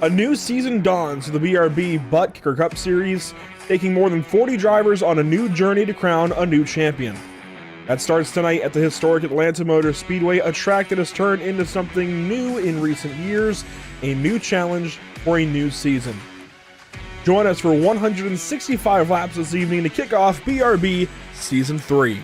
A new season dawns for the BRB Buttkicker Cup Series, taking more than 40 drivers on a new journey to crown a new champion. That starts tonight at the historic Atlanta Motor Speedway, a track that has turned into something new in recent years, a new challenge for a new season. Join us for 165 laps this evening to kick off BRB Season 3.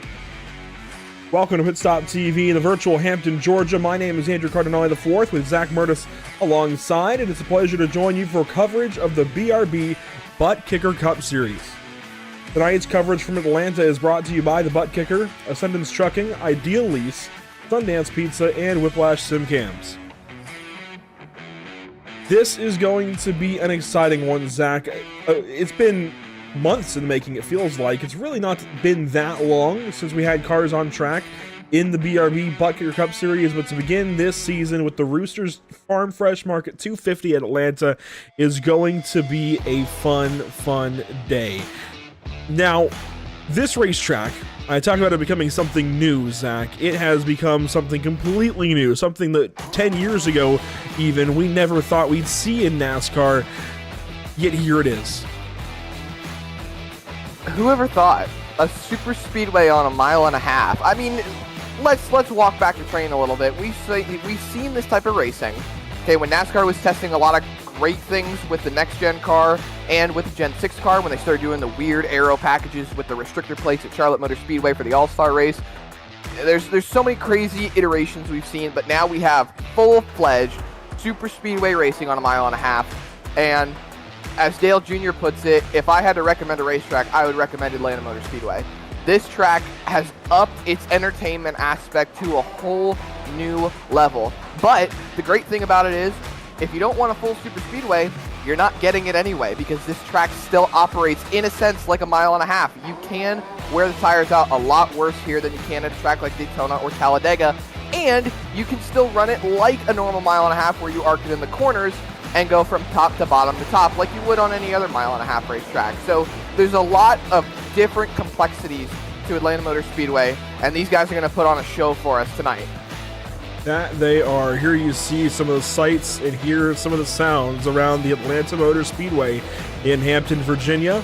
Welcome to Pit Stop TV in the virtual Hampton, Georgia. My name is Andrew Cardinale IV with Zach Murtis alongside, and it's a pleasure to join you for coverage of the BRB Buttkicker Cup Series. Tonight's coverage from Atlanta is brought to you by the Buttkicker, Ascendance Trucking, Ideal Lease, Sundance Pizza, and Whiplash Sim Cams. This is going to be an exciting one, Zach. It's been months in the making, it feels like. It's really not been that long since we had cars on track in the BRB Buttkicker Cup Series, but to begin this season with the Roosters Farm Fresh Market 250 at Atlanta is going to be a fun day. Now, this racetrack, I talk about it becoming something new, Zach. It has become something completely new, something that 10 years ago even we never thought we'd see in NASCAR, yet here it is. Whoever thought? A super speedway on a mile and a half. I mean, let's walk back the train a little bit. We've seen this type of racing. Okay, when NASCAR was testing a lot of great things with the next gen car and with the Gen 6 car, when they started doing the weird aero packages with the restrictor plates at Charlotte Motor Speedway for the All-Star race. There's so many crazy iterations we've seen, but now we have full-fledged super speedway racing on a mile and a half. And as Dale Jr. puts it, if I had to recommend a racetrack, I would recommend Atlanta Motor Speedway. This track has upped its entertainment aspect to a whole new level. But the great thing about it is, if you don't want a full super speedway, you're not getting it anyway, because this track still operates, in a sense, like a mile and a half. You can wear the tires out a lot worse here than you can at a track like Daytona or Talladega, and you can still run it like a normal mile and a half where you arc it in the corners and go from top to bottom to top like you would on any other mile and a half racetrack. So there's a lot of different complexities to Atlanta Motor Speedway, and these guys are going to put on a show for us tonight. That they are. Here you see some of the sights and hear some of the sounds around the Atlanta Motor Speedway in Hampton, Georgia.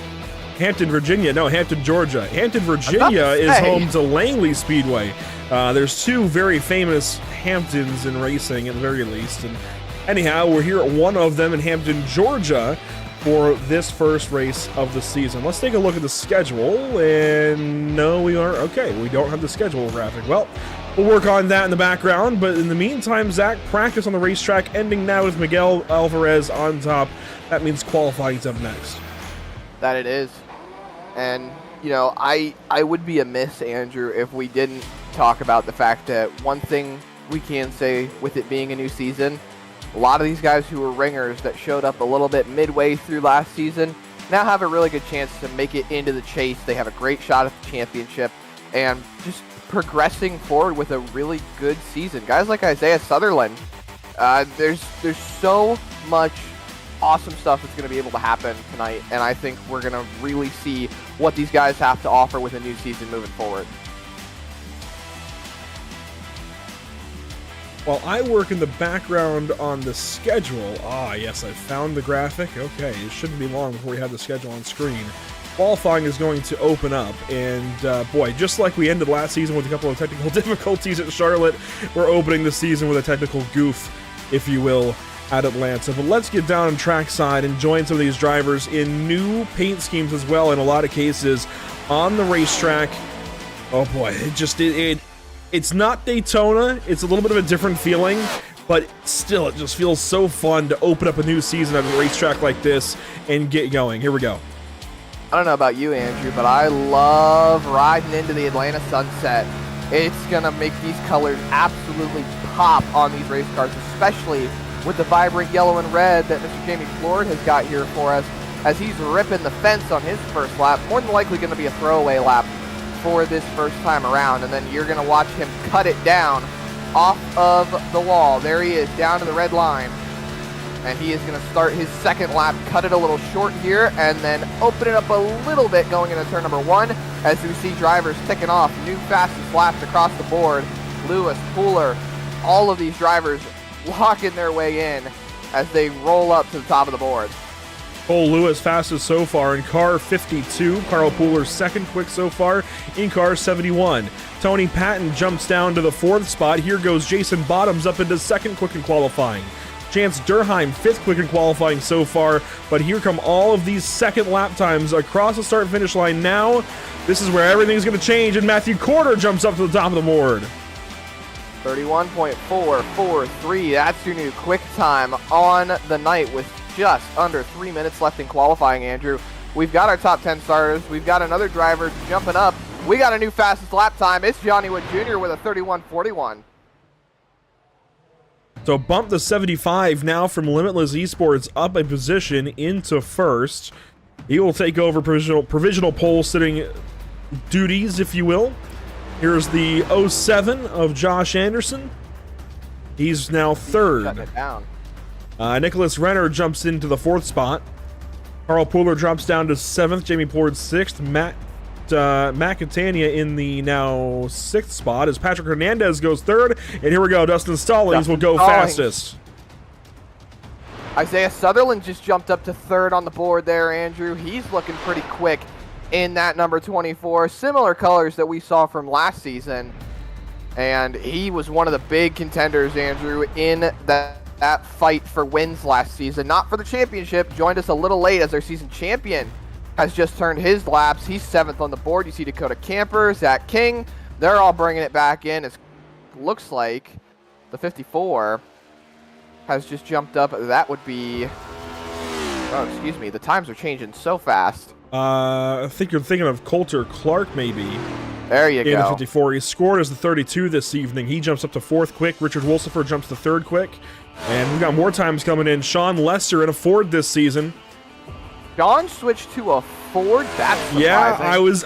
Hampton, Virginia is home to Langley Speedway. There's two very famous Hamptons in racing at the very least. And anyhow, we're here at one of them in Hampton, Georgia for this first race of the season. Let's take a look at the schedule. And no, we don't have the schedule graphic. Well, we'll work on that in the background, but in the meantime, Zach, practice on the racetrack ending now with Miguel Alvarez on top. That means qualifying's up next. That it is. And, you know, I would be amiss, Andrew, if we didn't talk about the fact that one thing we can say with it being a new season, a lot of these guys who were ringers that showed up a little bit midway through last season now have a really good chance to make it into the chase. They have a great shot at the championship and just progressing forward with a really good season. Guys like Isaiah Sutherland, there's so much awesome stuff that's going to be able to happen tonight, and I think we're going to really see what these guys have to offer with a new season moving forward. While I work in the background on the schedule, yes, I found the graphic. Okay, it shouldn't be long before we have the schedule on screen. Qualifying is going to open up, and boy, just like we ended last season with a couple of technical difficulties at Charlotte, we're opening the season with a technical goof, if you will, at Atlanta. But let's get down on trackside and join some of these drivers in new paint schemes as well, in a lot of cases, on the racetrack. Oh boy, it's not Daytona. It's a little bit of a different feeling, but still, it just feels so fun to open up a new season at a racetrack like this and get going. Here we go. I don't know about you, Andrew, but I love riding into the Atlanta sunset. It's going to make these colors absolutely pop on these race cars, especially with the vibrant yellow and red that Mr. Jamie Floyd has got here for us as he's ripping the fence on his first lap. More than likely going to be a throwaway lap for this first time around, and then you're going to watch him cut it down off of the wall. There he is, down to the red line, and he is going to start his second lap, cut it a little short here, and then open it up a little bit going into turn number one as we see drivers ticking off new fastest laps across the board. Lewis, Pooler, all of these drivers locking their way in as they roll up to the top of the board. Cole Lewis fastest so far in car 52. Carl Pooler second quick so far in car 71. Tony Patton jumps down to the 4th spot. Here goes Jason Bottoms up into second quick in qualifying. Chance Durheim 5th quick in qualifying so far, but here come all of these second lap times across the start finish line now. This is where everything's going to change, and Matthew Corder jumps up to the top of the board. 31.443, that's your new quick time on the night with just under 3 minutes left in qualifying, Andrew. We've got our top 10 starters. We've got another driver jumping up. We got a new fastest lap time. It's Johnny Wood Jr. with a 31.41. So bump the 75 now from Limitless Esports up a position into first. He will take over provisional pole sitting duties, if you will. Here's the 07 of Josh Anderson. He's now third. Shutting it down. Nicholas Renner jumps into the 4th spot. Carl Pooler drops down to 7th. Jamie Pord 6th. Matt Catania in the now 6th spot as Patrick Hernandez goes 3rd. And here we go. Dustin Stallings will go fastest. Isaiah Sutherland just jumped up to 3rd on the board there, Andrew. He's looking pretty quick in that number 24. Similar colors that we saw from last season. And he was one of the big contenders, Andrew, in that fight for wins last season. Not for the championship. Joined us a little late as our season champion has just turned his laps. He's 7th on the board. You see Dakota Camper, Zach King. They're all bringing it back in. It looks like the 54 has just jumped up. That would be... Oh, excuse me. The times are changing so fast. I think you're thinking of Coulter Clark, maybe. There you go. 54. He scored as the 32 this evening. He jumps up to 4th quick. Richard Wolsifer jumps to 3rd quick. And we've got more times coming in. Sean Lester in a Ford this season. Sean switched to a Ford? That's surprising. Yeah,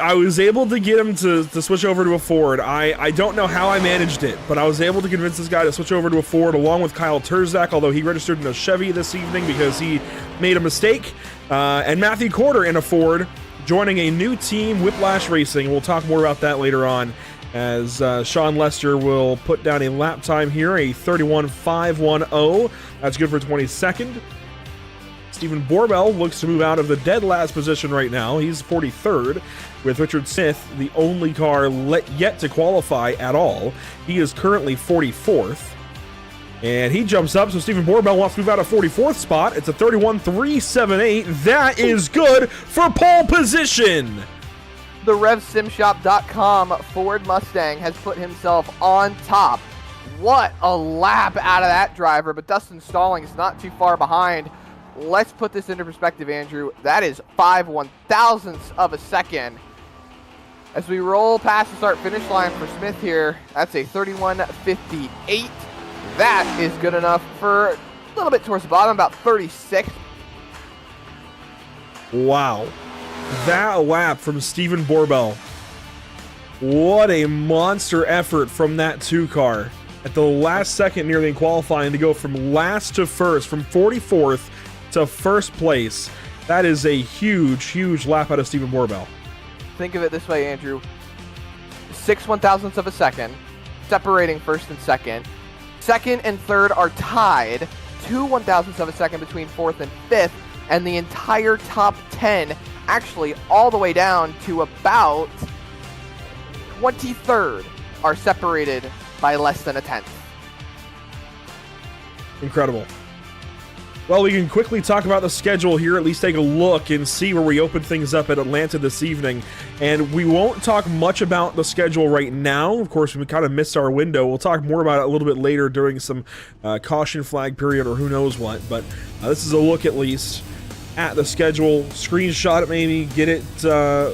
I was able to get him to switch over to a Ford. I don't know how I managed it, but I was able to convince this guy to switch over to a Ford along with Kyle Terzak, although he registered in a Chevy this evening because he made a mistake. And Matthew Corder in a Ford, joining a new team, Whiplash Racing. We'll talk more about that later on as Sean Lester will put down a lap time here, a 31.510. That's good for 22nd. Stephen Borbell looks to move out of the dead last position right now. He's 43rd, with Richard Smith, the only car yet to qualify at all. He is currently 44th. And he jumps up, so Stephen Borbell wants to move out of 44th spot. It's a 31.378. That is good for pole position. The RevSimShop.com Ford Mustang has put himself on top. What a lap out of that driver, but Dustin Stallings not too far behind. Let's put this into perspective, Andrew. That is 5/1000ths of a second. As we roll past the start-finish line for Smith here, that's a 31.58. That is good enough for a little bit towards the bottom, about 36. Wow. That lap from Stephen Borbell. What a monster effort from that 2 car. At the last second nearly in qualifying to go from last to first, from 44th to first place. That is a huge, huge lap out of Stephen Borbell. Think of it this way, Andrew. 6/1000ths of a second, separating first and second. Second and third are tied. 2/1000ths of a second between 4th and 5th. And the entire top 10, actually all the way down to about 23rd, are separated by less than a tenth. Incredible. Well, we can quickly talk about the schedule here, at least take a look and see where we open things up at Atlanta this evening. And we won't talk much about the schedule right now. Of course, we kind of missed our window. We'll talk more about it a little bit later during some caution flag period or who knows what. But this is a look at least at the schedule. Screenshot it maybe, get it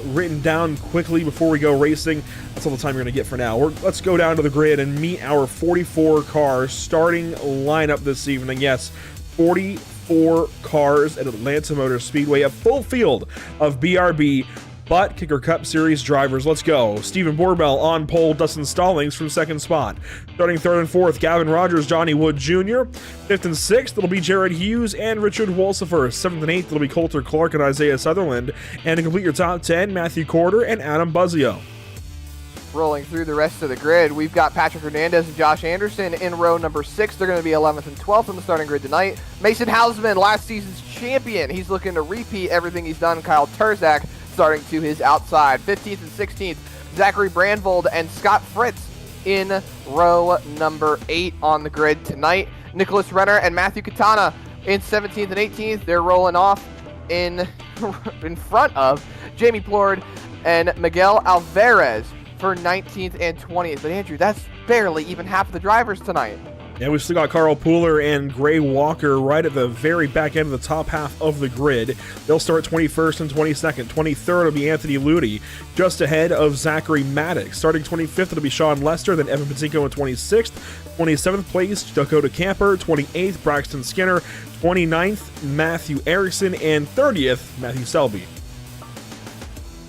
written down quickly before we go racing. That's all the time you're going to get for now. Let's go down to the grid and meet our 44 car starting lineup this evening. Yes, 44 cars at Atlanta Motor Speedway, a full field of BRB Buttkicker Cup Series drivers. Let's go. Stephen Borbell on pole, Dustin Stallings from 2nd spot. Starting 3rd and 4th, Gavin Rogers, Johnny Wood Jr. 5th and 6th, it'll be Jared Hughes and Richard Wolsifer. 7th and 8th, it'll be Coulter Clark and Isaiah Sutherland. And to complete your top 10, Matthew Corder and Adam Buzzio. Rolling through the rest of the grid, we've got Patrick Hernandez and Josh Anderson in row number 6. They're going to be 11th and 12th on the starting grid tonight. Mason Hausman, last season's champion. He's looking to repeat everything he's done. Kyle Turzak starting to his outside. 15th and 16th, Zachary Brandvold and Scott Fritz in row number 8 on the grid tonight. Nicholas Renner and Matthew Katana in 17th and 18th. They're rolling off in front of Jamie Plord and Miguel Alvarez for 19th and 20th. But Andrew, that's barely even half of the drivers tonight. Yeah, we've still got Carl Pooler and Gray Walker right at the very back end of the top half of the grid. They'll start 21st and 22nd. 23rd will be Anthony Ludi, just ahead of Zachary Maddox. Starting 25th, it'll be Sean Lester, then Evan Pazinko in 26th. 27th place, Dakota Camper. 28th, Braxton Skinner. 29th, Matthew Erickson. And 30th, Matthew Selby.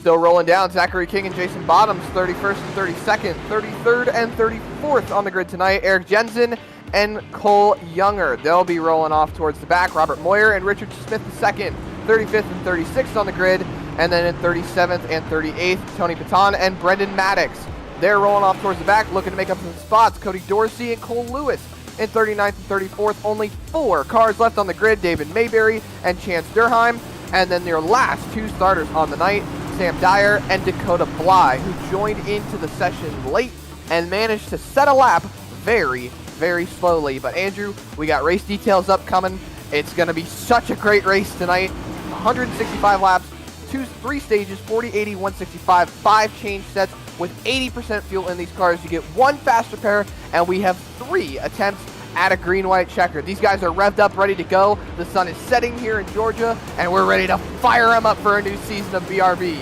Still rolling down, Zachary King and Jason Bottoms, 31st and 32nd, 33rd and 34th on the grid tonight. Eric Jensen and Cole Younger, they'll be rolling off towards the back. Robert Moyer and Richard Smith II, 35th and 36th on the grid. And then in 37th and 38th, Tony Paton and Brendan Maddox. They're rolling off towards the back, looking to make up some spots. Cody Dorsey and Cole Lewis in 39th and 34th. Only 4 cars left on the grid, David Mayberry and Chance Durheim. And then their last 2 starters on the night, Sam Dyer and Dakota Bly, who joined into the session late and managed to set a lap very, very slowly. But Andrew, we got race details upcoming. It's going to be such a great race tonight. 165 laps, 3 stages, 40, 80, 165, 5 change sets with 80% fuel in these cars. You get 1 fast repair, and we have 3 attempts at a green-white checker. These guys are revved up, ready to go. The sun is setting here in Georgia, and we're ready to fire them up for a new season of BRB.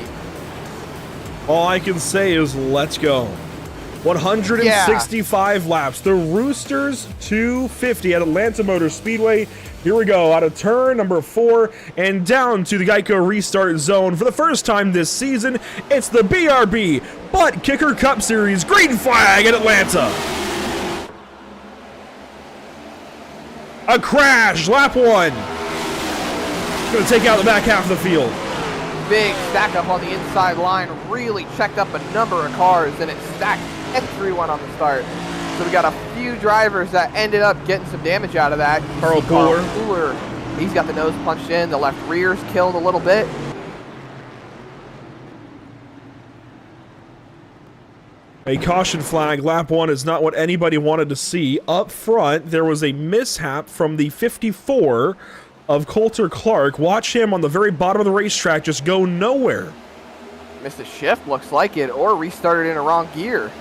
All I can say is let's go. 165 laps. The Roosters 250 at Atlanta Motor Speedway. Here we go, out of turn number 4 and down to the Geico restart zone. For the first time this season, it's the BRB Buttkicker Cup Series green flag at Atlanta. A crash, lap 1. Gonna take out the back half of the field. Big stack up on the inside line, really checked up a number of cars, and it stacked and 3-1 on the start. So we got a few drivers that ended up getting some damage out of that. Carl Pooler. He's got the nose punched in, the left rear's killed a little bit. A caution flag, lap 1 is not what anybody wanted to see. Up front, there was a mishap from the 54 of Coulter Clark. Watch him on the very bottom of the racetrack just go nowhere. Missed a shift, looks like it, or restarted in a wrong gear.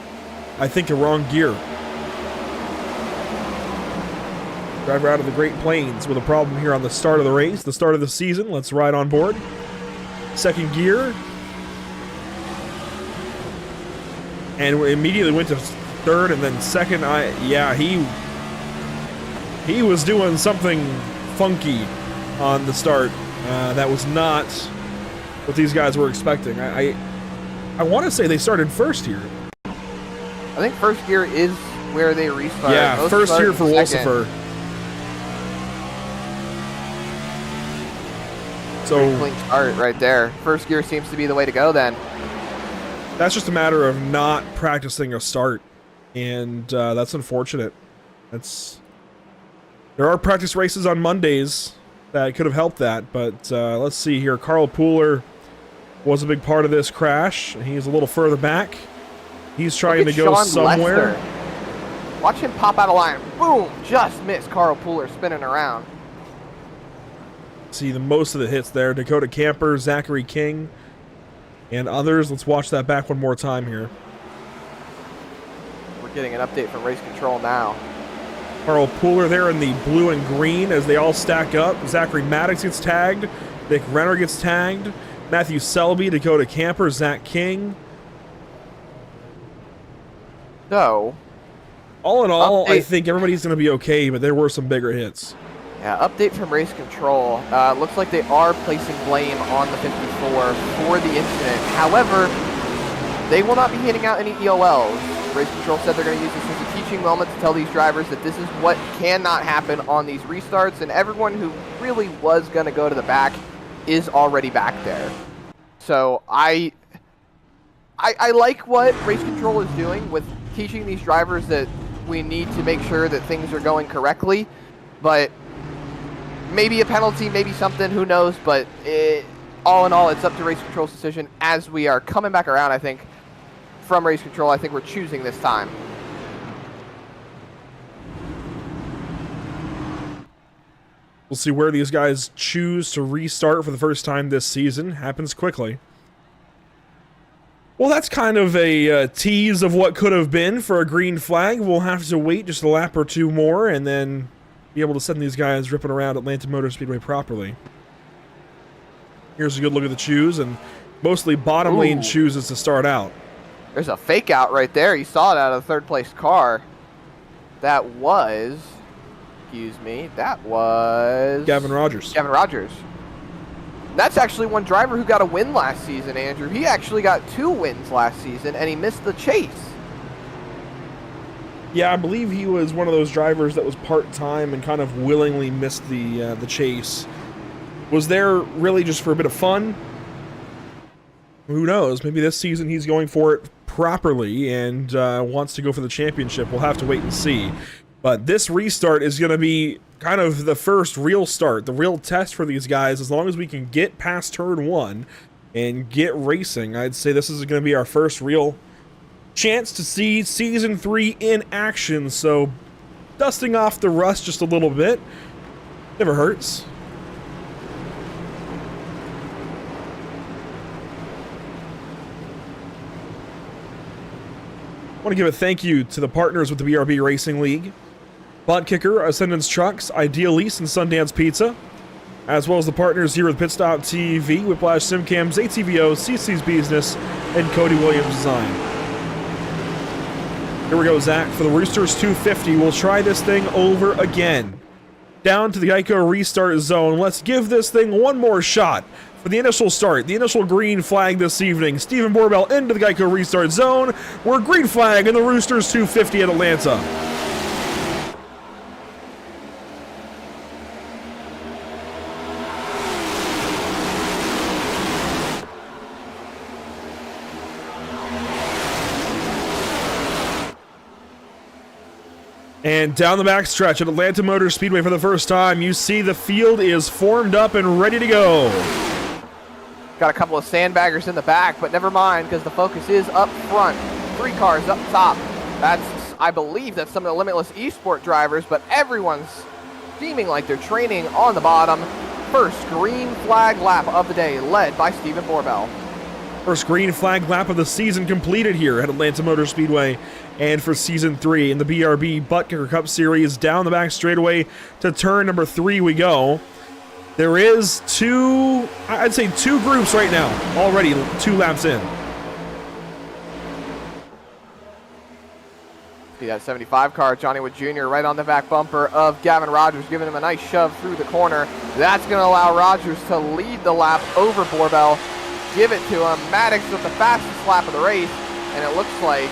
I think a wrong gear. Driver out of the Great Plains with a problem here on the start of the race, the start of the season. Let's ride on board. Second gear. And immediately went to third and then second. Yeah, he was doing something funky on the start. That was not what these guys were expecting. I want to say they started first here. I think first gear is where they restart. Yeah, most first gear for Wolsifer. So clean start right there. First gear seems to be the way to go then. That's just a matter of not practicing a start, and that's unfortunate. There are practice races on Mondays that could have helped that, but let's see here. Carl Pooler was a big part of this crash. He's a little further back. He's trying to go Sean somewhere. Lester. Watch him pop out of line. Boom! Just missed Carl Pooler spinning around. See the most of the hits there. Dakota Camper, Zachary King, and others. Let's watch that back one more time here. We're getting an update from race control now. Carl Pooler there in the blue and green as they all stack up. Zachary Maddox gets tagged. Nick Renner gets tagged. Matthew Selby, Dakota Camper, Zach King. So, all in all, I think everybody's going to be okay, but there were some bigger hits. Yeah, update from race control. Looks like they are placing blame on the 54 for the incident. However, they will not be handing out any EOLs. Race control said they're going to use this as a teaching moment to tell these drivers that this is what cannot happen on these restarts, and everyone who really was going to go to the back is already back there. So I I like what Race Control is doing with teaching these drivers that we need to make sure that things are going correctly, but maybe a penalty, maybe something, who knows, but all in all, it's up to Race Control's decision as we are coming back around, I think, from Race Control. I think we're choosing this time. We'll see where these guys choose to restart for the first time this season. Happens quickly. Well, that's kind of a tease of what could have been for a green flag. We'll have to wait just a lap or two more and then be able to send these guys ripping around Atlanta Motor Speedway properly. Here's a good look at the choose, and mostly bottom lane chooses to start out. There's a fake out right there. You saw it out of the third place car. That was, excuse me, that was Gavin Rogers. Gavin Rogers. That's actually one driver who got a win last season, Andrew. He actually got 2 wins last season, and he missed the chase. Yeah, I believe he was one of those drivers that was part-time and kind of willingly missed the chase. Was there really just for a bit of fun? Who knows? Maybe this season he's going for it properly and wants to go for the championship. We'll have to wait and see. But this restart is going to be kind of the first real start, the real test for these guys. As long as we can get past turn 1 and get racing, I'd say this is going to be our first real chance to see Season 3 in action. So dusting off the rust just a little bit never hurts. I want to give a thank you to the partners with the BRB Racing League: Buttkicker, Ascendance Trucks, Ideal Lease, and Sundance Pizza, as well as the partners here with Pitstop TV, Whiplash Simcams, ATVO, CC's Business, and Cody Williams Design. Here we go, Zach, for the Roosters 250. We'll try this thing over again. Down to the Geico restart zone. Let's give this thing one more shot for the initial start, the initial green flag this evening. Stephen Borbell into the Geico restart zone. We're green flag in the Roosters 250 at Atlanta. And down the backstretch at Atlanta Motor Speedway for the first time, you see the field is formed up and ready to go. Got a couple of sandbaggers in the back, but never mind, because the focus is up front. 3 cars up top. I believe that's some of the Limitless Esport drivers, but everyone's seeming like they're training on the bottom. First green flag lap of the day, led by Stephen Borbell. First green flag lap of the season completed here at Atlanta Motor Speedway. And for Season 3 in the BRB Buttkicker Cup Series, down the back straightaway to turn number 3 we go. There is I'd say two groups right now, already 2 laps in. See that 75 car, Johnny Wood Jr. right on the back bumper of Gavin Rogers, giving him a nice shove through the corner. That's going to allow Rogers to lead the lap over Borbell. Give it to him. Maddox with the fastest lap of the race, and it looks like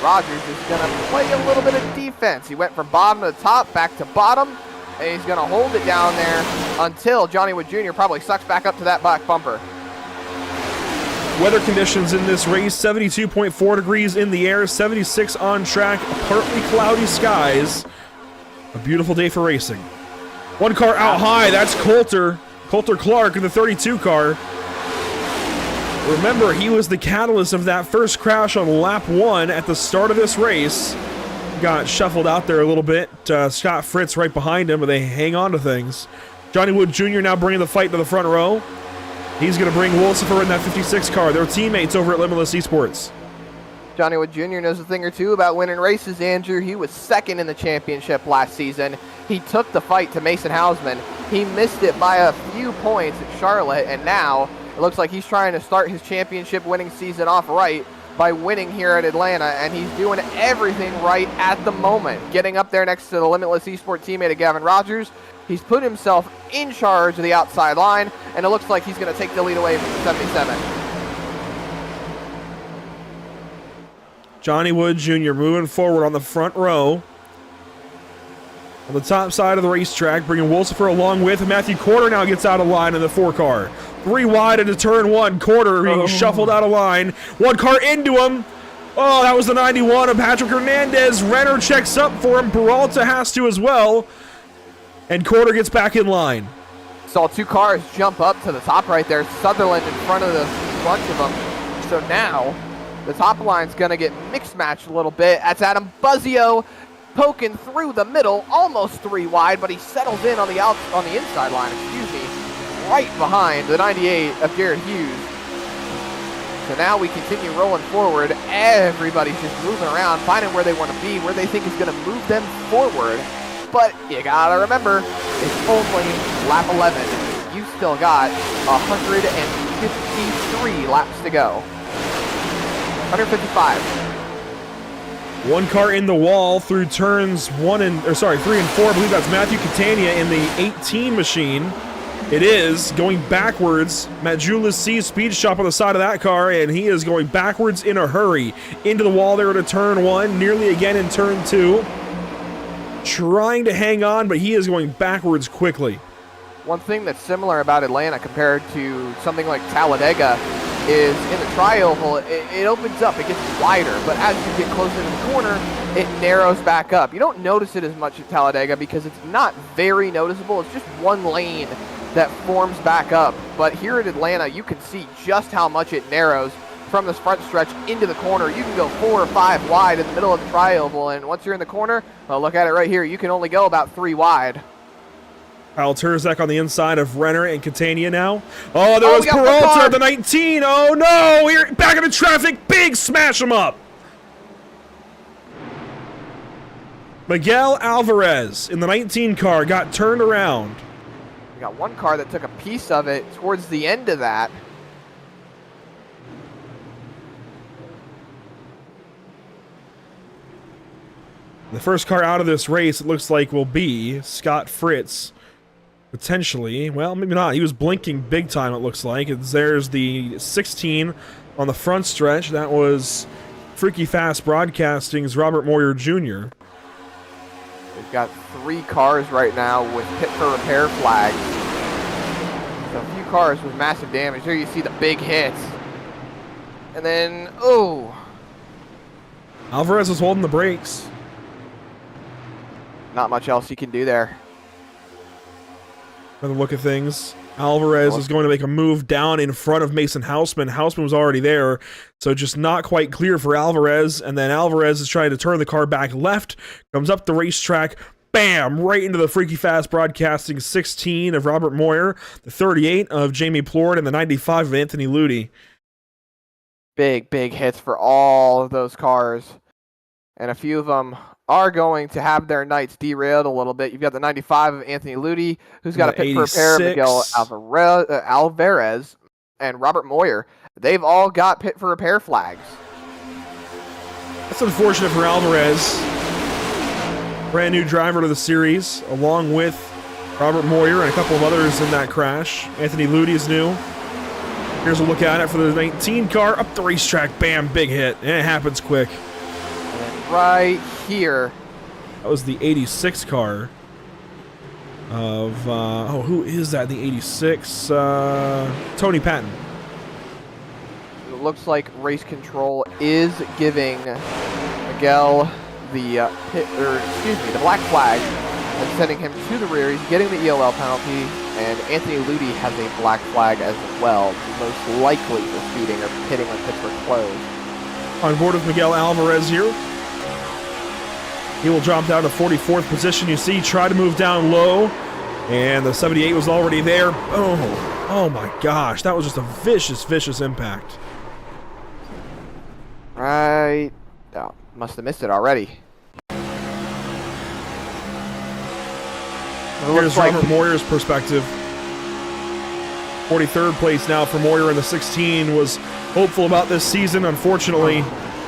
Rogers is going to play a little bit of defense. He went from bottom to top, back to bottom, and he's going to hold it down there until Johnny Wood Jr. probably sucks back up to that back bumper. Weather conditions in this race: 72.4 degrees in the air, 76 on track, partly cloudy skies. A beautiful day for racing. One car out high, that's Coulter Clark in the 32 car. Remember, he was the catalyst of that first crash on lap 1 at the start of this race. Got shuffled out there a little bit. Scott Fritz right behind him, but they hang on to things. Johnny Wood Jr. now bringing the fight to the front row. He's going to bring Wolsifer in that 56 car. They're teammates over at Limitless Esports. Johnny Wood Jr. knows a thing or two about winning races, Andrew. He was second in the championship last season. He took the fight to Mason Hausman. He missed it by a few points at Charlotte, and now it looks like he's trying to start his championship winning season off right by winning here at Atlanta, and he's doing everything right at the moment. Getting up there next to the Limitless Esports teammate of Gavin Rogers. He's put himself in charge of the outside line, and it looks like he's going to take the lead away from the 77. Johnny Wood Jr. moving forward on the front row. On the top side of the racetrack, bringing Wolsifer along with Matthew Corder now gets out of line in the 4-car. 3 wide into turn 1. Corder being shuffled out of line. 1 car into him. Oh, that was the 91 of Patrick Hernandez. Renner checks up for him. Peralta has to as well. And Corder gets back in line. Saw 2 cars jump up to the top right there. Sutherland in front of the bunch of them. So now the top line's going to get mixed matched a little bit. That's Adam Buzzio poking through the middle, almost 3 wide, but he settles in on the inside line, right behind the 98 of Jared Hughes. So now we continue rolling forward. Everybody's just moving around, finding where they want to be, where they think is going to move them forward. But you gotta remember, it's only lap 11. You still got 153 laps to go. 155. 1 car in the wall through turns 3 and 4. I believe that's Matthew Catania in the 18 machine. It is going backwards. Matt Julis sees speed shop on the side of that car, and he is going backwards in a hurry. Into the wall there to turn 1, nearly again in turn 2. Trying to hang on, but he is going backwards quickly. One thing that's similar about Atlanta compared to something like Talladega is in the tri-oval, it opens up, it gets wider, but as you get closer to the corner, it narrows back up. You don't notice it as much at Talladega because it's not very noticeable. It's just 1 lane that forms back up. But here at Atlanta, you can see just how much it narrows from this front stretch into the corner. You can go 4 or 5 wide in the middle of the tri-oval, and once you're in the corner, well, look at it right here, you can only go about 3 wide. Kyle Turzak on the inside of Renner and Catania now. Oh, there was Peralta at the 19. Oh, no. We're back into traffic. Big smash him up. Miguel Alvarez in the 19 car got turned around. We got 1 car that took a piece of it towards the end of that. The first car out of this race, it looks like, will be Scott Fritz. Potentially. Well, maybe not. He was blinking big time, it looks like. There's the 16 on the front stretch. That was Freaky Fast Broadcasting's Robert Moyer Jr. We've got 3 cars right now with pit for repair flags. So a few cars with massive damage. Here you see the big hits. And then, oh. Alvarez was holding the brakes. Not much else you can do there. By the look of things, Alvarez is going to make a move down in front of Mason Houseman. Houseman was already there, so just not quite clear for Alvarez. And then Alvarez is trying to turn the car back left, comes up the racetrack, bam, right into the Freaky Fast Broadcasting 16 of Robert Moyer, the 38 of Jamie Plord, and the 95 of Anthony Ludi. Big, big hits for all of those cars. And a few of them are going to have their nights derailed a little bit. You've got the 95 of Anthony Ludi, who's got a pit for repair, Miguel Alvarez, and Robert Moyer. They've all got pit for repair flags. That's unfortunate for Alvarez. Brand new driver to the series, along with Robert Moyer and a couple of others in that crash. Anthony Ludi is new. Here's a look at it for the 19 car. Up the racetrack, bam, big hit. And it happens quick. And then right here. That was the 86 car of, who is that, the 86? Tony Patton. It looks like race control is giving Miguel the the black flag and sending him to the rear. He's getting the ELL penalty, and Anthony Ludi has a black flag as well, most likely for speeding or pitting when pits were closed. On board with Miguel Alvarez here. He will drop down to 44th position. You see, try to move down low, and the 78 was already there. Oh my gosh, that was just a vicious, vicious impact. Right. Oh, must have missed it already. Here's Robert Moyer's perspective. 43rd place now for Moyer in the 16. Was hopeful about this season. Unfortunately,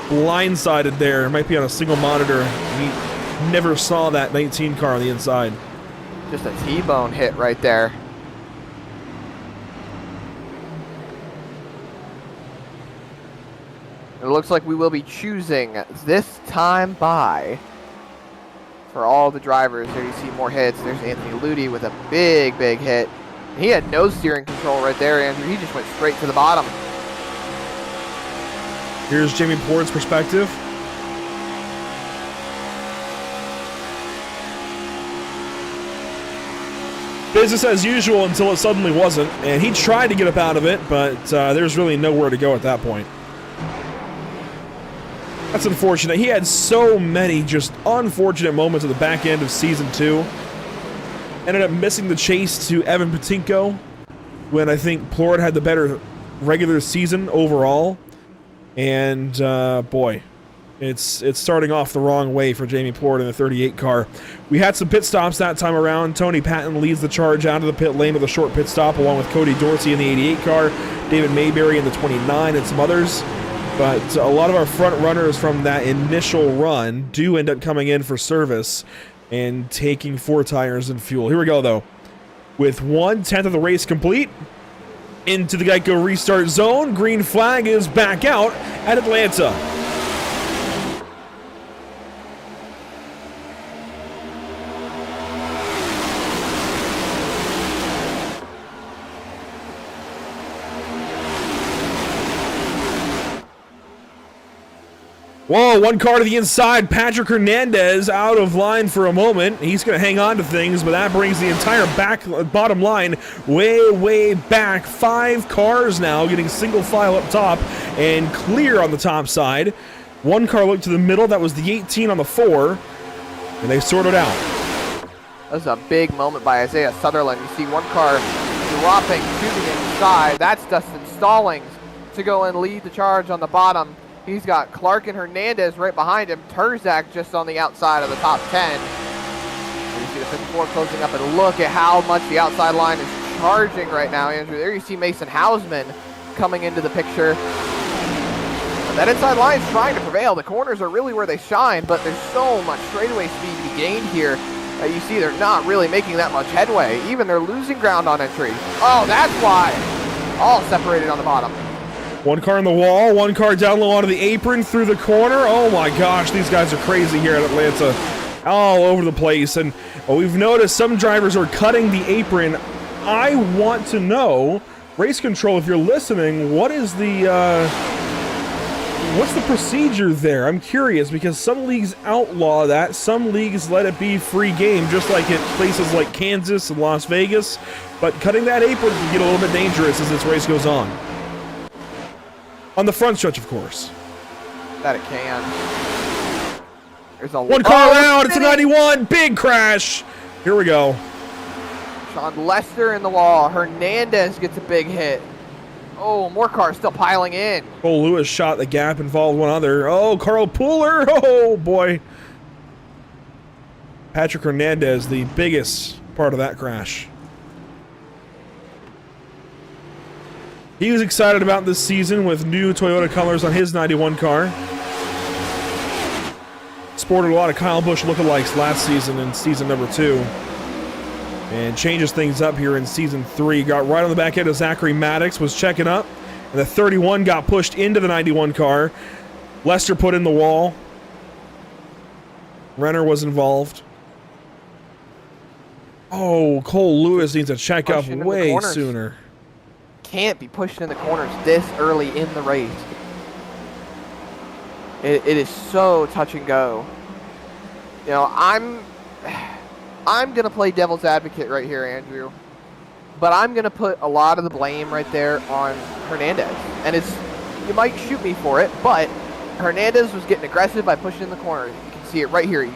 blindsided there. Might be on a single monitor. He never saw that 19 car on the inside. Just a T-bone hit right there. It looks like we will be choosing this time by for all the drivers. There you see more hits. There's Anthony Ludi with a big hit. He had no steering control right there, Andrew. He just went straight to the bottom. Here's Jamie Port's perspective. Business as usual until it suddenly wasn't, and he tried to get up out of it, but there's really nowhere to go at that point. That's unfortunate. He had so many just unfortunate moments at the back end of Season 2. Ended up missing the chase to Evan Patinko when I think Plord had the better regular season overall. And boy, it's starting off the wrong way for Jamie Plord in the 38 car. We had some pit stops that time around. Tony Patton leads the charge out of the pit lane with a short pit stop, along with Cody Dorsey in the 88 car, David Mayberry in the 29, and some others. But a lot of our front runners from that initial run do end up coming in for service and taking 4 tires and fuel. Here we go, though. With 1/10 of the race complete, into the Geico restart zone. Green flag is back out at Atlanta. Whoa, one car to the inside. Patrick Hernandez out of line for a moment. He's going to hang on to things, but that brings the entire bottom line way back. 5 cars now getting single file up top and clear on the top side. One car looked to the middle. That was the 18 on the 4, and they sorted out. That was a big moment by Isaiah Sutherland. You see one car dropping to the inside. That's Dustin Stallings to go and lead the charge on the bottom. He's got Clark and Hernandez right behind him. Turzak just on the outside of the top 10. And you see the 54 closing up, and look at how much the outside line is charging right now, Andrew. There you see Mason Hausman coming into the picture. And that inside line is trying to prevail. The corners are really where they shine, but there's so much straightaway speed to be gained here. You see they're not really making that much headway. Even they're losing ground on entry. Oh, that's why. All separated on the bottom. One car on the wall, one car down low onto the apron, through the corner. Oh my gosh, these guys are crazy here at Atlanta. All over the place. And we've noticed some drivers are cutting the apron. I want to know, Race Control, if you're listening, what's the procedure there? I'm curious, because some leagues outlaw that. Some leagues let it be free game, just like at places like Kansas and Las Vegas. But cutting that apron can get a little bit dangerous as this race goes on. On the front stretch, of course. That it can. There's a one car around. It's a 91. Big crash. Here we go. Sean Lester in the wall. Hernandez gets a big hit. Oh, more cars still piling in. Cole Lewis shot the gap and followed one other. Oh, Carl Pooler. Oh, boy. Patrick Hernandez, the biggest part of that crash. He was excited about this season with new Toyota colors on his 91 car. Sported a lot of Kyle Busch lookalikes last season in season number 2. And changes things up here in season 3. Got right on the back end of Zachary Maddox, was checking up. And the 31 got pushed into the 91 car. Lester put in the wall. Renner was involved. Oh, Cole Lewis needs to check up way sooner. Can't be pushed in the corners this early in the race. It is so touch and go. You know, I'm gonna play devil's advocate right here, Andrew, but I'm gonna put a lot of the blame right there on Hernandez. And you might shoot me for it, but Hernandez was getting aggressive by pushing in the corner. You can see it right here. He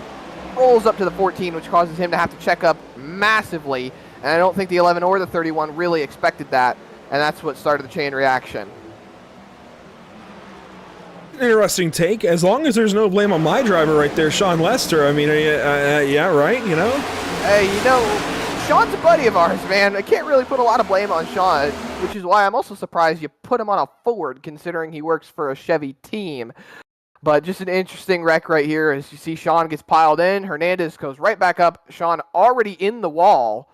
rolls up to the 14, which causes him to have to check up massively. And I don't think the 11 or the 31 really expected that. And that's what started the chain reaction. Interesting take. As long as there's no blame on my driver right there, Sean Lester. I mean, yeah, right, you know? Hey, you know, Sean's a buddy of ours, man. I can't really put a lot of blame on Sean, which is why I'm also surprised you put him on a Ford, considering he works for a Chevy team. But just an interesting wreck right here. As you see, Sean gets piled in. Hernandez goes right back up. Sean already in the wall.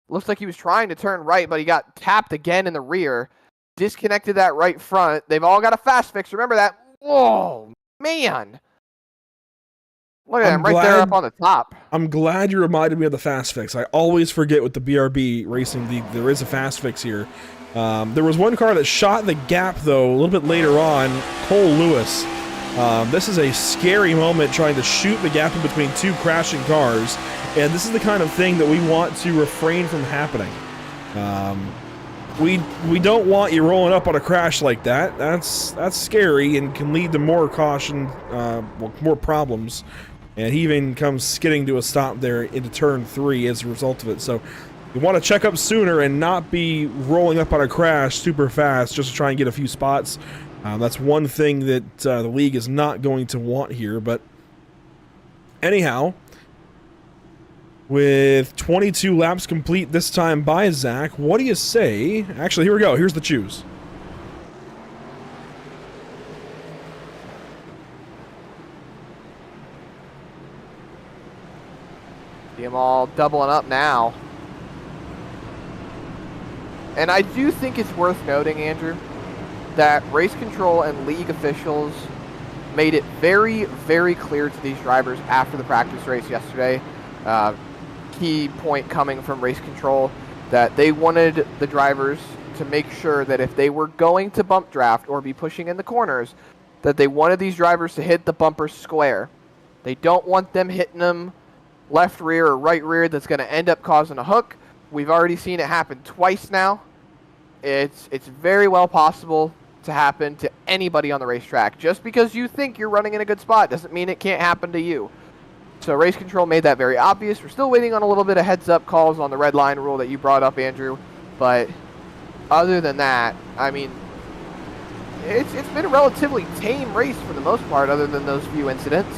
Looks like he was trying to turn right, but he got tapped again in the rear. Disconnected that right front. They've all got a fast fix. Remember that. Whoa, man. Look at him right there up on the top. I'm glad you reminded me of the fast fix. I always forget with the BRB Racing League, there is a fast fix here. There was one car that shot the gap, though, a little bit later on, Cole Lewis. This is a scary moment trying to shoot the gap in between two crashing cars, and this is the kind of thing that we want to refrain from happening. We don't want you rolling up on a crash like that. That's scary and can lead to more caution, well, more problems. And he even comes skidding to a stop there into turn 3 as a result of it. So you want to check up sooner and not be rolling up on a crash super fast just to try and get a few spots. That's one thing that the league is not going to want here. But anyhow, with 22 laps complete this time by Zach, what do you say? Actually, here we go. Here's the choose. See them all doubling up now. And I do think it's worth noting, Andrew, that race control and league officials made it very, very clear to these drivers after the practice race yesterday, key point coming from race control, that they wanted the drivers to make sure that if they were going to bump draft or be pushing in the corners, that they wanted these drivers to hit the bumper square. They don't want them hitting them left rear or right rear that's going to end up causing a hook. We've already seen it happen twice now. It's very well possible to happen to anybody on the racetrack. Just because you think you're running in a good spot doesn't mean it can't happen to you. So race control made that very obvious. We're still waiting on a little bit of heads-up calls on the red line rule that you brought up, Andrew. But other than that, I mean, it's been a relatively tame race for the most part, other than those few incidents.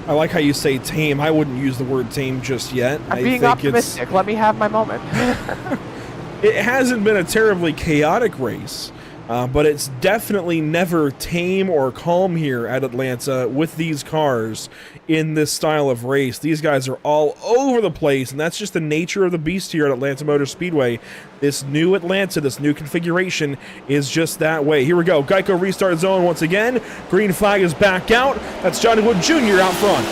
I like how you say tame. I wouldn't use the word tame just yet. I'm being optimistic. Let me have my moment. It hasn't been a terribly chaotic race, but it's definitely never tame or calm here at Atlanta with these cars in this style of race. These guys are all over the place, and that's just the nature of the beast here at Atlanta Motor Speedway. This new Atlanta, this new configuration is just that way. Here we go. Geico restart zone once again. Green flag is back out. That's Johnny Wood Jr. out front.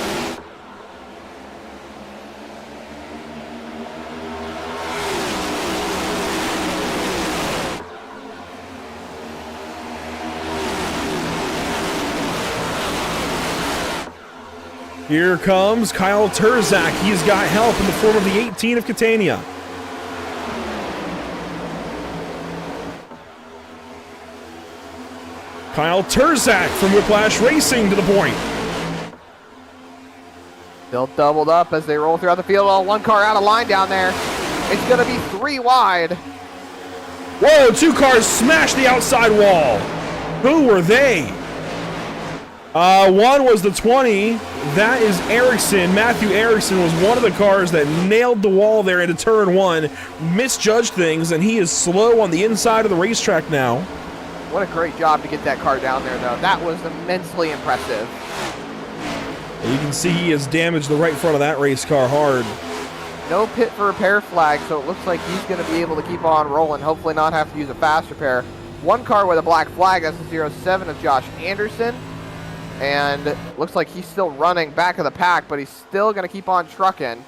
Here comes Kyle Terzak. He's got help in the form of the 18 of Catania. Kyle Terzak from Whiplash Racing to the point. Still doubled up as they roll throughout the field. All one car out of line down there. It's going to be 3 wide. Whoa, 2 cars smashed the outside wall. Who were they? One was the 20. That is Erickson. Matthew Erickson was one of the cars that nailed the wall there into turn 1, misjudged things, and he is slow on the inside of the racetrack now. What a great job to get that car down there, though. That was immensely impressive. You can see he has damaged the right front of that race car hard. No pit for repair flag, so it looks like he's going to be able to keep on rolling, hopefully not have to use a fast repair. One car with a black flag, that's the 07 of Josh Anderson. And looks like he's still running back of the pack, but he's still going to keep on trucking.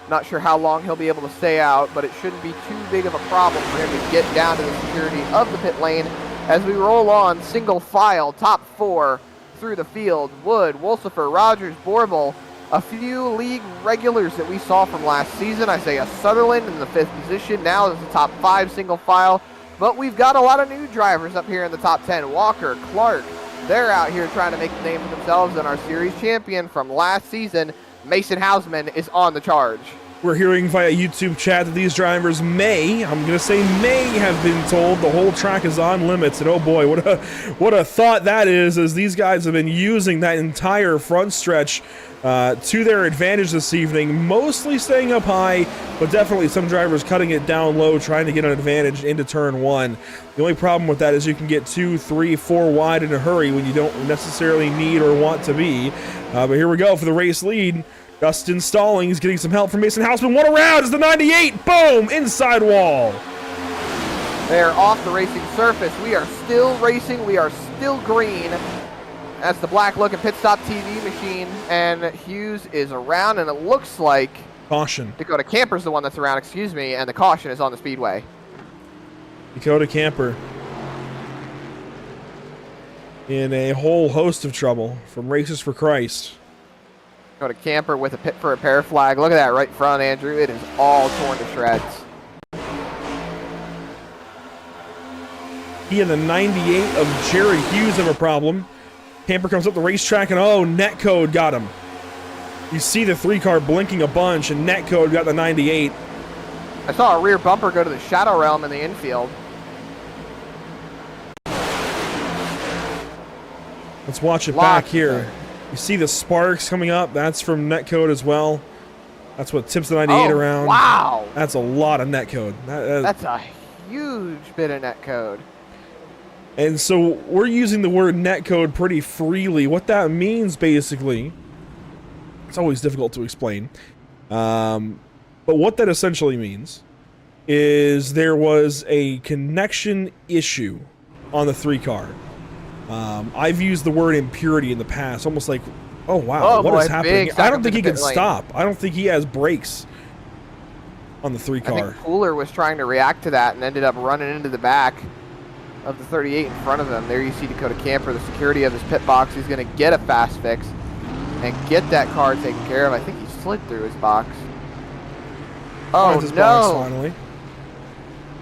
Not sure how long he'll be able to stay out, but it shouldn't be too big of a problem for him to get down to the security of the pit lane as we roll on single file, top 4 through the field. Wood, Wolsifer, Rogers, Borbel, a few league regulars that we saw from last season. Isaiah Sutherland in the 5th position. Now is the top 5 single file, but we've got a lot of new drivers up here in the top 10. Walker, Clark, they're out here trying to make a name for themselves, and our series champion from last season, Mason Hausman, is on the charge. We're hearing via YouTube chat that these drivers may, I'm going to say may, have been told the whole track is on limits. And oh boy, what a thought that is, as these guys have been using that entire front stretch to their advantage this evening, mostly staying up high, but definitely some drivers cutting it down low, trying to get an advantage into turn 1. The only problem with that is you can get 2, 3, 4 wide in a hurry when you don't necessarily need or want to be. But here we go for the race lead. Dustin Stallings getting some help from Mason Hausman. What a round is the 98. Boom! Inside wall. They're off the racing surface. We are still racing. We are still green. That's the black looking pit stop TV machine, and Hughes is around, and it looks like Caution. Dakota Camper's the one that's around, excuse me, and the caution is on the speedway. Dakota Camper in a whole host of trouble from Racers for Christ. Dakota Camper with a pit for a repair flag. Look at that right front, Andrew. It is all torn to shreds. He and the 98 of Jerry Hughes have a problem. Camper comes up the racetrack and oh, Netcode got him. You see the 3-car blinking a bunch and Netcode got the 98. I saw a rear bumper go to the Shadow Realm in the infield. Let's watch it back here. You see the sparks coming up. That's from Netcode as well. That's what tips the 98 around. Wow. That's a lot of Netcode. That's a huge bit of Netcode. And so we're using the word netcode pretty freely. What that means, basically, it's always difficult to explain. But what that essentially means is there was a connection issue on the 3-car. I've used the word impurity in the past, almost like, oh wow, what is happening? I don't think he can stop. I don't think he has brakes on the 3-car. I think Cooler was trying to react to that and ended up running into the back of the 38 in front of him. There you see Dakota Camper, the security of his pit box. He's going to get a fast fix and get that car taken care of. I think he slid through his box. Oh, his no. box, finally.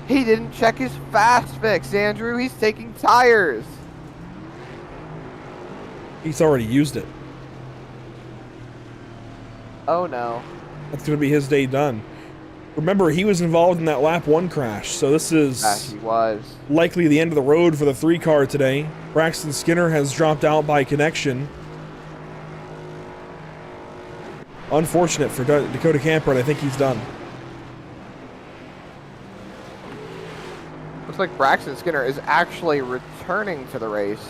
He didn't check his fast fix, Andrew. He's taking tires. He's already used it. Oh, no. That's going to be his day done. Remember, he was involved in that lap 1 crash, so this is he was likely the end of the road for the 3-car today. Braxton Skinner has dropped out by connection. Unfortunate for Dakota Camper, and I think he's done. Looks like Braxton Skinner is actually returning to the race.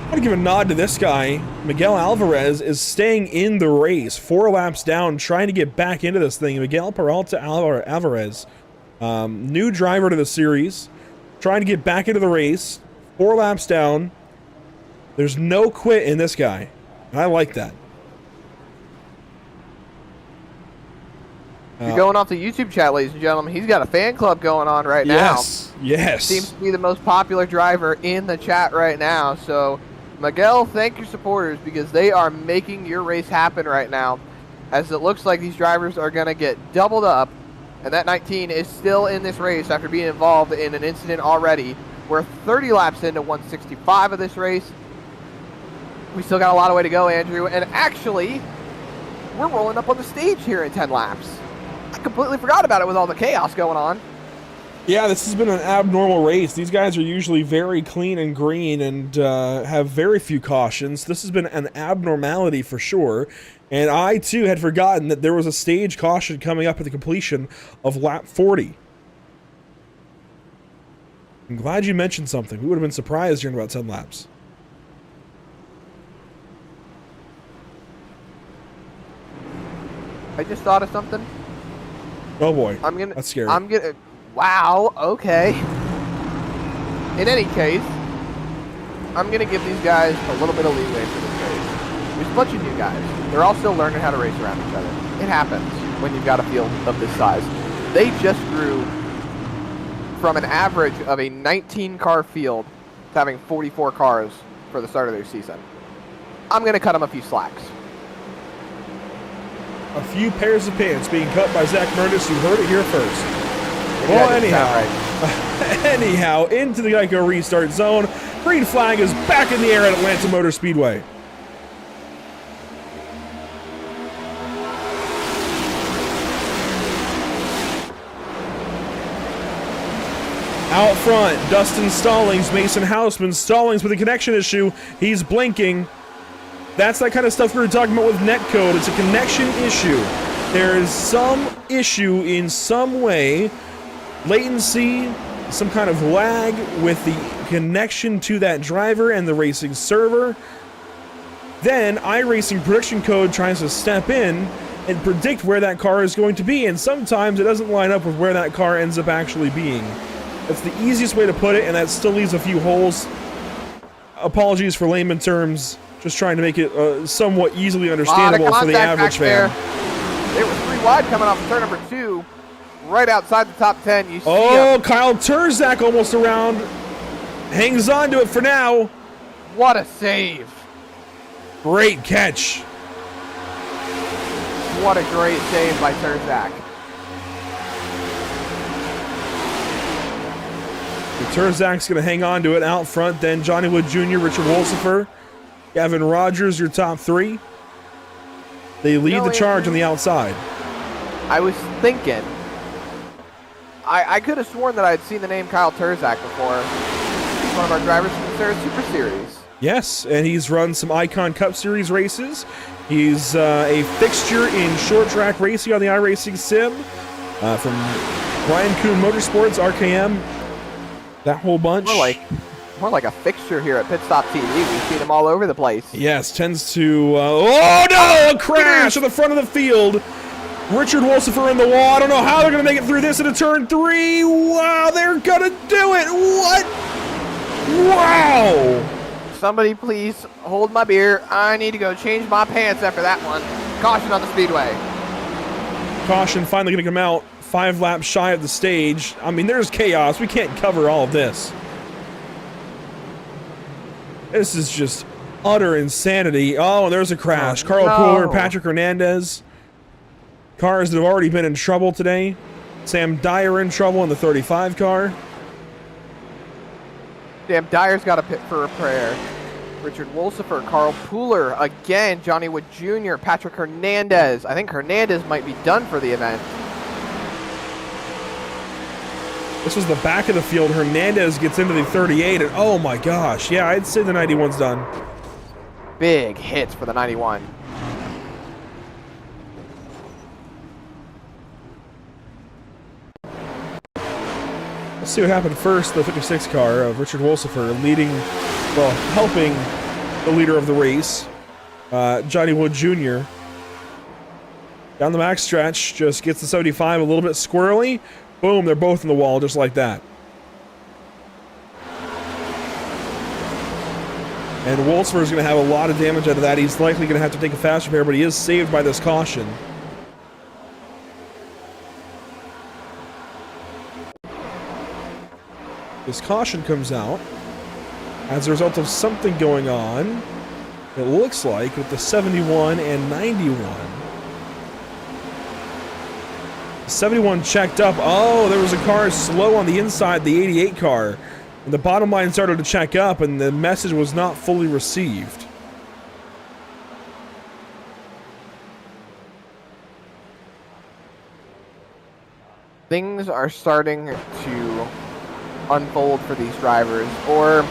I'm going to give a nod to this guy. Miguel Alvarez is staying in the race, 4 laps down, trying to get back into this thing. Miguel Peralta Alvarez, new driver to the series, trying to get back into the race, 4 laps down. There's no quit in this guy. I like that. You're going off the YouTube chat, ladies and gentlemen. He's got a fan club going on right now. Yes. Seems to be the most popular driver in the chat right now. So, Miguel, thank your supporters because they are making your race happen right now. As it looks like these drivers are going to get doubled up. And that 19 is still in this race after being involved in an incident already. We're 30 laps into 165 of this race. We still got a lot of way to go, Andrew. And actually, we're rolling up on the stage here in 10 laps. I completely forgot about it with all the chaos going on. Yeah, this has been an abnormal race. These guys are usually very clean and green and have very few cautions. This has been an abnormality for sure. And I, too, had forgotten that there was a stage caution coming up at the completion of lap 40. I'm glad you mentioned something. We would have been surprised during about 10 laps. I just thought of something. Oh boy, that's scary. Wow, okay. In any case, I'm gonna give these guys a little bit of leeway for this race. There's a bunch of new guys. They're all still learning how to race around each other. It happens when you've got a field of this size. They just grew from an average of a 19-car field to having 44 cars for the start of their season. I'm gonna cut them a few slacks. A few pairs of pants being cut by Zach Murdis. You heard it here first. Well, anyhow, into the Geico restart zone. Green flag is back in the air at Atlanta Motor Speedway. Out front, Dustin Stallings, Mason Houseman. Stallings with a connection issue. He's blinking. That's that kind of stuff we were talking about with netcode. It's a connection issue. There is some issue in some way, latency, some kind of lag with the connection to that driver and the racing server. Then iRacing Prediction Code tries to step in and predict where that car is going to be, and sometimes it doesn't line up with where that car ends up actually being. That's the easiest way to put it, and that still leaves a few holes. apologies for layman terms. Just trying to make it somewhat easily understandable for the average fan. There was 3 wide coming off of turn number 2. Right outside the top 10. You see him. Kyle Turzak almost around. Hangs on to it for now. What a save. Great catch. What a great save by Turzak. Turzak's going to hang on to it out front. Then Johnny Wood Jr., Richard Wolsifer, Gavin Rogers, your top 3. They lead the charge on the outside. I was thinking, I could have sworn that I'd seen the name Kyle Turzak before. He's one of our drivers from the Sarah Super Series. Yes, and he's run some Icon Cup Series races. He's a fixture in short track racing on the iRacing Sim from Ryan Kuhn Motorsports, RKM, that whole bunch. More like a fixture here at Pit Stop TV. We've seen him all over the place. Yes, tends to... oh no! A crash at the front of the field. Richard Wolsifer in the wall. I don't know how they're going to make it through this into turn 3. Wow, they're going to do it. What? Wow. Somebody please hold my beer. I need to go change my pants after that one. Caution on the speedway. Caution finally going to come out 5 laps shy of the stage. I mean, there's chaos. We can't cover all of this. This is just utter insanity. Oh, and there's a crash. Carl Pooler, Patrick Hernandez. Cars that have already been in trouble today. Sam Dyer in trouble in the 35 car. Damn, Dyer's got a pit for repair. Richard Wolsifer, Carl Pooler, again, Johnny Wood Jr., Patrick Hernandez. I think Hernandez might be done for the event. This was the back of the field. Hernandez gets into the 38, and oh my gosh. Yeah, I'd say the 91's done. Big hits for the 91. Let's see what happened first. The 56 car of Richard Wolsifer leading, well, helping the leader of the race, Johnny Wood Jr. Down the max stretch, just gets the 75 a little bit squirrely. Boom, they're both in the wall just like that. And Wolsifer is going to have a lot of damage out of that. He's likely going to have to take a fast repair, but he is saved by this caution. This caution comes out as a result of something going on, it looks like, with the 71 and 91. 71 checked up. Oh, there was a car slow on the inside, the 88 car. And the bottom line started to check up, and the message was not fully received. Things are starting to unfold for these drivers, or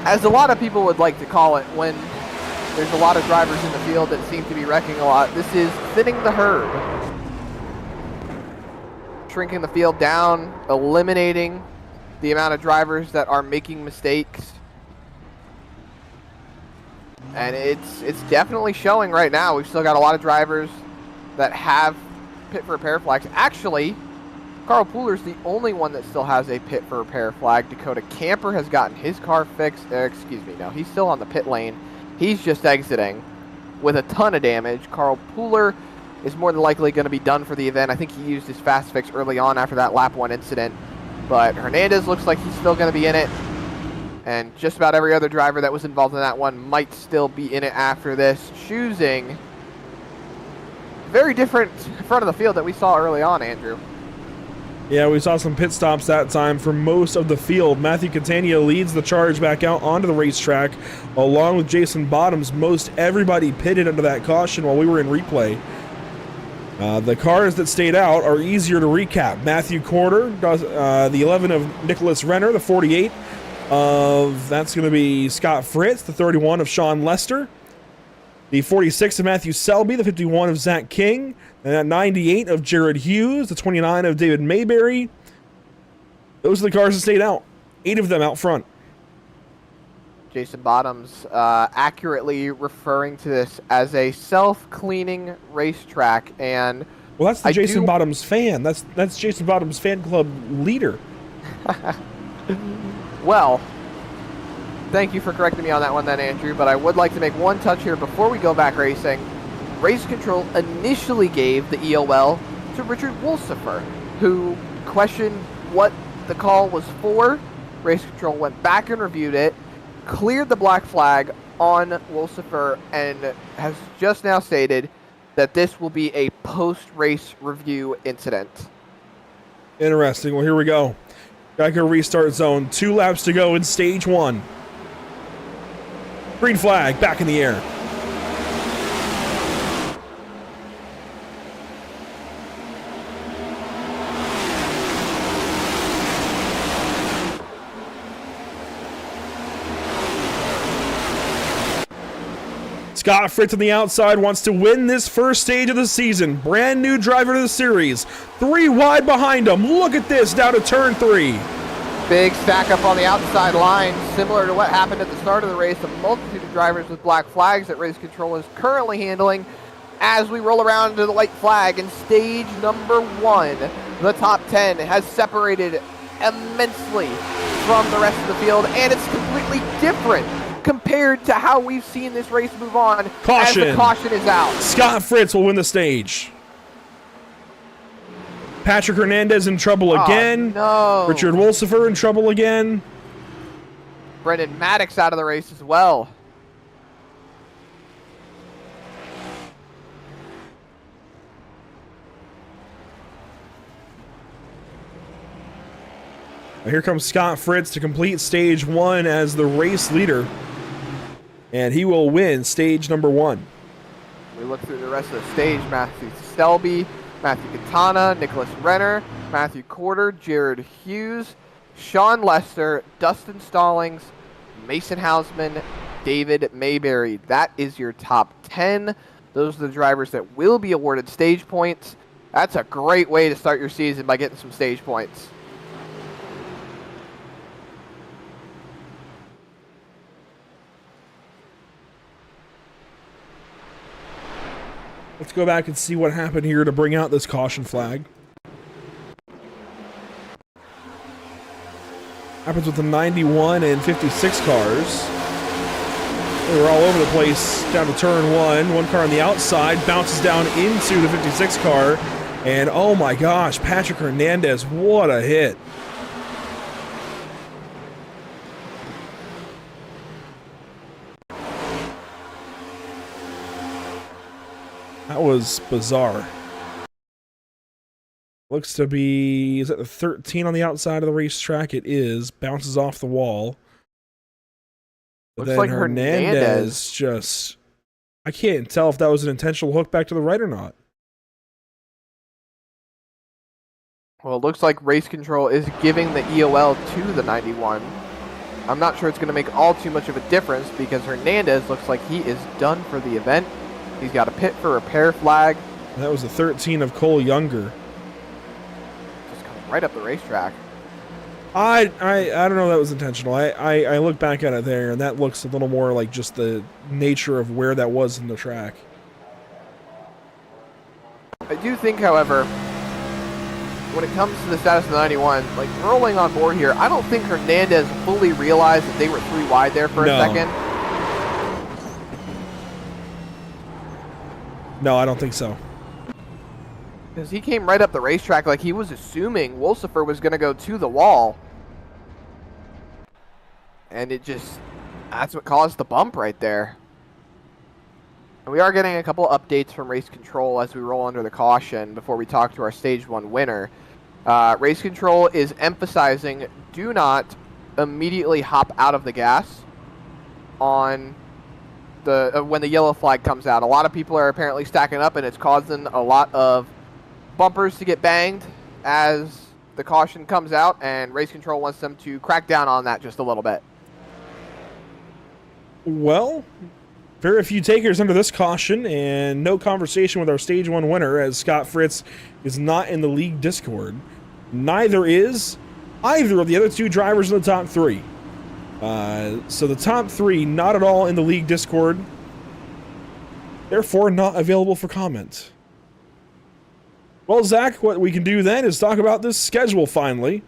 as a lot of people would like to call it, when there's a lot of drivers in the field that seem to be wrecking a lot, this is thinning the herd. Shrinking the field down, eliminating the amount of drivers that are making mistakes. And it's definitely showing right now. We've still got a lot of drivers that have pit for repair flags. Actually, Carl Pooler's the only one that still has a pit for repair flag. Dakota Camper has gotten his car fixed. Excuse me, no, he's still on the pit lane. He's just exiting with a ton of damage. Carl Pooler is more than likely going to be done for the event. I think he used his fast fix early on after that lap 1 incident. But Hernandez looks like he's still going to be in it. And just about every other driver that was involved in that one might still be in it after this. Choosing very different front of the field that we saw early on, Andrew. Yeah, we saw some pit stops that time for most of the field. Matthew Catania leads the charge back out onto the racetrack, along with Jason Bottoms. Most everybody pitted under that caution while we were in replay. The cars that stayed out are easier to recap. Matthew Corder does the 11 of Nicholas Renner, the 48 of, that's going to be Scott Fritz, the 31 of Sean Lester, the 46 of Matthew Selby, the 51 of Zach King, and that 98 of Jared Hughes, the 29 of David Mayberry. Those are the cars that stayed out. 8 of them out front. Jason Bottoms accurately referring to this as a self-cleaning racetrack, and well, that's the Jason Bottoms fan. That's Jason Bottoms fan club leader. Well, Thank you for correcting me on that one then, Andrew, but I would like to make one touch here before we go back racing. Race Control initially gave the EOL to Richard Wolsifer, who questioned what the call was for. Race Control went back and reviewed it, cleared the black flag on Wolsifer, and has just now stated that this will be a post-race review incident. Interesting. Well, here we go. Geico restart zone. 2 laps to go in stage 1. Green flag back in the air. Scott Fritz on the outside wants to win this first stage of the season. Brand new driver to the series. 3 wide behind him. Look at this, down to turn 3. Big stack up on the outside line, similar to what happened at the start of the race. A multitude of drivers with black flags that Race Control is currently handling as we roll around to the white flag in stage number 1. The top 10 has separated immensely from the rest of the field, and it's completely different compared to how we've seen this race move on. Caution. As the caution is out. Scott Fritz will win the stage. Patrick Hernandez in trouble again. No. Richard Wolsifer in trouble again. Brendan Maddox out of the race as well. Here comes Scott Fritz to complete stage 1 as the race leader. And he will win stage number 1. We look through the rest of the stage. Matthew Stelby, Matthew Katana, Nicholas Renner, Matthew Corder, Jared Hughes, Sean Lester, Dustin Stallings, Mason Hausman, David Mayberry. That is your top 10. Those are the drivers that will be awarded stage points. That's a great way to start your season by getting some stage points. Let's go back and see what happened here to bring out this caution flag. Happens with the 91 and 56 cars. They were all over the place down to turn 1. One car on the outside bounces down into the 56 car. And oh my gosh, Patrick Hernandez, what a hit. That was bizarre. Looks to be, is that the 13 on the outside of the racetrack? It is. Bounces off the wall. But Looks then like Hernandez just, I can't tell if that was an intentional hook back to the right or not. Well, it looks like Race Control is giving the EOL to the 91. I'm not sure it's going to make all too much of a difference because Hernandez looks like he is done for the event. He's got a pit for repair flag. That was the 13 of Cole Younger. Just coming right up the racetrack. I don't know if that was intentional. I look back at it there, and that looks a little more like just the nature of where that was in the track. I do think, however, when it comes to the status of the 91, like rolling on board here, I don't think Hernandez fully realized that they were 3 wide there for a second. No, I don't think so. Because he came right up the racetrack like he was assuming Wolsifer was going to go to the wall. And it just, that's what caused the bump right there. And we are getting a couple updates from Race Control as we roll under the caution before we talk to our Stage 1 winner. Race Control is emphasizing do not immediately hop out of the gas on the when the yellow flag comes out. A lot of people are apparently stacking up, and it's causing a lot of bumpers to get banged as the caution comes out, and Race Control wants them to crack down on that just a little bit. Well, very few takers under this caution, and no conversation with our Stage 1 winner, as Scott Fritz is not in the league Discord. Neither is either of the other 2 drivers in the top 3. So the top 3 not at all in the league Discord, therefore not available for comment. Well, Zach, what we can do then is talk about this schedule finally.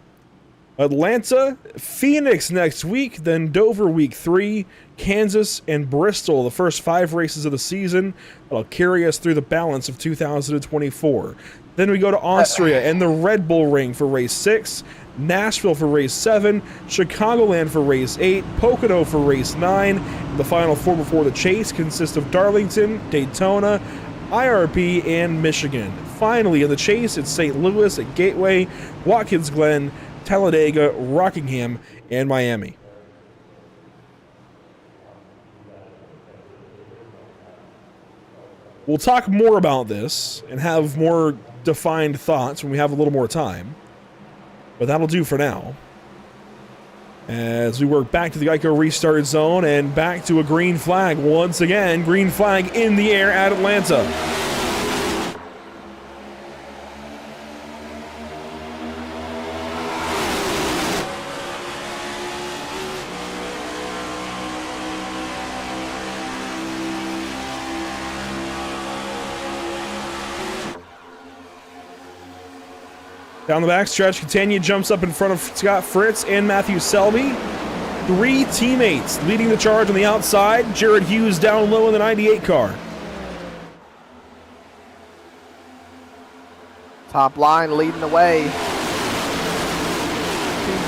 Atlanta, Phoenix next week, then Dover week 3, Kansas, and Bristol, the first 5 races of the season. That'll carry us through the balance of 2024. Then we go to Austria and the Red Bull Ring for race 6, Nashville for race 7, Chicagoland for race 8, Pocono for race 9. The final 4 before the chase consist of Darlington, Daytona, IRB, and Michigan. Finally, in the chase, it's St. Louis at Gateway, Watkins Glen, Talladega, Rockingham, and Miami. We'll talk more about this and have more defined thoughts when we have a little more time. But that'll do for now. As we work back to the Geico restart zone and back to a green flag once again. Green flag in the air at Atlanta. Down the backstretch, Catania jumps up in front of Scott Fritz and Matthew Selby. 3 teammates leading the charge on the outside. Jared Hughes down low in the 98 car. Top line leading the way. 2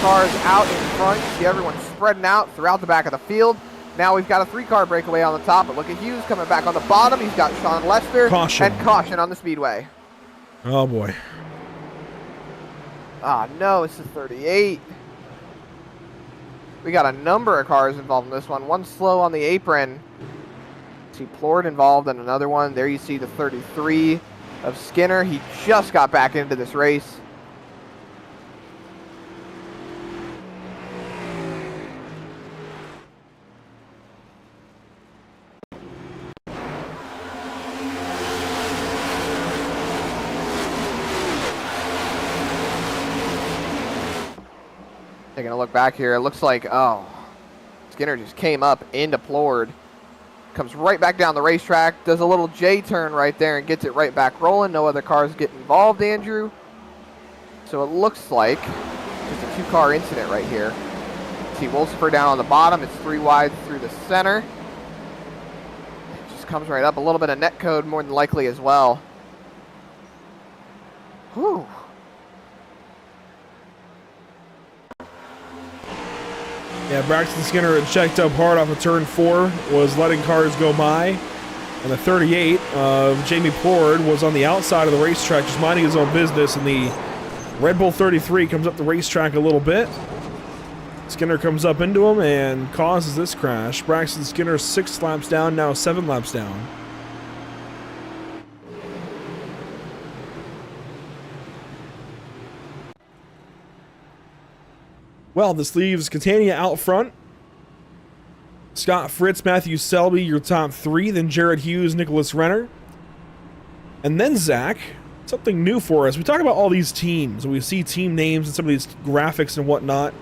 cars out in front. You see everyone spreading out throughout the back of the field. Now we've got a 3-car breakaway on the top, but look at Hughes coming back on the bottom. He's got Sean Lester. Caution. And caution on the speedway. Oh boy. Ah, no, it's the 38. We got a number of cars involved in this one. One slow on the apron. See Plord involved in another one. There you see the 33 of Skinner. He just got back into this race. Taking a look back here, it looks like, oh, Skinner just came up into Plord. Comes right back down the racetrack, does a little J-turn right there and gets it right back rolling. No other cars get involved, Andrew. So it looks like just a 2-car incident right here. See Wolfsburg down on the bottom. It's 3 wide through the center. It just comes right up. A little bit of net code more than likely as well. Whew. Yeah, Braxton Skinner had checked up hard off of turn 4, was letting cars go by. And the 38 of Jamie Plord was on the outside of the racetrack, just minding his own business. And the Red Bull 33 comes up the racetrack a little bit. Skinner comes up into him and causes this crash. Braxton Skinner 6 laps down, now 7 laps down. Well, this leaves Catania out front. Scott Fritz, Matthew Selby, your top 3. Then Jared Hughes, Nicholas Renner. And then Zach, something new for us. We talk about all these teams. We see team names and some of these graphics and whatnot.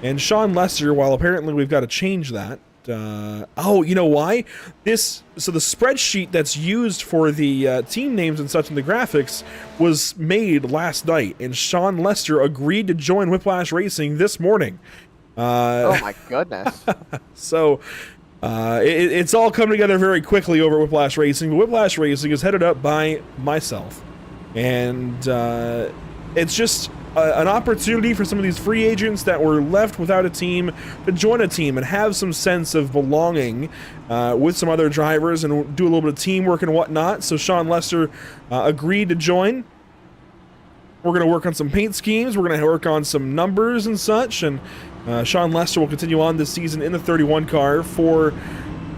And Sean Lester, while apparently we've got to change that. Oh, you know why? So the spreadsheet that's used for the team names and such in the graphics was made last night, and Sean Lester agreed to join Whiplash Racing this morning. Oh my goodness. So it's all come together very quickly over Whiplash Racing. Whiplash Racing is headed up by myself, and it's just an opportunity for some of these free agents that were left without a team to join a team and have some sense of belonging with some other drivers and do a little bit of teamwork and whatnot. So Sean Lester agreed to join. We're going to work on some paint schemes. We're going to work on some numbers and such. And Sean Lester will continue on this season in the 31 car for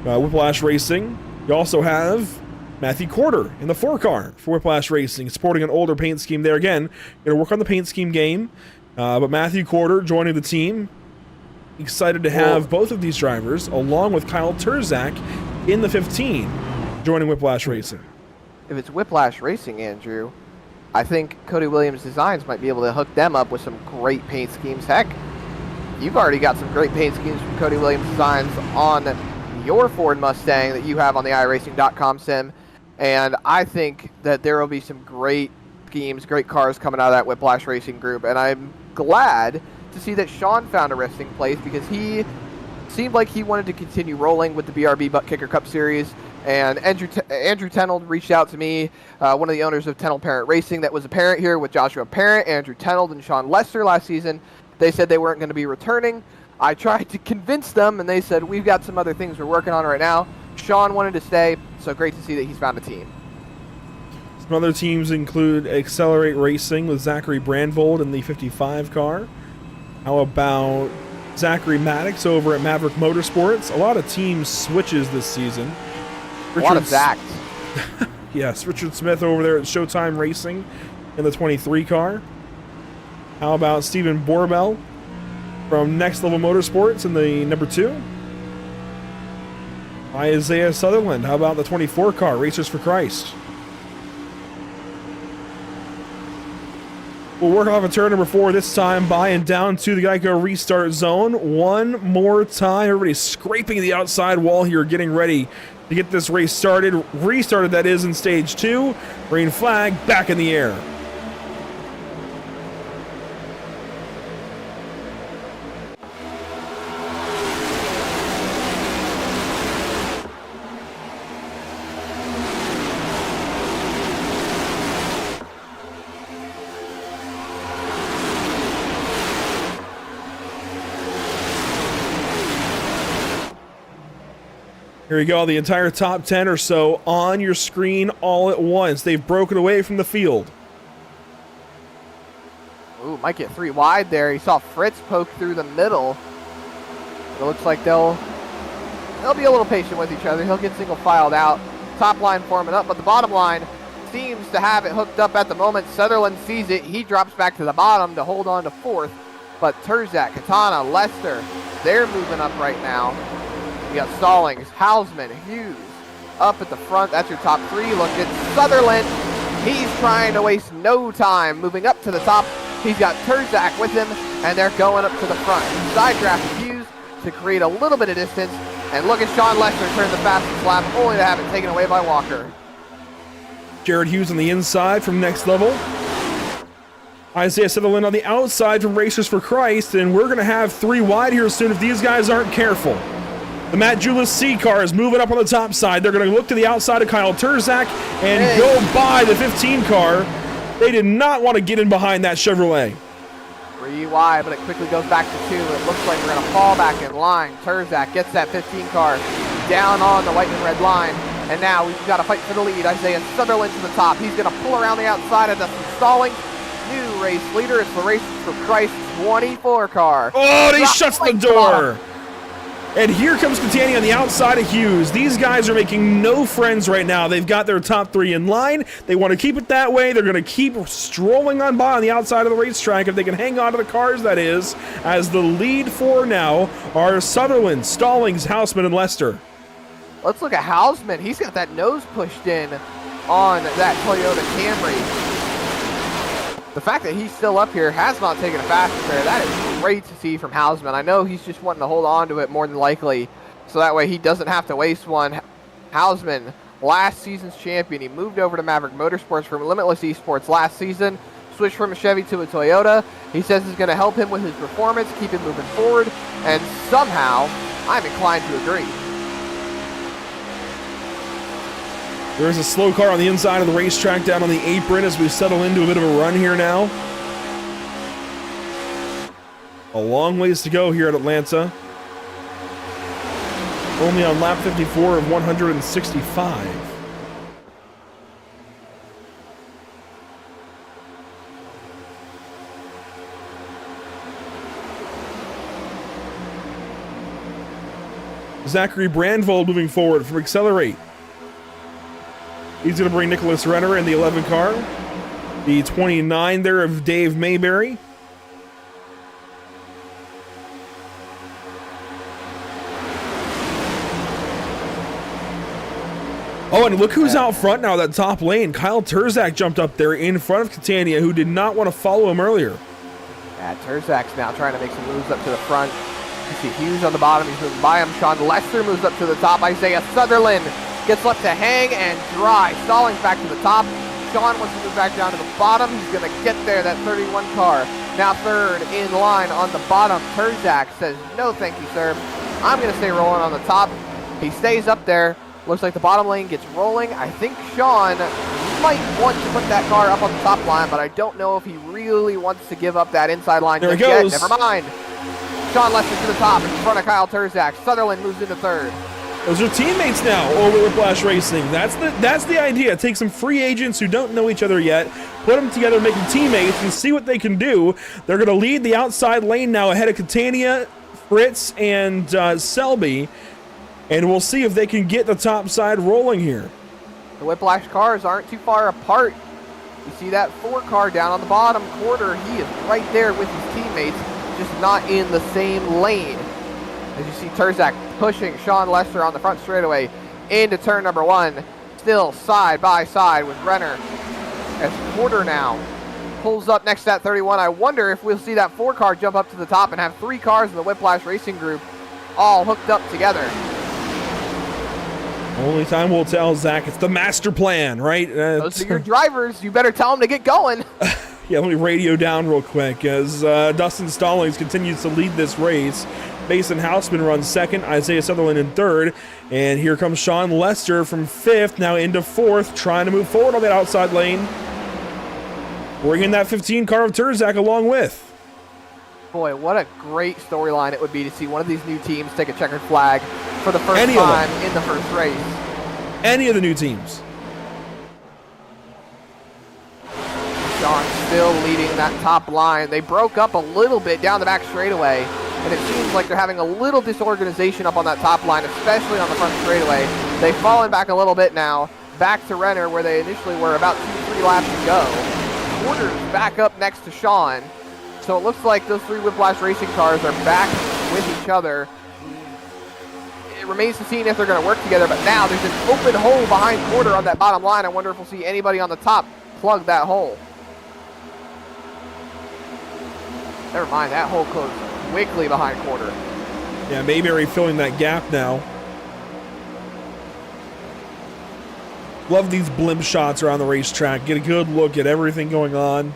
Whiplash Racing. You also have Matthew Corder in the 4 car for Whiplash Racing, supporting an older paint scheme there. Again, going to work on the paint scheme game, but Matthew Corder joining the team. Excited to have both of these drivers, along with Kyle Terzak in the 15, joining Whiplash Racing. If it's Whiplash Racing, Andrew, I think Cody Williams Designs might be able to hook them up with some great paint schemes. Heck, you've already got some great paint schemes from Cody Williams Designs on your Ford Mustang that you have on the iRacing.com sim. And I think that there will be some great schemes, great cars coming out of that Whiplash Racing group. And I'm glad to see that Sean found a resting place because he seemed like he wanted to continue rolling with the BRB Buttkicker Cup Series. And Andrew Tenold reached out to me, one of the owners of Tenold Parent Racing that was a parent here with Joshua Parent, Andrew Tenold, and Sean Lester last season. They said they weren't going to be returning. I tried to convince them, and they said, we've got some other things we're working on right now. Sean wanted to stay, so great to see that he's found a team. Some other teams include Accelerate Racing with Zachary Brandvold in the 55 car. How about Zachary Maddox over at Maverick Motorsports? A lot of team switches this season. A lot of Zachs. Yes, Richard Smith over there at Showtime Racing in the 23 car. How about Stephen Borbell from Next Level Motorsports in the number 2? Isaiah Sutherland, how about the 24 car, Racers for Christ? We'll work off of turn number 4 this time by and down to the Geico restart zone. One more time. Everybody's scraping the outside wall here, getting ready to get this race started. Restarted, that is, in stage 2. Green flag back in the air. Here we go, the entire top 10 or so on your screen all at once. They've broken away from the field. Ooh, might get 3 wide there. You saw Fritz poke through the middle. It looks like they'll be a little patient with each other. He'll get single filed out. Top line forming up, but the bottom line seems to have it hooked up at the moment. Sutherland sees it. He drops back to the bottom to hold on to 4th. But Terzak, Katana, Lester, they're moving up right now. You got Stallings, Hausman, Hughes up at the front. That's your top 3. Look at Sutherland. He's trying to waste no time moving up to the top. He's got Terzak with him, and they're going up to the front. Side draft Hughes to create a little bit of distance. And look at Sean Lester turn the fastest lap, only to have it taken away by Walker. Jared Hughes on the inside from Next Level. Isaiah Sutherland on the outside from Racers for Christ, and we're going to have 3 wide here soon if these guys aren't careful. The Matt Julis C car is moving up on the top side. They're going to look to the outside of Kyle Terzak and go by the 15 car. They did not want to get in behind that Chevrolet. 3 wide, but it quickly goes back to 2. It looks like we're going to fall back in line. Terzak gets that 15 car down on the white and red line. And now we've got to fight for the lead. Isaiah Sutherland to the top. He's going to pull around the outside of Dustin Stallings. New race leader is the Racers for Christ 24 car. Oh, he shuts the door. And here comes Catania on the outside of Hughes. These guys are making no friends right now. They've got their top 3 in line. They want to keep it that way. They're going to keep strolling on by on the outside of the racetrack if they can hang on to the cars, that is, as the lead 4 now are Sutherland, Stallings, Hausman, and Lester. Let's look at Hausman. He's got that nose pushed in on that Toyota Camry. The fact that he's still up here has not taken a fast repair. That is great to see from Hausman. I know he's just wanting to hold on to it more than likely, so that way he doesn't have to waste one. Hausman, last season's champion. He moved over to Maverick Motorsports from Limitless Esports last season, switched from a Chevy to a Toyota. He says it's going to help him with his performance, keep him moving forward, and somehow I'm inclined to agree. There's a slow car on the inside of the racetrack down on the apron as we settle into a bit of a run here now. A long ways to go here at Atlanta. Only on lap 54 of 165. Zachary Brandvold moving forward from Accelerate. He's going to bring Nicholas Renner in the 11 car. The 29 there of Dave Mayberry. Oh, and look who's out front now, that top lane. Kyle Terzak jumped up there in front of Catania, who did not want to follow him earlier. Yeah, Terzak's now trying to make some moves up to the front. You see Hughes on the bottom. He's moving by him. Sean Lester moves up to the top. Isaiah Sutherland gets left to hang and dry. Stallings back to the top. Sean wants to move back down to the bottom. He's going to get there, that 31 car. Now third in line on the bottom. Terzak says, no thank you, sir. I'm going to stay rolling on the top. He stays up there. Looks like the bottom lane gets rolling. I think Sean might want to put that car up on the top line, but I don't know if he really wants to give up that inside line there just yet. Goes. Never mind. Sean Lester to the top in front of Kyle Terzak. Sutherland moves into third. Those are teammates now over Whiplash Racing. That's the idea. Take some free agents who don't know each other yet, put them together, make them teammates, and see what they can do. They're going to lead the outside lane now ahead of Catania, Fritz, and Selby, and we'll see if they can get the top side rolling here. The Whiplash cars aren't too far apart. You see that 4 car down on the bottom quarter. He is right there with his teammates, just not in the same lane. As you see Terzak pushing Sean Lester on the front straightaway into turn number 1. Still side by side with Renner. As Porter now pulls up next to that 31. I wonder if we'll see that 4 car jump up to the top and have 3 cars in the Whiplash Racing group all hooked up together. Only time will tell, Zach. It's the master plan, right? Those are your drivers. You better tell them to get going. Yeah, let me radio down real quick as Dustin Stallings continues to lead this race. Mason Houseman runs second, Isaiah Sutherland in third, and here comes Sean Lester from fifth, now into fourth, trying to move forward on that outside lane. Bringing that 15 car of Terzak along with. Boy, what a great storyline it would be to see one of these new teams take a checkered flag for the first Any time in the first race. Any of the new teams. Sean still leading that top line. They broke up a little bit down the back straightaway, and it seems like they're having a little disorganization up on that top line, especially on the front straightaway. They've fallen back a little bit now, back to Renner where they initially were about 2-3 laps to go. Porter's back up next to Sean, so it looks like those 3 Whiplash Racing cars are back with each other. It remains to see if they're going to work together, but now there's an open hole behind Porter on that bottom line. I wonder if we'll see anybody on the top plug that hole. Never mind, that hole closed quickly behind Porter. Yeah, Mayberry filling that gap now. Love these blimp shots around the racetrack. Get a good look at everything going on.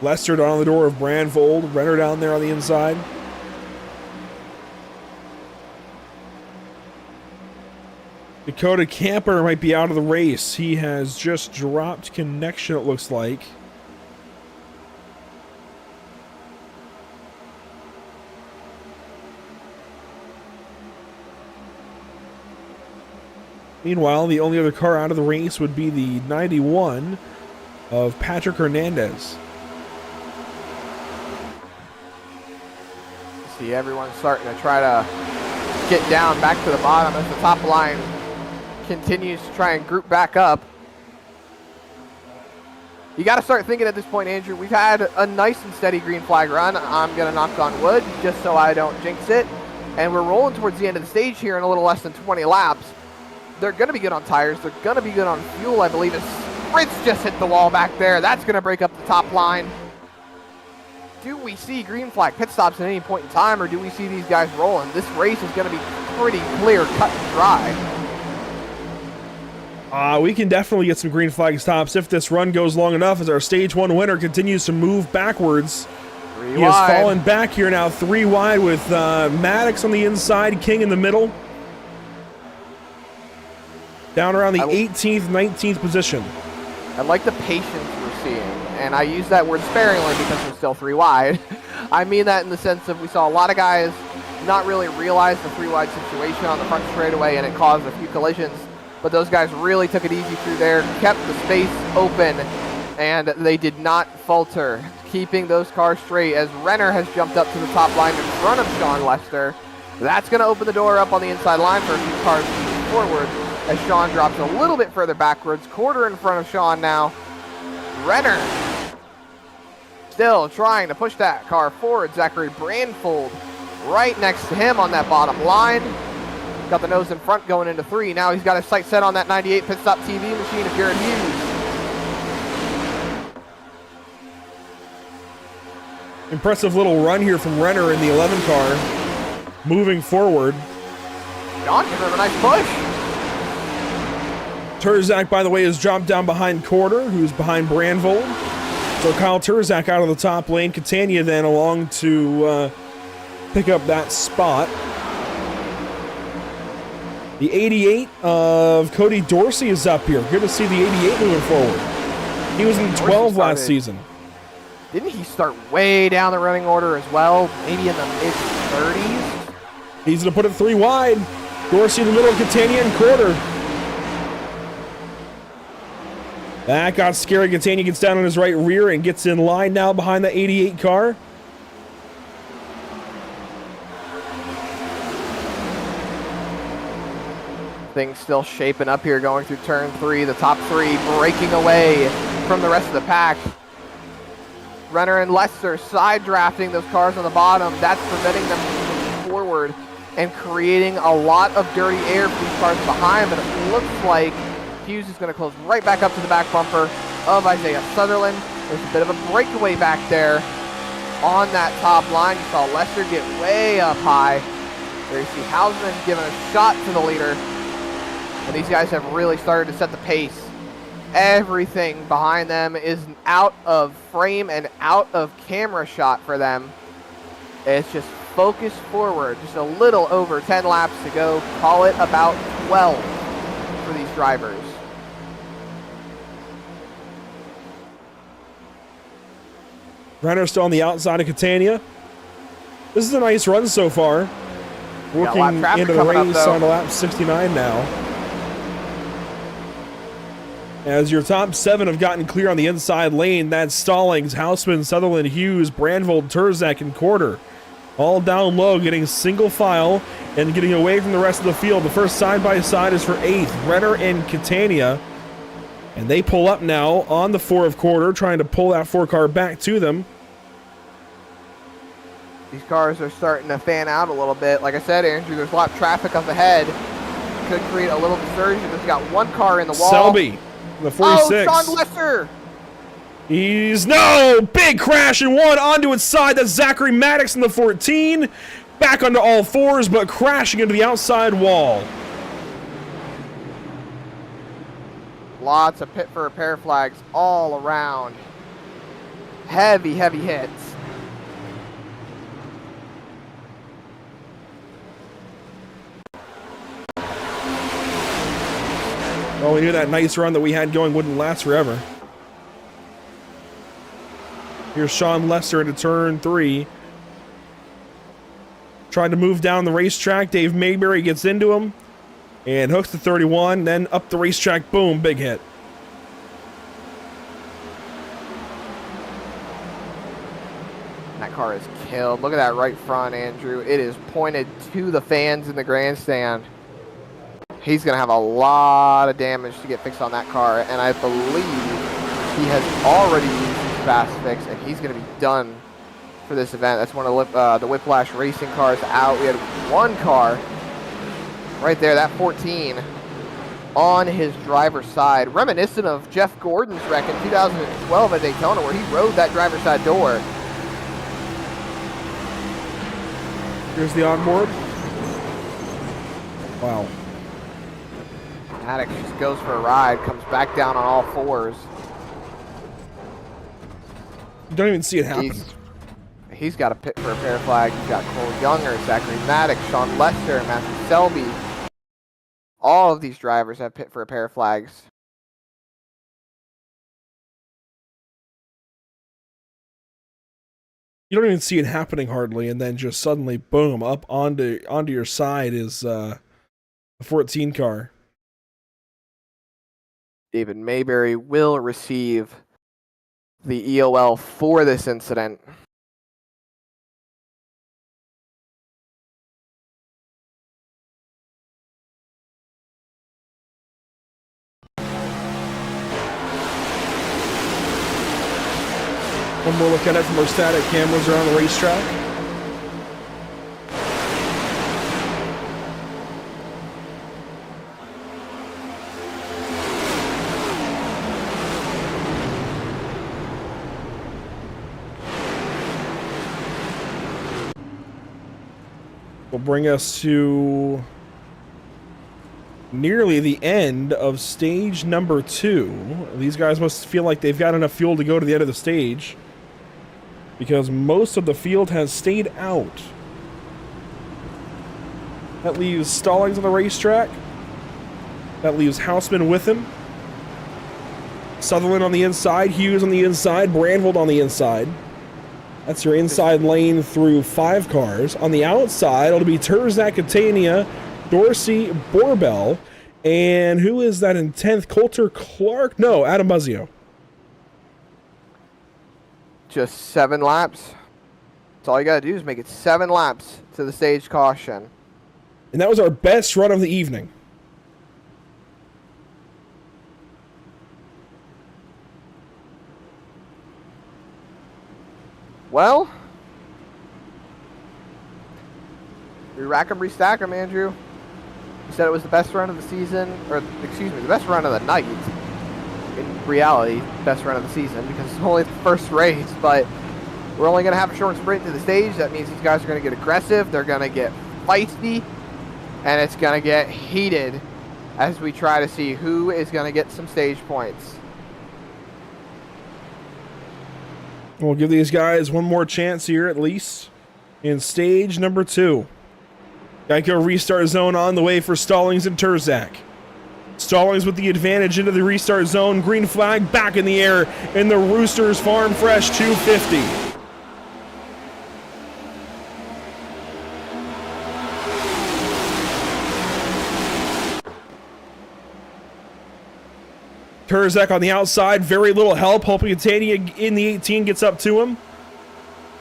Lester down on the door of Brandvold. Renner down there on the inside. Dakota Camper might be out of the race. He has just dropped connection, it looks like. Meanwhile, the only other car out of the race would be the 91 of Patrick Hernandez. See everyone starting to try to get down back to the bottom as the top line continues to try and group back up. You got to start thinking at this point, Andrew, we've had a nice and steady green flag run. I'm going to knock on wood just so I don't jinx it. And we're rolling towards the end of the stage here in a little less than 20 laps. They're going to be good on tires. They're going to be good on fuel, I believe. Fritz just hit the wall back there. That's going to break up the top line. Do we see green flag pit stops at any point in time, or do we see these guys rolling? This race is going to be pretty clear, cut and dry. We can definitely get some green flag stops if this run goes long enough, as our stage 1 winner continues to move backwards. He has fallen back here now 3 wide with Maddox on the inside, King in the middle. Down around the 18th, 19th position. I like the patience we're seeing, and I use that word sparingly because we're still 3 wide. I mean that in the sense of we saw a lot of guys not really realize the 3 wide situation on the front straightaway, and it caused a few collisions, but those guys really took it easy through there, kept the space open, and they did not falter, keeping those cars straight as Renner has jumped up to the top line in front of Sean Lester. That's going to open the door up on the inside line for a few cars forward, as Sean drops a little bit further backwards. Quarter in front of Sean now. Renner still trying to push that car forward. Zachary Brandfold right next to him on that bottom line. Got the nose in front going into 3. Now he's got his sight set on that 98 pit stop TV machine of Jared Hughes. Impressive little run here from Renner in the 11 car. Moving forward. Sean giving him a nice push. Terzak, by the way, has dropped down behind Corder, who's behind Brandvold. So Kyle Turzak out of the top lane. Catania then along to pick up that spot. The 88 of Cody Dorsey is up here. Good to see the 88 moving forward. He was in 12 last season. Didn't he start way down the running order as well? Maybe in the mid-30s? He's going to put it 3 wide. Dorsey in the middle of Catania and quarter. That got scary. Catania gets down on his right rear and gets in line now behind the 88 car. Things still shaping up here going through turn 3. The top 3 breaking away from the rest of the pack. Renner and Lester side drafting those cars on the bottom. That's preventing them from moving forward and creating a lot of dirty air for these cars behind. But it looks like Hughes is going to close right back up to the back bumper of Isaiah Sutherland. There's a bit of a breakaway back there on that top line. You saw Lester get way up high. There you see Hausman giving a shot to the leader. And these guys have really started to set the pace. Everything behind them is out of frame and out of camera shot for them. It's just focus forward. Just a little over 10 laps to go. Call it about 12 for these drivers. Renner still on the outside of Catania. This is a nice run so far. Working into the race on lap 69 now. As your top 7 have gotten clear on the inside lane, that's Stallings, Houseman, Sutherland, Hughes, Brandvold, Turzak, and Quarter. All down low, getting single file and getting away from the rest of the field. The first side-by-side is for 8th, Renner and Catania. And they pull up now on the 4 of Quarter, trying to pull that 4 car back to them. These cars are starting to fan out a little bit. Like I said, Andrew, there's a lot of traffic up ahead. Could create a little dispersion. It's got 1 car in the wall. Selby. The 46. Oh, Sean Lester! He's big crash and 1 onto its side. That's Zachary Maddox in the 14. Back onto all 4s, but crashing into the outside wall. Lots of pit for repair flags all around. Heavy, heavy hits. Well, we knew that nice run that we had going wouldn't last forever. Here's Sean Lester into turn 3. Trying to move down the racetrack. Dave Mayberry gets into him and hooks the 31. Then up the racetrack. Boom, big hit. That car is killed. Look at that right front, Andrew. It is pointed to the fans in the grandstand. He's going to have a lot of damage to get fixed on that car, and I believe he has already used his fast fix, and he's going to be done for this event. That's one of the Whiplash racing cars out. We had 1 car right there, that 14, on his driver's side, reminiscent of Jeff Gordon's wreck in 2012 at Daytona, where he rode that driver's side door. Here's the onboard. Wow. Maddox just goes for a ride, comes back down on all 4s. You don't even see it happen. He's got a pit for repair flag. He's got Cole Younger, Zachary Maddox, Sean Lester, Matthew Selby. All of these drivers have pit for repair flags. You don't even see it happening hardly, and then just suddenly, boom, up onto your side is a 14 car. David Mayberry will receive the EOL for this incident. One more look at it from our static cameras around the racetrack. Will bring us to nearly the end of stage number 2. These guys must feel like they've got enough fuel to go to the end of the stage, because most of the field has stayed out. That leaves Stallings on the racetrack. That leaves Houseman with him. Sutherland on the inside, Hughes on the inside, Brandvold on the inside. That's your inside lane through 5 cars. On the outside, it'll be Terzak, Catania, Dorsey, Borbell, and who is that in 10th? Coulter Clark? No, Adam Buzzio. Just 7 laps. That's all you got to do is make it 7 laps to the stage caution. And that was our best run of the evening. Well, we rack 'em, restack 'em, Andrew. You said it was the best run of the season, or excuse me, the best run of the night. In reality, best run of the season, because it's only the first race, but we're only going to have a short sprint to the stage. That means these guys are going to get aggressive, they're going to get feisty, and it's going to get heated as we try to see who is going to get some stage points. We'll give these guys one more chance here, at least, in stage number 2. Geico restart zone on the way for Stallings and Terzak. Stallings with the advantage into the restart zone. Green flag back in the air in the Roosters Farm Fresh 250. Terzak on the outside, very little help, hoping Tania in the 18 gets up to him.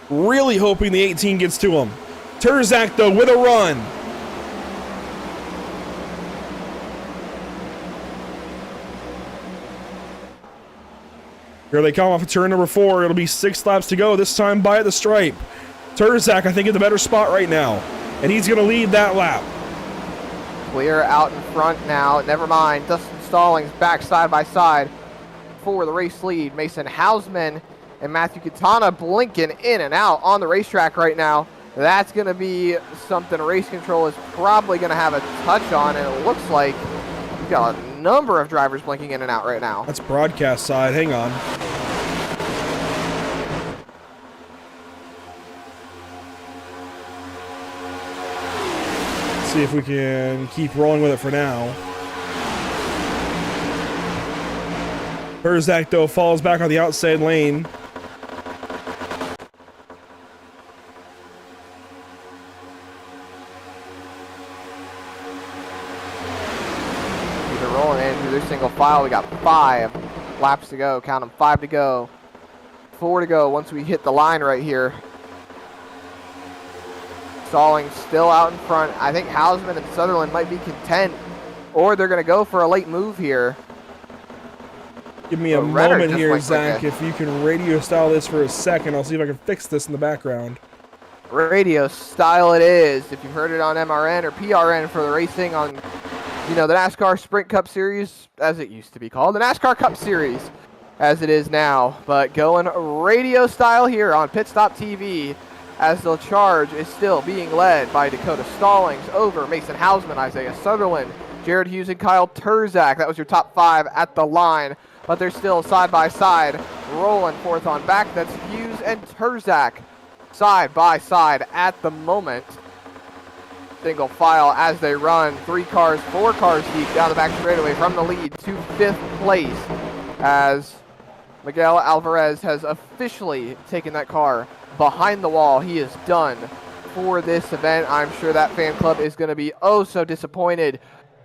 Really hoping the 18 gets to him. Terzak, though, with a run. Here they come off of turn number 4. It'll be 6 laps to go, this time by the stripe. Terzak, I think, in the better spot right now, and he's going to lead that lap. Clear out in front now. Never mind. Dustin Stallings back side by side for the race lead. Mason Hausman and Matthew Katana blinking in and out on the racetrack right now. That's going to be something race control is probably going to have a touch on, and it looks like we've got a number of drivers blinking in and out right now. That's broadcast side. Hang on. Let's see if we can keep rolling with it for now. Terzak, though, falls back on the outside lane. Keep it rolling in through their single file. We got 5 laps to go. Count them, 5 to go. 4 to go once we hit the line right here. Stallings still out in front. I think Hausman and Sutherland might be content, or they're going to go for a late move here. Give me a moment here, Zach. If you can radio style this for a second, I'll see if I can fix this in the background. Radio style it is. If you've heard it on MRN or PRN for the racing on, you know, the NASCAR Sprint Cup Series, as it used to be called, the NASCAR Cup Series, as it is now. But going radio style here on Pit Stop TV, as the charge is still being led by Dakota Stallings over Mason Hausman, Isaiah Sutherland, Jared Hughes, and Kyle Terzak. That was your top 5 at the line. But they're still side by side, rolling forth on back. That's Hughes and Terzak side by side at the moment. Single file as they run 3 cars, 4 cars deep down the back straightaway from the lead to 5th place, as Miguel Alvarez has officially taken that car behind the wall. He is done for this event. I'm sure that fan club is going to be oh so disappointed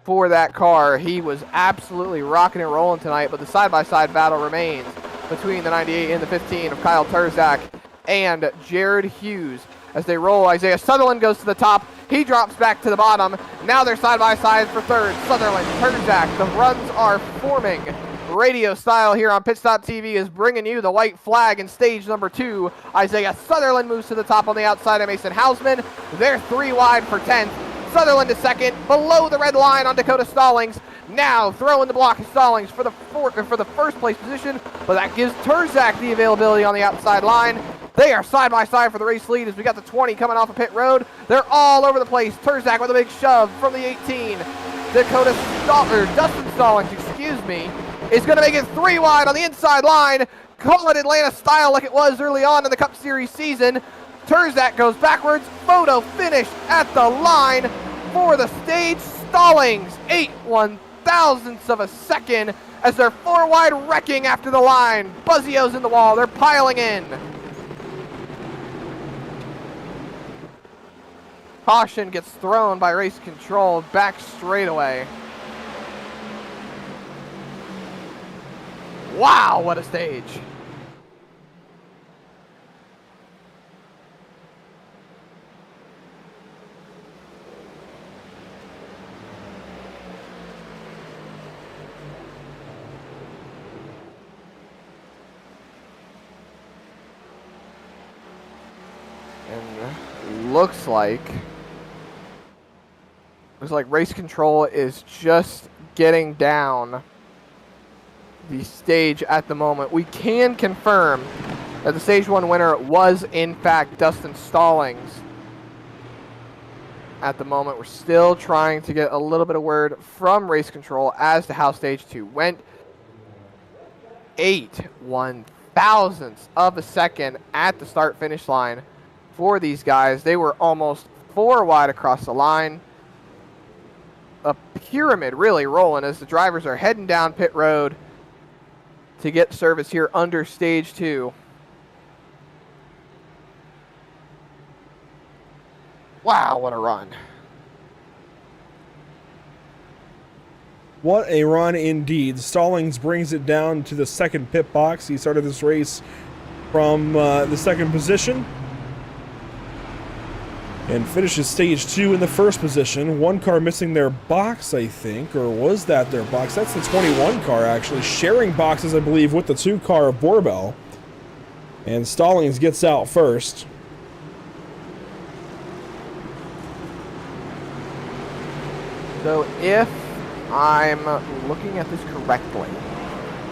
for that car. He was absolutely rocking and rolling tonight, but the side-by-side battle remains between the 98 and the 15 of Kyle Terzak and Jared Hughes. As they roll, Isaiah Sutherland goes to the top. He drops back to the bottom. Now they're side-by-side for 3rd. Sutherland, Terzak, the runs are forming. Radio style here on Pit Stop TV is bringing you the white flag in stage number 2. Isaiah Sutherland moves to the top on the outside of Mason Hausman. They're 3 wide for 10th. Sutherland is 2nd, below the red line on Dakota Stallings. Now throwing the block of Stallings for the first place position, but that gives Terzak the availability on the outside line. They are side by side for the race lead as we got the 20 coming off of pit road. They're all over the place. Terzak with a big shove from the 18. Dustin Stallings, excuse me, is going to make it 3 wide on the inside line. Call it Atlanta style like it was early on in the Cup Series season. Turzak goes backwards. Photo finish at the line for the stage. Stallings, 8/1000ths of a second as they're 4 wide wrecking after the line. Buzzio's in the wall. They're piling in. Caution gets thrown by Race Control back straightaway. Wow, what a stage. And looks like Race Control is just getting down the stage at the moment. We can confirm that the stage 1 winner was in fact Dustin Stallings. At the moment, we're still trying to get a little bit of word from Race Control as to how stage 2 went. 8/1000ths of a second at the start finish line for these guys. They were almost 4 wide across the line. A pyramid really rolling as the drivers are heading down pit road to get service here under stage 2. Wow, what a run. What a run indeed. Stallings brings it down to the second pit box. He started this race from the second position and finishes stage 2 in the first position. One car missing their box, I think, or was that their box? That's the 21 car, actually. Sharing boxes, I believe, with the 2 car of Borbell. And Stallings gets out first. So if I'm looking at this correctly,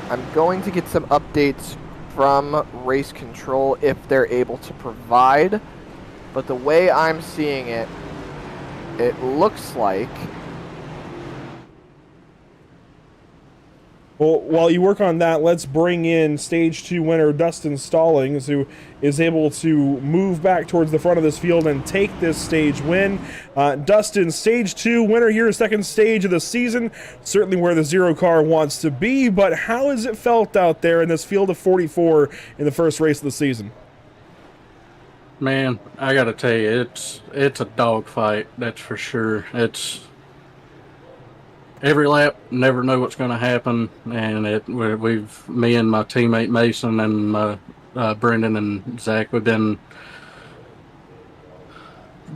I'm going to get some updates from Race Control if they're able to provide. But the way I'm seeing it, it looks like... Well, while you work on that, let's bring in stage 2 winner Dustin Stallings, who is able to move back towards the front of this field and take this stage win. Dustin, stage 2 winner here, second stage of the season. Certainly where the 0 car wants to be, but how has it felt out there in this field of 44 in the first race of the season? Man, I gotta tell you, it's a dogfight, that's for sure. It's every lap, never know what's going to happen, and me and my teammate Mason and Brendan and Zach, we've been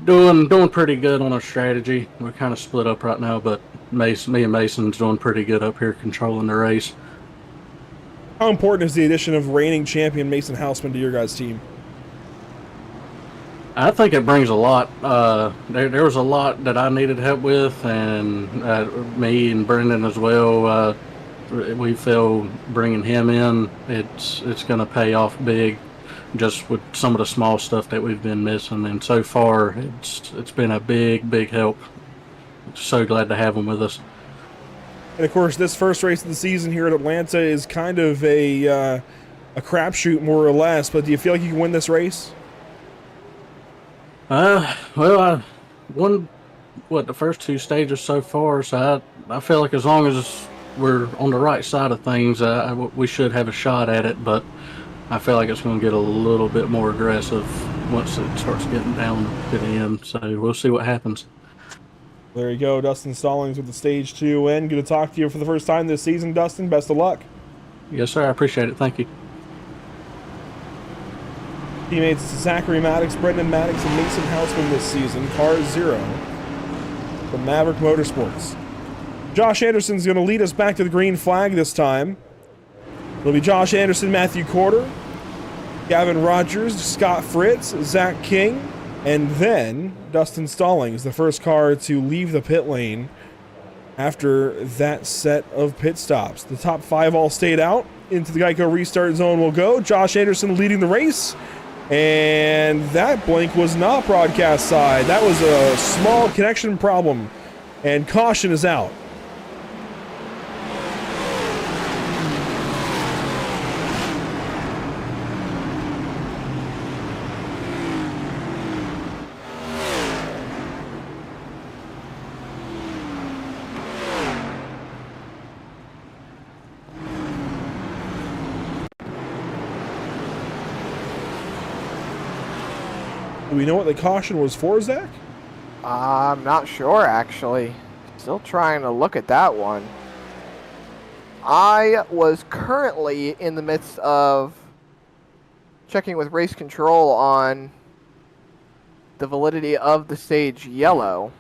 doing pretty good on our strategy. We're kind of split up right now, but me and Mason's doing pretty good up here controlling the race. How important is the addition of reigning champion Mason Houseman to your guys' team? I think it brings a lot. There was a lot that I needed help with, and me and Brendan as well. We feel bringing him in, it's going to pay off big, just with some of the small stuff that we've been missing. And so far, it's been a big help. So glad to have him with us. And of course, this first race of the season here at Atlanta is kind of a crapshoot, more or less. But do you feel like you can win this race? Well, I won the first 2 stages so far, so I feel like as long as we're on the right side of things, we should have a shot at it. But I feel like it's going to get a little bit more aggressive once it starts getting down to the end. So we'll see what happens. There you go, Dustin Stallings with the stage 2 win. Good to talk to you for the first time this season, Dustin. Best of luck. Yes, sir. I appreciate it. Thank you. Teammates Zachary Maddox, Brendan Maddox, and Mason Houseman this season. Car 0 from Maverick Motorsports. Josh Anderson's going to lead us back to the green flag this time. It'll be Josh Anderson, Matthew Corder, Gavin Rogers, Scott Fritz, Zach King, and then Dustin Stallings, the first car to leave the pit lane after that set of pit stops. The top 5 all stayed out. Into the Geico restart zone will go. Josh Anderson leading the race. And that blink was not broadcast side. That was a small connection problem And caution is out. Do we know what the caution was for, Zach? I'm not sure, actually. Still trying to look at that one. I was currently in the midst of checking with race control on the validity of the stage yellow.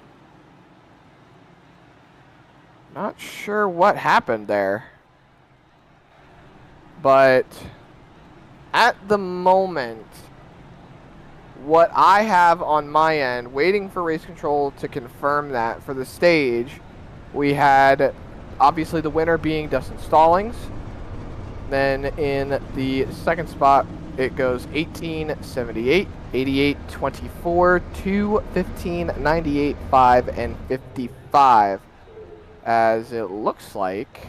Not sure what happened there. But at the moment, what I have on my end, waiting for race control to confirm that for the stage, we had obviously the winner being Dustin Stallings. Then in the second spot, it goes 1878, 88, 24, 2, 15, 98, 5, and 55. As it looks like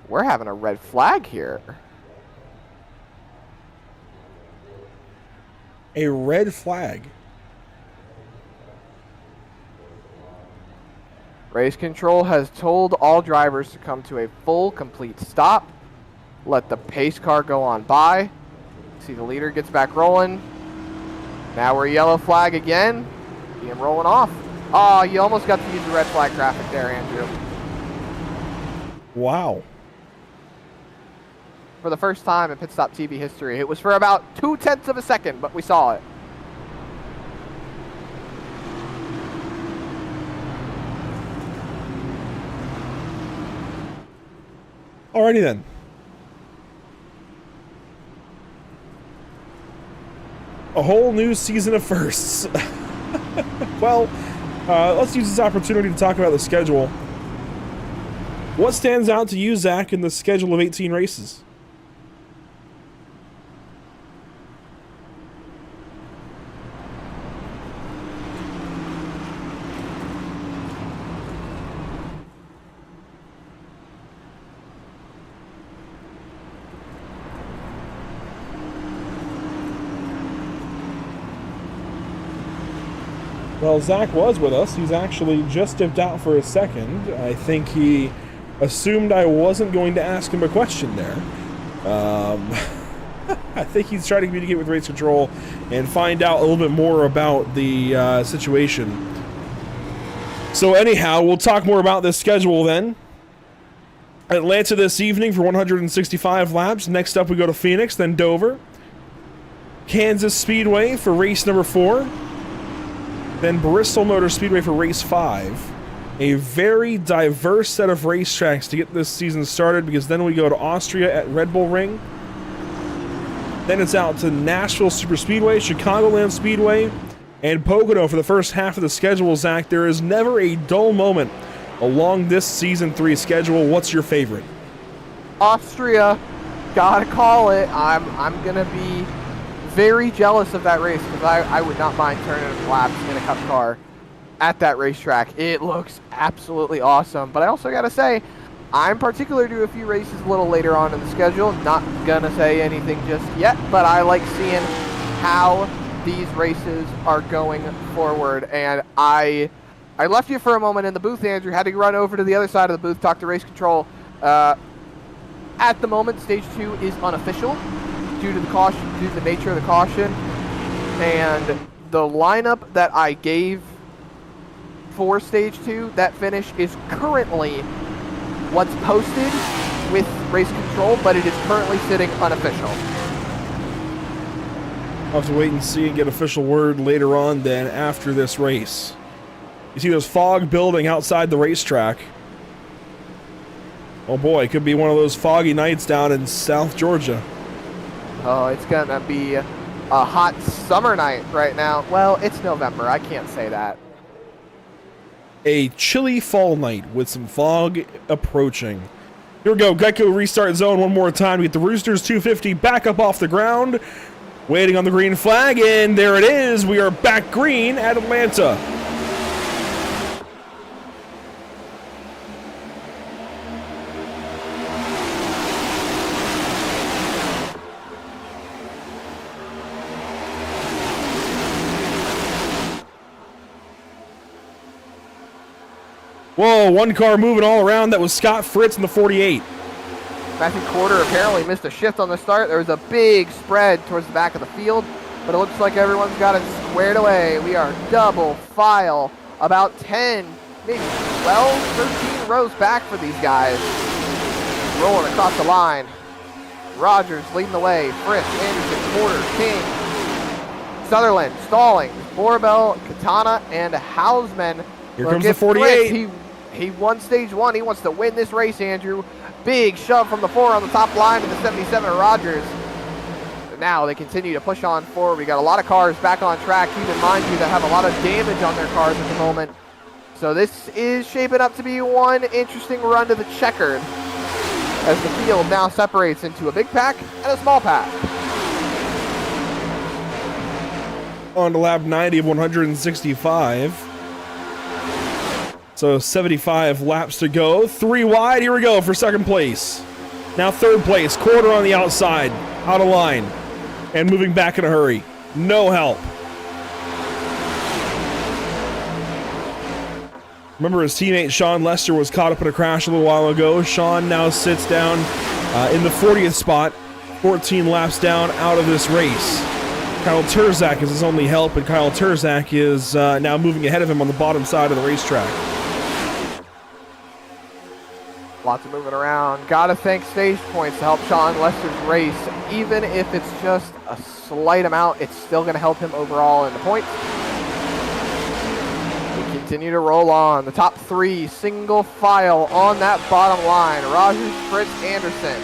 we're having a red flag here. A red flag. Race control has told all drivers to come to a full, complete stop. Let the pace car go on by. See, the leader gets back rolling. Now we're yellow flag again. See him rolling off. Oh, you almost got to use the red flag graphic there, Andrew. Wow. For the first time in Pit Stop TV history. It was for about 0.2 of a second, but we saw it. Alrighty then. A whole new season of firsts. Well, let's use this opportunity to talk about the schedule. What stands out to you, Zach, in the schedule of 18 races? Well, Zach was with us. He's actually just dipped out for a second. I think he assumed I wasn't going to ask him a question there. I think he's trying to communicate with race control and find out a little bit more about the situation. So anyhow, we'll talk more about this schedule then. Atlanta this evening for 165 laps. Next up we go to Phoenix, then Dover. Kansas Speedway for race number 4. Then Bristol Motor Speedway for race 5. A very diverse set of racetracks to get this season started, because then we go to Austria at Red Bull Ring. Then it's out to Nashville Superspeedway, Chicagoland Speedway, and Pocono for the first half of the schedule, Zach. There is never a dull moment along this Season 3 schedule. What's your favorite? Austria, gotta call it. I'm gonna be very jealous of that race, because I would not mind turning laps in a cup car at that racetrack. It looks absolutely awesome. But I also gotta say, I'm particular to a few races a little later on in the schedule. Not gonna say anything just yet, but I like seeing how these races are going forward. And I left you for a moment in the booth, Andrew. Had to run over to the other side of the booth, talk to race control. At the moment, stage 2 is unofficial due to the caution, due to the nature of the caution, and the lineup that I gave for stage 2, that finish, is currently what's posted with race control, but it is currently sitting unofficial. I'll have to wait and see and get official word later on then after this race. You see those fog building outside the racetrack. Oh boy, it could be one of those foggy nights down in South Georgia. Oh, it's gonna be a hot summer night right now. Well, it's November, I can't say that. A chilly fall night with some fog approaching. Here we go, Geico restart zone one more time. We get the Roosters 250 back up off the ground, waiting on the green flag, and there it is. We are back green at Atlanta. Whoa, one car moving all around. That was Scott Fritz in the 48. Matthew Quarter apparently missed a shift on the start. There was a big spread towards the back of the field, but it looks like everyone's got it squared away. We are double file, about 10, maybe 12, 13 rows back for these guys. Rolling across the line. Rogers leading the way. Fritz, Anderson, Quarter, King, Sutherland, Stallings, Borabell, Katana, and Hausman. Here comes the 48. Fritz, he won stage 1. He wants to win this race, Andrew. Big shove from the 4 on the top line to the 77 of Rogers. And now they continue to push on forward. We got a lot of cars back on track. Keep in mind, you, that have a lot of damage on their cars at the moment. So this is shaping up to be one interesting run to the checkered, as the field now separates into a big pack and a small pack. On to lap 90 of 165. So 75 laps to go. 3 wide. Here we go for second place. Now third place. Quarter on the outside. Out of line. And moving back in a hurry. No help. Remember, his teammate Sean Lester was caught up in a crash a little while ago. Sean now sits down in the 40th spot. 14 laps down out of this race. Kyle Terzak is his only help, and Kyle Terzak is now moving ahead of him on the bottom side of the racetrack. Lots of moving around. Gotta thank Stage Points to help Sean Lester's race. Even if it's just a slight amount, it's still going to help him overall in the points. We continue to roll on. The top 3 single file on that bottom line. Rogers, Fritz, Anderson.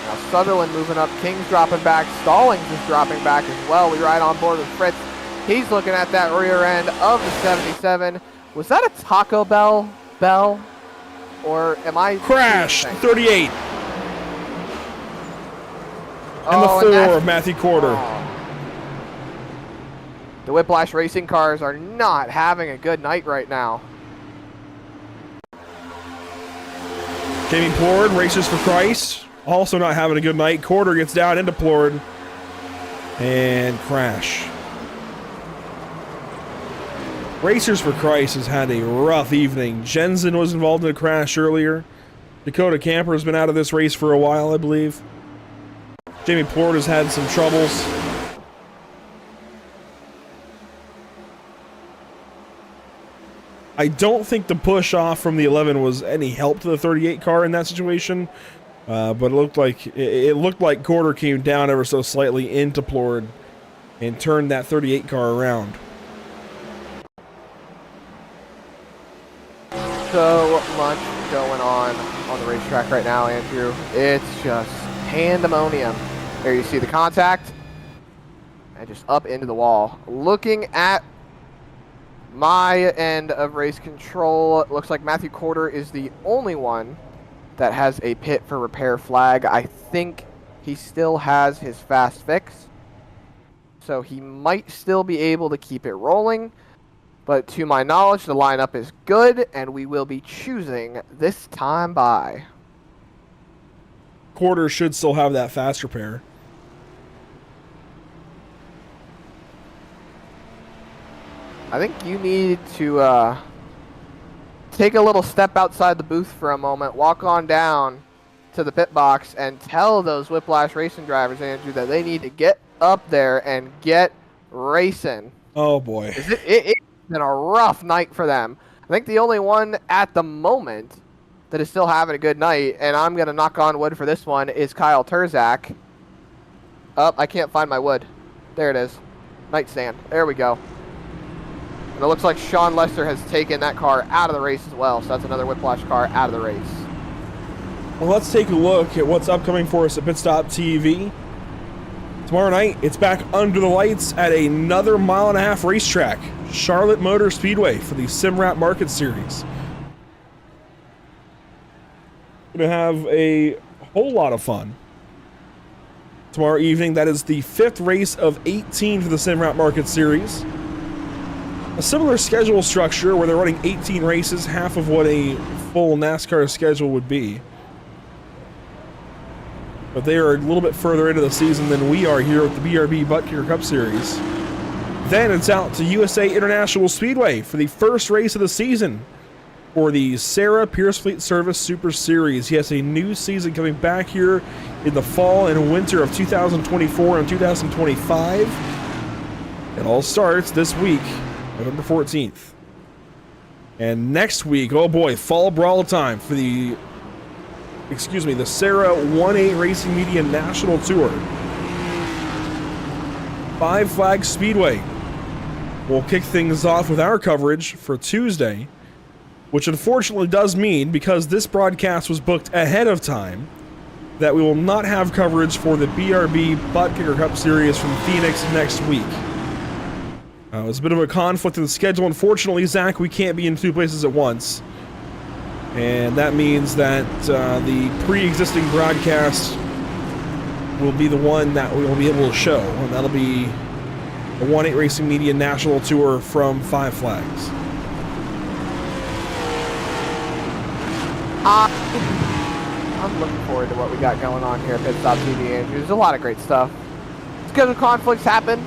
Now Sutherland moving up. King's dropping back. Stallings is dropping back as well. We ride on board with Fritz. He's looking at that rear end of the 77. Was that a Taco Bell? Or am I crash 38 and the 4 of Matthew Quarter. The Whiplash racing cars are not having a good night right now. Jamie Plord, Racers for Christ, also not having a good night. Quarter gets down into Plord and crash. Racers for Christ has had a rough evening. Jensen was involved in a crash earlier. Dakota Camper has been out of this race for a while, I believe. Jamie Plord has had some troubles. I don't think the push off from the 11 was any help to the 38 car in that situation, but it looked like Quarter came down ever so slightly into Plord and turned that 38 car around. So much going on the racetrack right now, Andrew. It's just pandemonium. There you see the contact and just up into the wall. Looking at my end of race control, it looks like Matthew Quarter is the only one that has a pit for repair flag. I think he still has his fast fix, so he might still be able to keep it rolling. But to my knowledge, the lineup is good, and we will be choosing this time by. Quarter should still have that fast repair. I think you need to take a little step outside the booth for a moment, walk on down to the pit box, and tell those Whiplash racing drivers, Andrew, that they need to get up there and get racing. Oh, boy. It's been a rough night for them. I think the only one at the moment that is still having a good night, and I'm going to knock on wood for this one, is Kyle Terzak. Oh, I can't find my wood. There it is. Nightstand. There we go. And it looks like Sean Lester has taken that car out of the race as well, so that's another Whiplash car out of the race. Well, let's take a look at what's upcoming for us at Pit Stop TV. Tomorrow night, it's back under the lights at another mile-and-a-half racetrack, Charlotte Motor Speedway, for the SimRap Market Series. Going to have a whole lot of fun tomorrow evening. That is the 5th race of 18 for the SimRap Market Series. A similar schedule structure where they're running 18 races, half of what a full NASCAR schedule would be. But they are a little bit further into the season than we are here at the BRB Buttkicker Cup Series. Then it's out to USA International Speedway for the first race of the season for the Sarah Pierce Fleet Service Super Series. Yes, a new season coming back here in the fall and winter of 2024 and 2025. It all starts this week, November 14th. And next week, oh boy, fall brawl time for the Sarah 1-8 Racing Media National Tour. Five Flags Speedway will kick things off with our coverage for Tuesday, which unfortunately does mean, because this broadcast was booked ahead of time, that we will not have coverage for the BRB Buttkicker Cup Series from Phoenix next week. It's a bit of a conflict in the schedule. Unfortunately, Zach, we can't be in two places at once. And that means that the pre-existing broadcast will be the one that we will be able to show. And that'll be the 1-8 Racing Media National Tour from Five Flags. I'm looking forward to what we got going on here at Pit Stop TV, Andrew. There's a lot of great stuff. Schedule conflicts happen.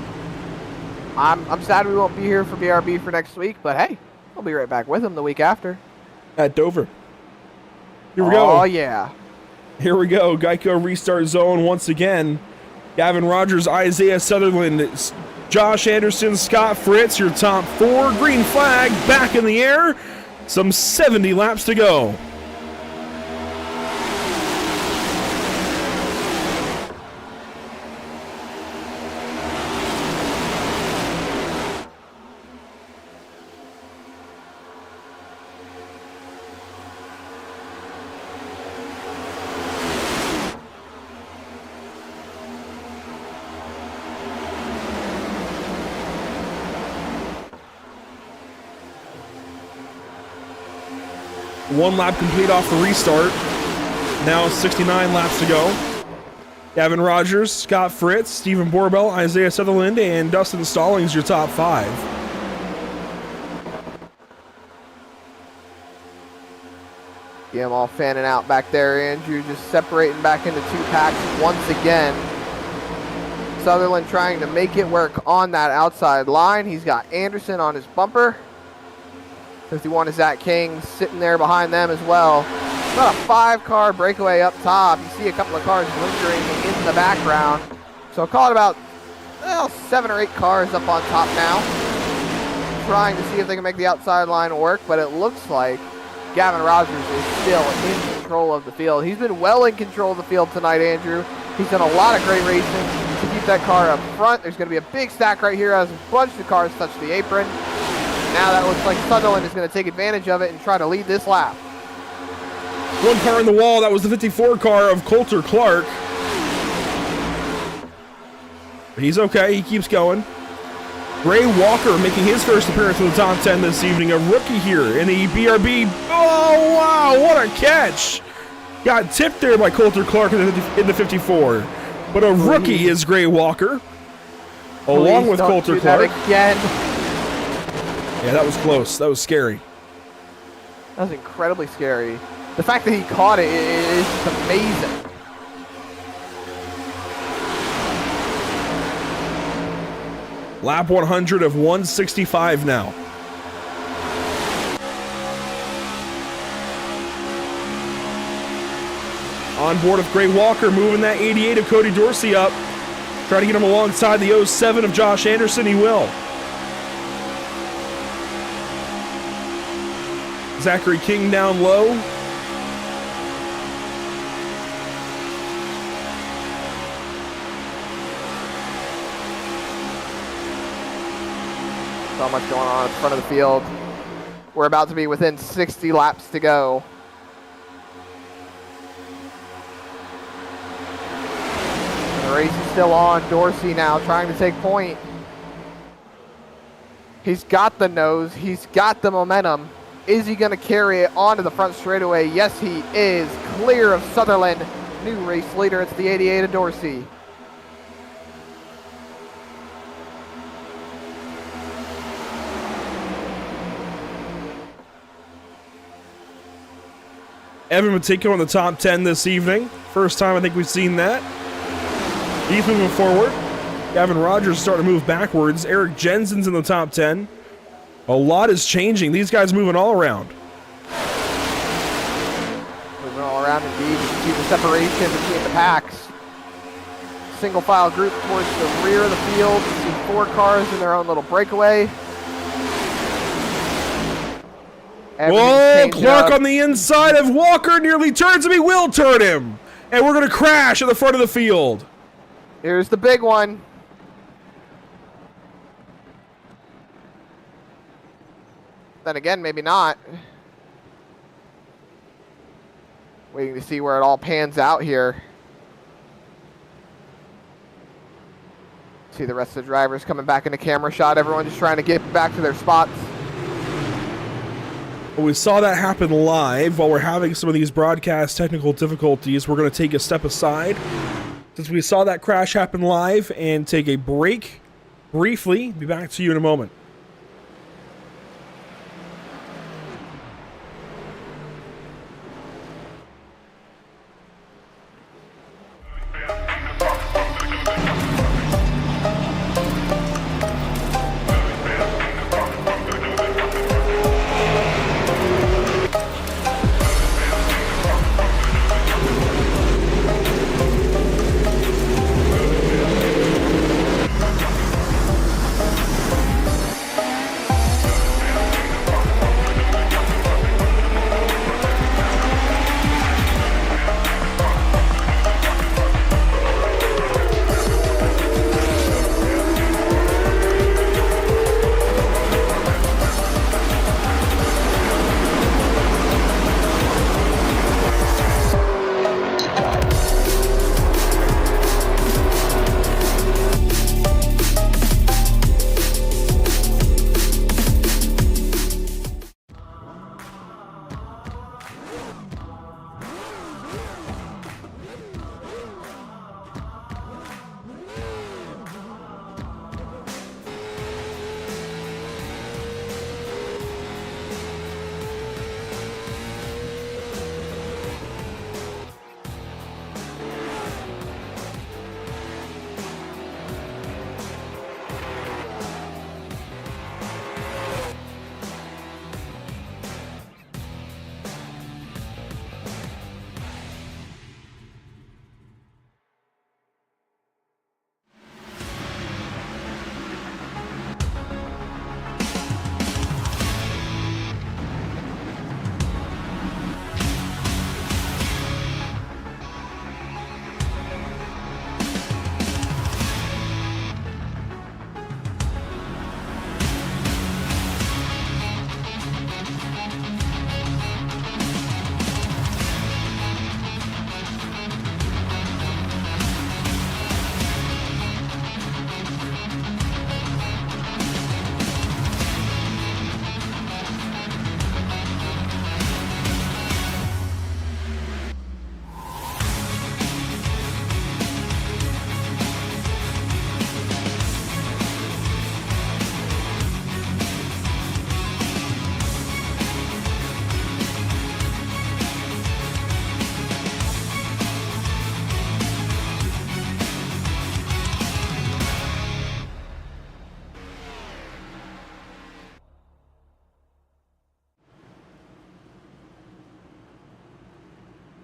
I'm sad we won't be here for BRB for next week, but hey, we'll be right back with him the week after. At Dover. Here we go. Oh, yeah. Here we go. Geico Restart Zone once again. Gavin Rogers, Isaiah Sutherland, Josh Anderson, Scott Fritz, your top four. Green flag back in the air. Some 70 laps to go. One lap complete off the restart. Now 69 laps to go. Gavin Rogers, Scott Fritz, Stephen Borbell, Isaiah Sutherland, and Dustin Stallings, your top five. Yeah, I'm all fanning out back there, Andrew. Just separating back into two packs once again. Sutherland trying to make it work on that outside line. He's got Anderson on his bumper. 51 is Zach King sitting there behind them as well. About a 5-car breakaway up top. You see a couple of cars lingering in the background. So call it about 7 or 8 cars up on top now. Trying to see if they can make the outside line work, but it looks like Gavin Rogers is still in control of the field. He's been well in control of the field tonight, Andrew. He's done a lot of great racing to keep that car up front. There's going to be a big stack right here as a bunch of cars touch the apron. Now that looks like Sutherland is going to take advantage of it and try to lead this lap. One car in the wall. That was the 54 car of Coulter Clark. But he's okay. He keeps going. Gray Walker making his first appearance in the top 10 this evening. A rookie here in the BRB. Oh, wow. What a catch. Got tipped there by Coulter Clark in the 54. But a rookie is Gray Walker. Along with Coulter Clark. Again. Yeah, that was close. That was scary. That was incredibly scary. The fact that he caught it is amazing. Lap 100 of 165 now. On board with Gray Walker, moving that 88 of Cody Dorsey up. Try to get him alongside the 07 of Josh Anderson. He will. Zachary King down low. So much going on in front of the field. We're about to be within 60 laps to go. The race is still on. Dorsey now trying to take point. He's got the nose. He's got the momentum. Is he going to carry it onto the front straightaway? Yes, he is. Clear of Sutherland. New race leader. It's the 88 of Dorsey. Evan Matejko in the top 10 this evening. First time I think we've seen that. He's moving forward. Gavin Rogers starting to move backwards. Eric Jensen's in the top 10. A lot is changing. These guys moving all around. Moving all around indeed. You can see the separation between the packs. Single file group towards the rear of the field. You see 4 cars in their own little breakaway. Whoa, Clark on the inside of Walker nearly turns him. He will turn him. And we're going to crash at the front of the field. Here's the big one. Then again, maybe not. Waiting to see where it all pans out here. See the rest of the drivers coming back into camera shot. Everyone just trying to get back to their spots. We saw that happen live. While we're having some of these broadcast technical difficulties, we're going to take a step aside since we saw that crash happen live and take a break briefly. Be back to you in a moment.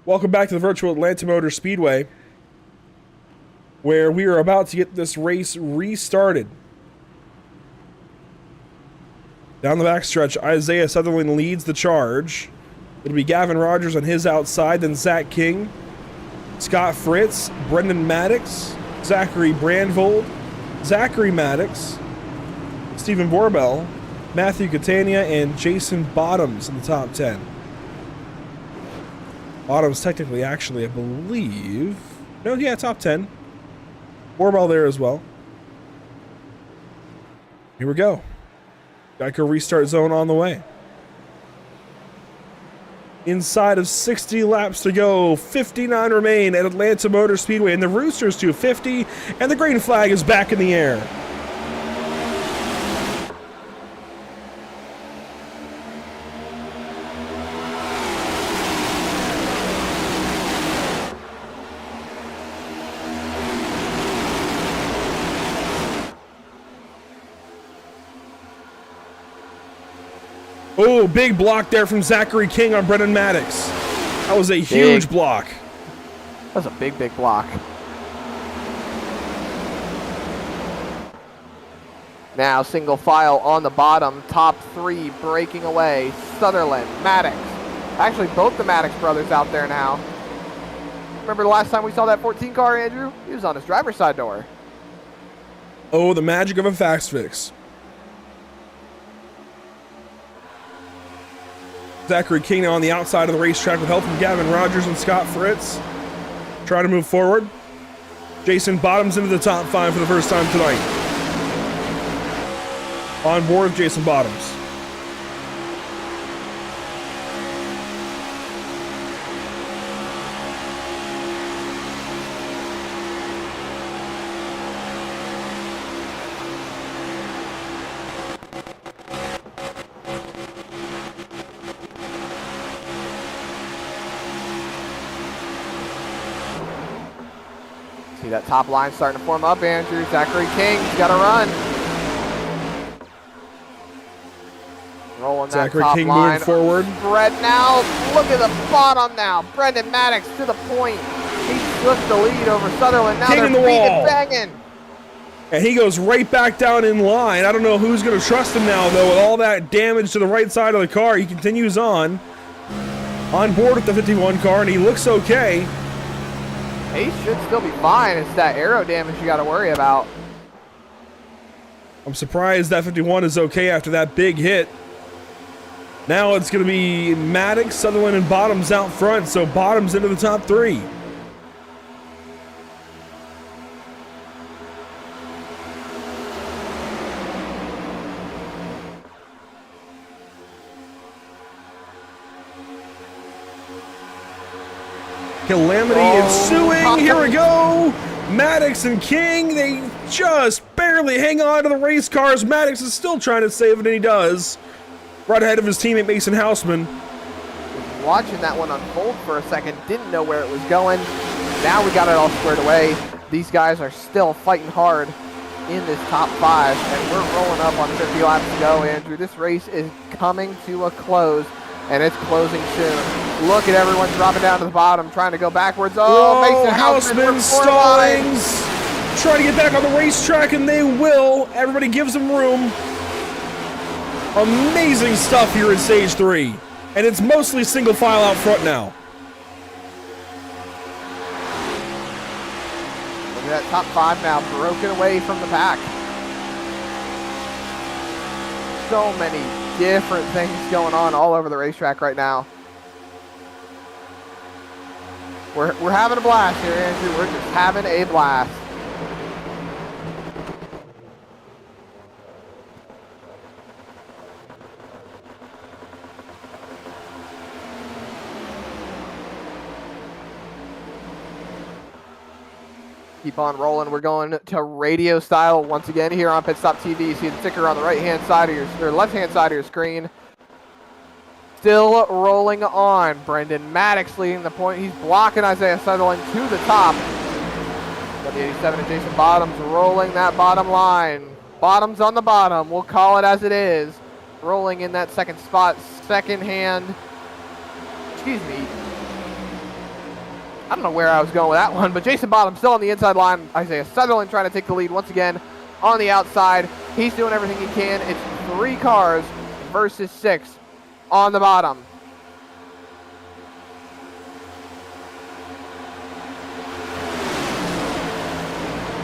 Welcome back to the virtual Atlanta Motor Speedway, where we are about to get this race restarted. Down the backstretch, Isaiah Sutherland leads the charge. It'll be Gavin Rogers on his outside, then Zach King, Scott Fritz, Brendan Maddox, Zachary Brandvold, Zachary Maddox, Stephen Borbell, Matthew Catania, and Jason Bottoms in the top 10. Bottoms technically, actually, I believe. No, yeah, top 10. Borbell there as well. Here we go. Geico restart zone on the way. Inside of 60 laps to go, 59 remain at Atlanta Motor Speedway, and the Roosters to 50, and the green flag is back in the air. Oh, big block there from Zachary King on Brendan Maddox. That was a huge block. That was a big, big block. Now single file on the bottom, top three breaking away. Sutherland, Maddox. Actually, both the Maddox brothers out there now. Remember the last time we saw that 14 car, Andrew? He was on his driver's side door. Oh, the magic of a fast fix. Zachary King now on the outside of the racetrack with help from Gavin Rogers and Scott Fritz. Trying to move forward. Jason Bottoms into the top 5 for the first time tonight. On board with Jason Bottoms. See that top line starting to form up, Andrew. Zachary King's got to run. Rolling that Zachary top King line. moving forward. Spread now. Look at the bottom now. Brendan Maddox to the point. He took the lead over Sutherland. Now King they're in the beating wall. banging. And he goes right back down in line. I don't know who's going to trust him now, though, with all that damage to the right side of the car. He continues on board with the 51 car, and he looks okay. He should still be fine. It's that aero damage you got to worry about. I'm surprised that 51 is okay after that big hit. Now it's going to be Maddox, Sutherland, and Bottoms out front, so Bottoms into the top 3. Calamity ensuing. Here we go. Maddox and King, they just barely hang on to the race cars. Maddox is still trying to save it, and he does. Right ahead of his teammate Mason Houseman. Watching that one unfold for a second, didn't know where it was going. Now we got it all squared away. These guys are still fighting hard in this top 5, and we're rolling up on 50 laps to go, Andrew. This race is coming to a close, and it's closing soon. Look at everyone dropping down to the bottom, trying to go backwards. Oh, whoa, Mason Houseman Stallings trying to get back on the racetrack, and they will. Everybody gives them room. Amazing stuff here in stage 3, and it's mostly single file out front now. Look at that top 5 now, broken away from the pack. So many different things going on all over the racetrack right now. We're having a blast here, Andrew. We're just having a blast. Keep on rolling. We're going to radio style once again here on Pit Stop TV. See the ticker on the right-hand side of your, or left-hand side of your screen. Still rolling on. Brendan Maddox leading the point. He's blocking Isaiah Sutherland to the top. W87 and Jason Bottoms rolling that bottom line. Bottoms on the bottom. We'll call it as it is. Rolling in that second spot. Second hand. Excuse me. I don't know where I was going with that one, but Jason Bottoms still on the inside line. Isaiah Sutherland trying to take the lead once again on the outside. He's doing everything he can. It's 3 cars versus 6 on the bottom.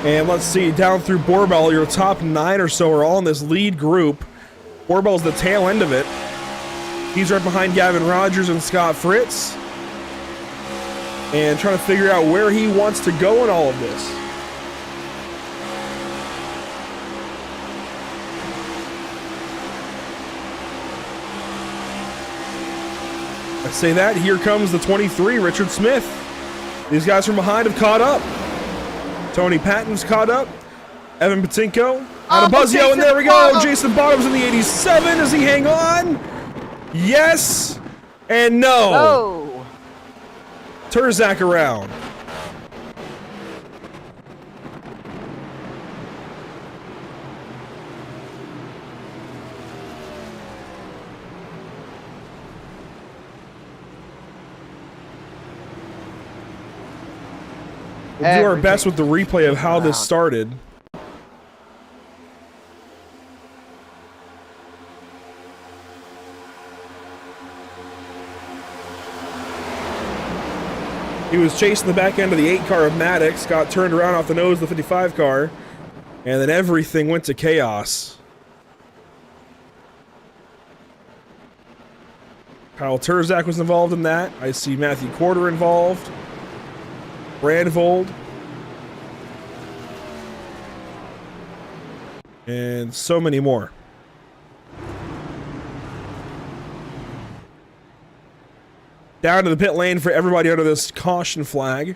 And let's see, down through Borbell, your top 9 or so are all in this lead group. Borbell's the tail end of it. He's right behind Gavin Rogers and Scott Fritz. And trying to figure out where he wants to go in all of this. I say that, here comes the 23, Richard Smith. These guys from behind have caught up. Tony Patton's caught up. Evan Patinko. Adabuzio, and there we go. Jason Bottoms in the 87. Does he hang on? Yes and no. No. Turzak around. We'll do our best with the replay of how this started. He was chasing the back end of the 8 car of Maddox, got turned around off the nose of the 55 car, and then everything went to chaos. Kyle Turzak was involved in that. I see Matthew Corder involved. Brandvold. And so many more. Down to the pit lane for everybody under this caution flag.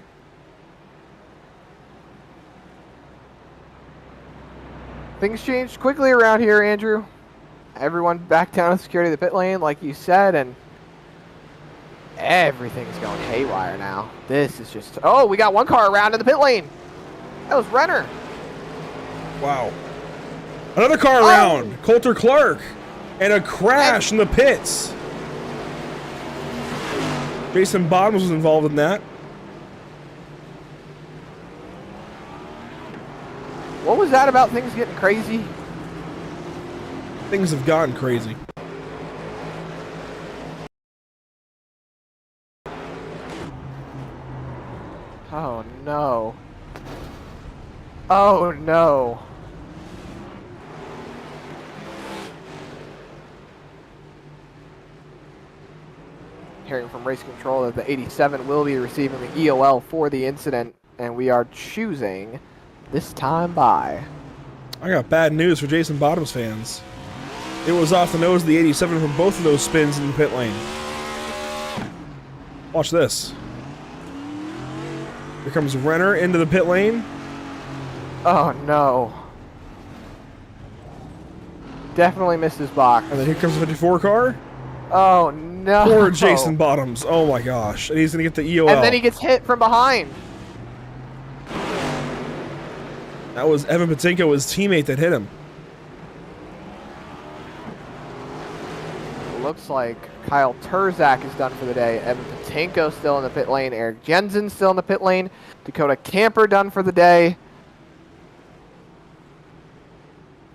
Things changed quickly around here, Andrew. Everyone back down to security of the pit lane, like you said, and everything's going haywire now. This is just... Oh, we got one car around in the pit lane. That was Renner. Wow. Another car around. Coulter Clark. And a crash in the pits. Jason Bottoms was involved in that. What was that about things getting crazy? Things have gotten crazy. Oh no. Oh no. Hearing from race control that the 87 will be receiving the EOL for the incident, and we are choosing this time by. I got bad news for Jason Bottoms fans. It was off the nose of the 87 from both of those spins in the pit lane. Watch this. Here comes Renner into the pit lane. Oh no. Definitely missed his box. And then here comes the 54 car. Oh no. Poor Jason Bottoms. Oh my gosh. And he's going to get the EOL. And then he gets hit from behind. That was Evan Patinko, his teammate, that hit him. Looks like Kyle Turzak is done for the day. Evan Patinko still in the pit lane. Eric Jensen still in the pit lane. Dakota Camper done for the day.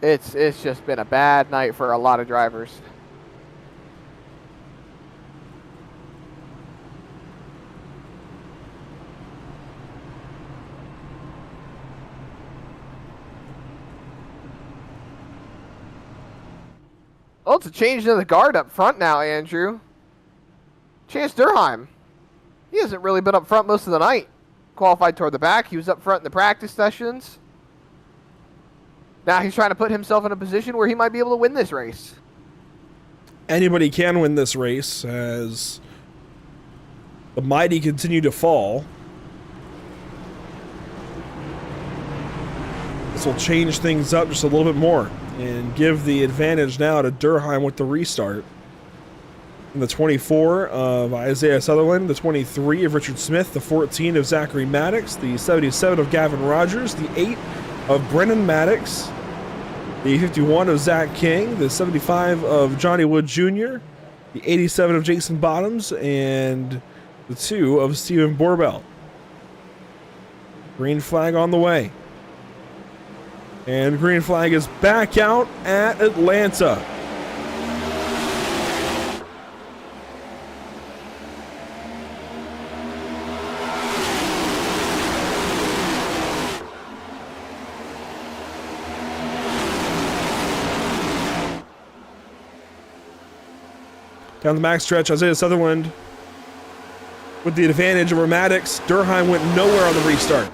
It's just been a bad night for a lot of drivers. Oh, it's a change to the guard up front now, Andrew. Chance Durheim. He hasn't really been up front most of the night. Qualified toward the back. He was up front in the practice sessions. Now he's trying to put himself in a position where he might be able to win this race. Anybody can win this race as the mighty continue to fall. This will change things up just a little bit more and give the advantage now to Durheim with the restart. In the 24 of Isaiah Sutherland, the 23 of Richard Smith, the 14 of Zachary Maddox, the 77 of Gavin Rogers, the 8 of Brennan Maddox, the 51 of Zach King, the 75 of Johnny Wood Jr., the 87 of Jason Bottoms, and the 2 of Stephen Borbell. Green flag on the way. And green flag is back out at Atlanta. Down the max stretch, Isaiah Sutherland with the advantage over Maddox. Durheim went nowhere on the restart.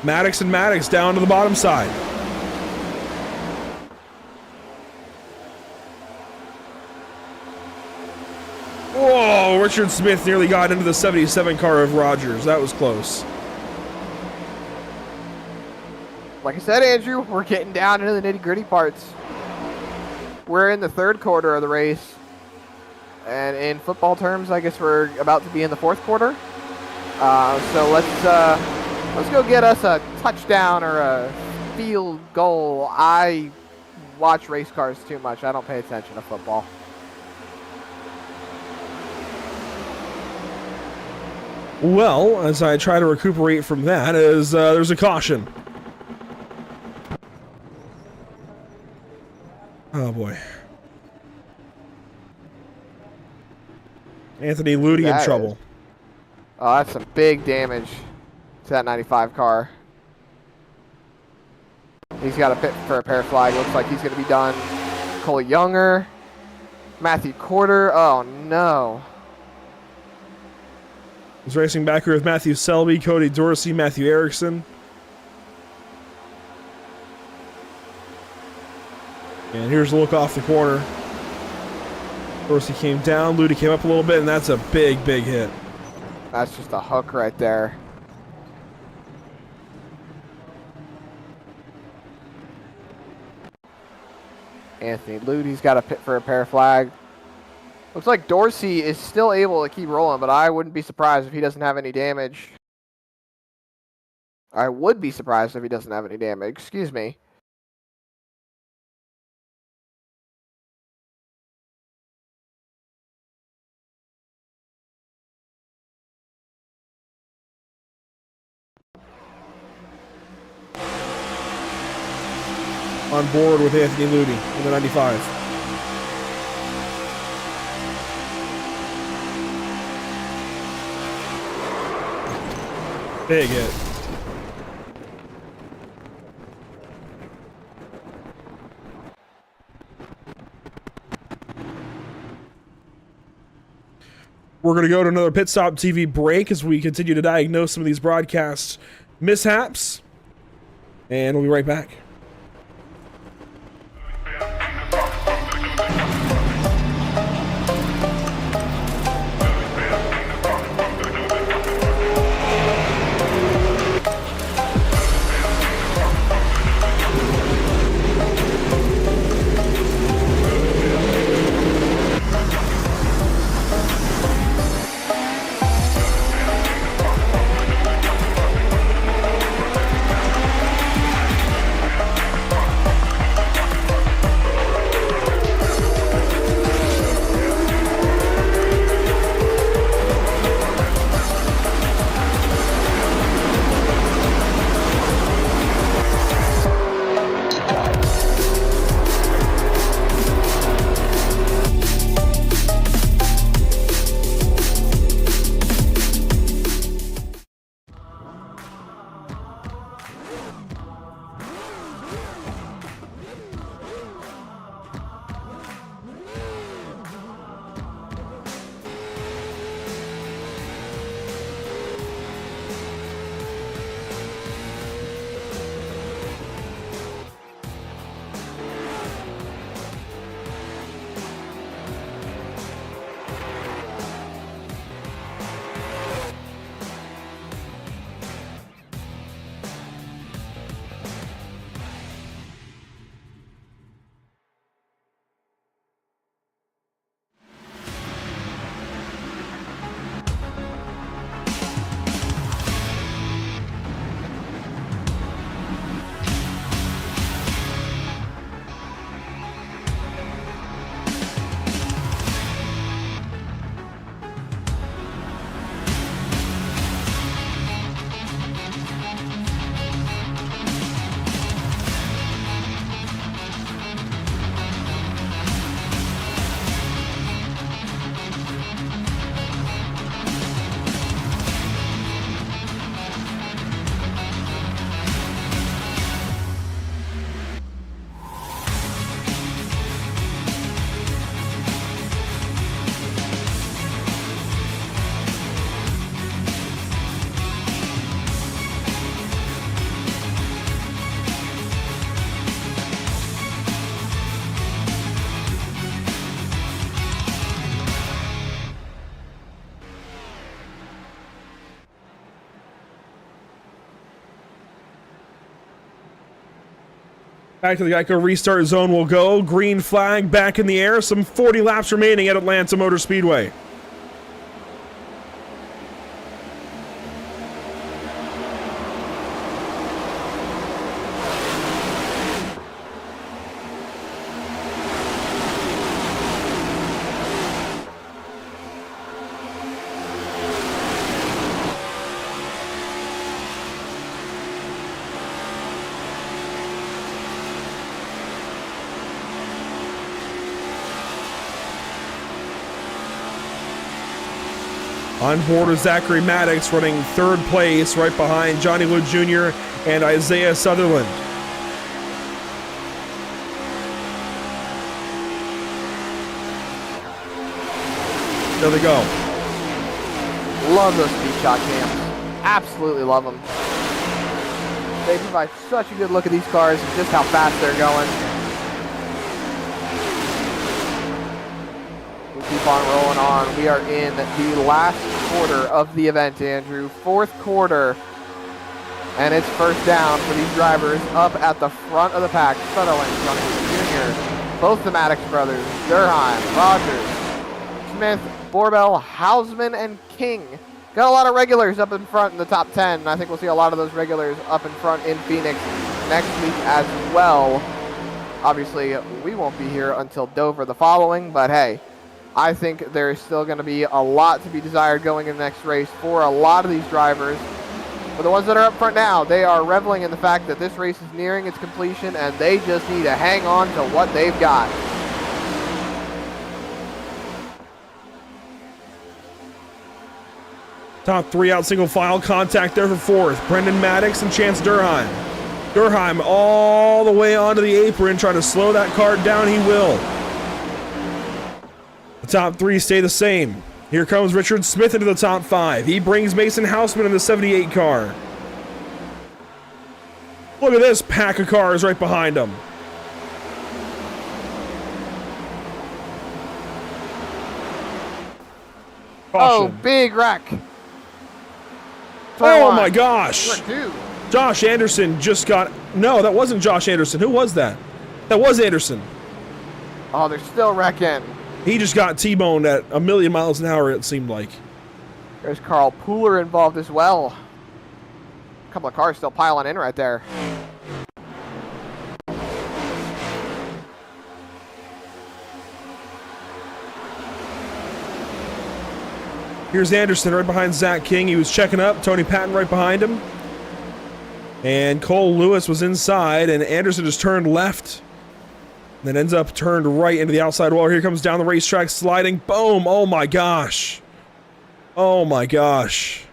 Maddox and Maddox down to the bottom side. Whoa, Richard Smith nearly got into the 77 car of Rogers. That was close. Like I said, Andrew, we're getting down into the nitty-gritty parts. We're in the third quarter of the race. And in football terms, I guess we're about to be in the fourth quarter. So let's go get us a touchdown or a field goal. I watch race cars too much. I don't pay attention to football. Well, as I try to recuperate from that, there's a caution. Oh boy. Anthony Ludi in trouble. Oh, that's some big damage to that 95 car. He's got a pit for a pair flag. Looks like he's going to be done. Cole Younger. Matthew Corder. Oh, no. He's racing back here with Matthew Selby, Cody Dorsey, Matthew Erickson. And here's a look off the corner. Dorsey came down, Ludi came up a little bit, and that's a big, big hit. That's just a hook right there. Anthony Ludi's got a pit for a pair flag. Looks like Dorsey is still able to keep rolling, but I wouldn't be surprised if he doesn't have any damage. I would be surprised if he doesn't have any damage. Excuse me. On board with Anthony Ludi in the 95. Big hit. We're going to go to another Pit Stop TV break as we continue to diagnose some of these broadcast mishaps. And we'll be right back. Back to the Geico restart zone will go. Green flag back in the air. Some 40 laps remaining at Atlanta Motor Speedway. On board with Zachary Maddox running 3rd place right behind Johnny Wood Jr. and Isaiah Sutherland. There they go. Love those speed shot cams. Absolutely love them. They provide such a good look at these cars and just how fast they're going. We keep on rolling on. We are in the last quarter of the event, Andrew. 4th quarter. And it's first down for these drivers up at the front of the pack. Sutherland, Johnny Jr., both the Maddox brothers, Durheim, Rogers, Smith, Borbell, Hausman, and King. Got a lot of regulars up in front in the top 10, and I think we'll see a lot of those regulars up in front in Phoenix next week as well. Obviously, we won't be here until Dover the following, but hey, I think there is still going to be a lot to be desired going in the next race for a lot of these drivers. For the ones that are up front now, they are reveling in the fact that this race is nearing its completion, and they just need to hang on to what they've got. Top 3 out single file, contact there for 4th. Brendan Maddox and Chance Durheim. Durheim all the way onto the apron, trying to slow that car down. He will. The top 3 stay the same. Here comes Richard Smith into the top 5. He brings Mason Hausman in the 78 car. Look at this pack of cars right behind him. Oh, Caution. big wreck. Oh my gosh. Dude. Josh Anderson just got... No, that wasn't Josh Anderson. Who was that? That was Anderson. Oh, they're still wrecking. He just got T-boned at 1,000,000 miles an hour, it seemed like. There's Carl Pooler involved as well. A couple of cars still piling in right there. Here's Anderson right behind Zach King. He was checking up. Tony Patton right behind him. And Cole Lewis was inside, and Anderson just turned left. Then ends up turned right into the outside wall. Here comes down the racetrack, sliding. Boom! Oh my gosh. Oh my gosh.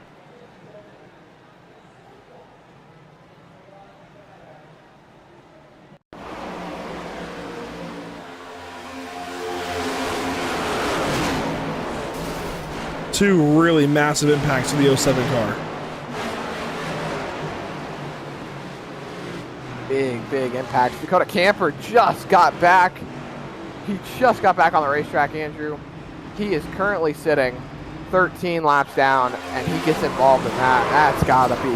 Two really massive impacts to the 07 car. Big impact. Dakota Camper just got back. He just got back on the racetrack, Andrew. He is currently sitting 13 laps down, and he gets involved in that. That's got to be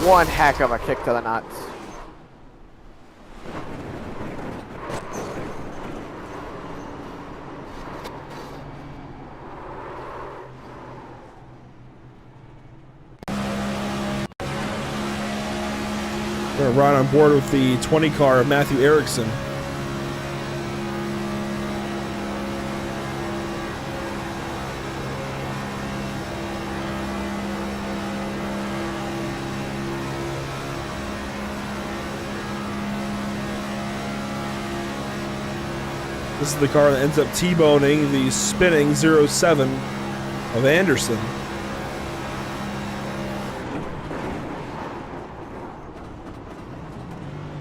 one heck of a kick to the nuts. We're right on board with the 20 car of Matthew Erickson. This is the car that ends up T-boning the spinning 07 of Anderson.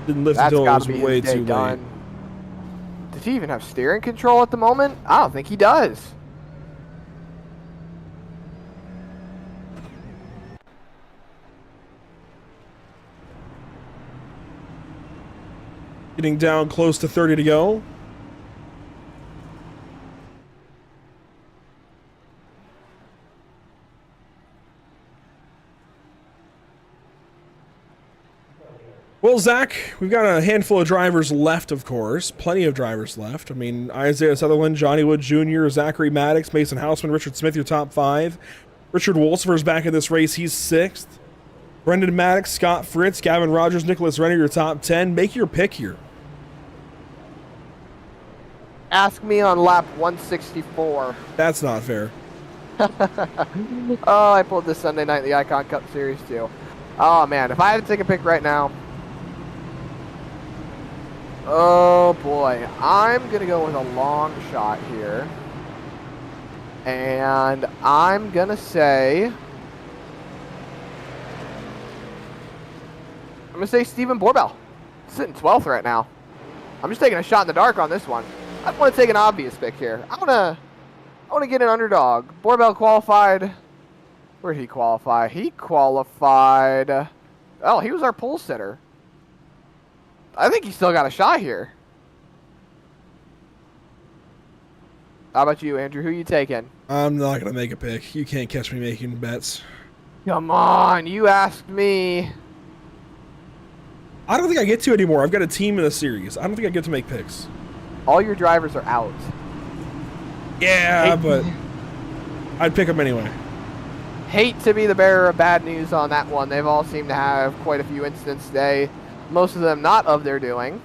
Didn't lift until it was way too late. Does he even have steering control at the moment? I don't think he does. Getting down close to 30 to go. Well, Zach, we've got a handful of drivers left, of course. Plenty of drivers left. I mean, Isaiah Sutherland, Johnny Wood Jr., Zachary Maddox, Mason Hausman, Richard Smith, your top 5. Richard Wolsifer's back in this race. He's 6th. Brendan Maddox, Scott Fritz, Gavin Rogers, Nicholas Renner, your top 10. Make your pick here. Ask me on lap 164. That's not fair. Oh, I pulled this Sunday night in the Icon Cup Series too. Oh man, if I had to take a pick right now, oh boy, I'm gonna go with a long shot here. And I'm going to say... Stephen Borbell. Sitting 12th right now. I'm just taking a shot in the dark on this one. I don't want to take an obvious pick here. I want to get an underdog. Borbell qualified. Where did he qualify? He qualified... Oh, he was our pole sitter. I think he still got a shot here. How about you, Andrew? Who you taking? I'm not going to make a pick. You can't catch me making bets. Come on, you asked me. I don't think I get to anymore. I've got a team in a series. I don't think I get to make picks. All your drivers are out. Yeah, but I'd pick them anyway. Hate to be the bearer of bad news on that one. They've all seemed to have quite a few incidents today. Most of them not of their doing.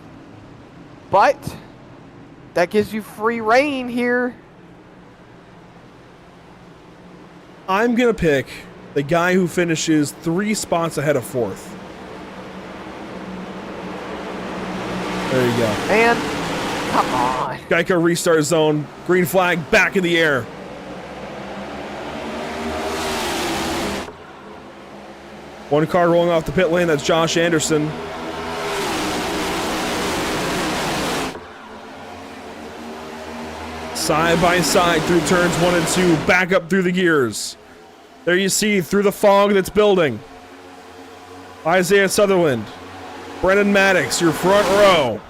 But that gives you free reign here. I'm going to pick the guy who finishes 3 spots ahead of 4th. There you go. And come on. Geico restart zone. Green flag back in the air. One car rolling off the pit lane. That's Josh Anderson. Side by side through turns 1 and 2. Back up through the gears. There you see through the fog that's building. Isaiah Sutherland. Brennan Maddox, your front row.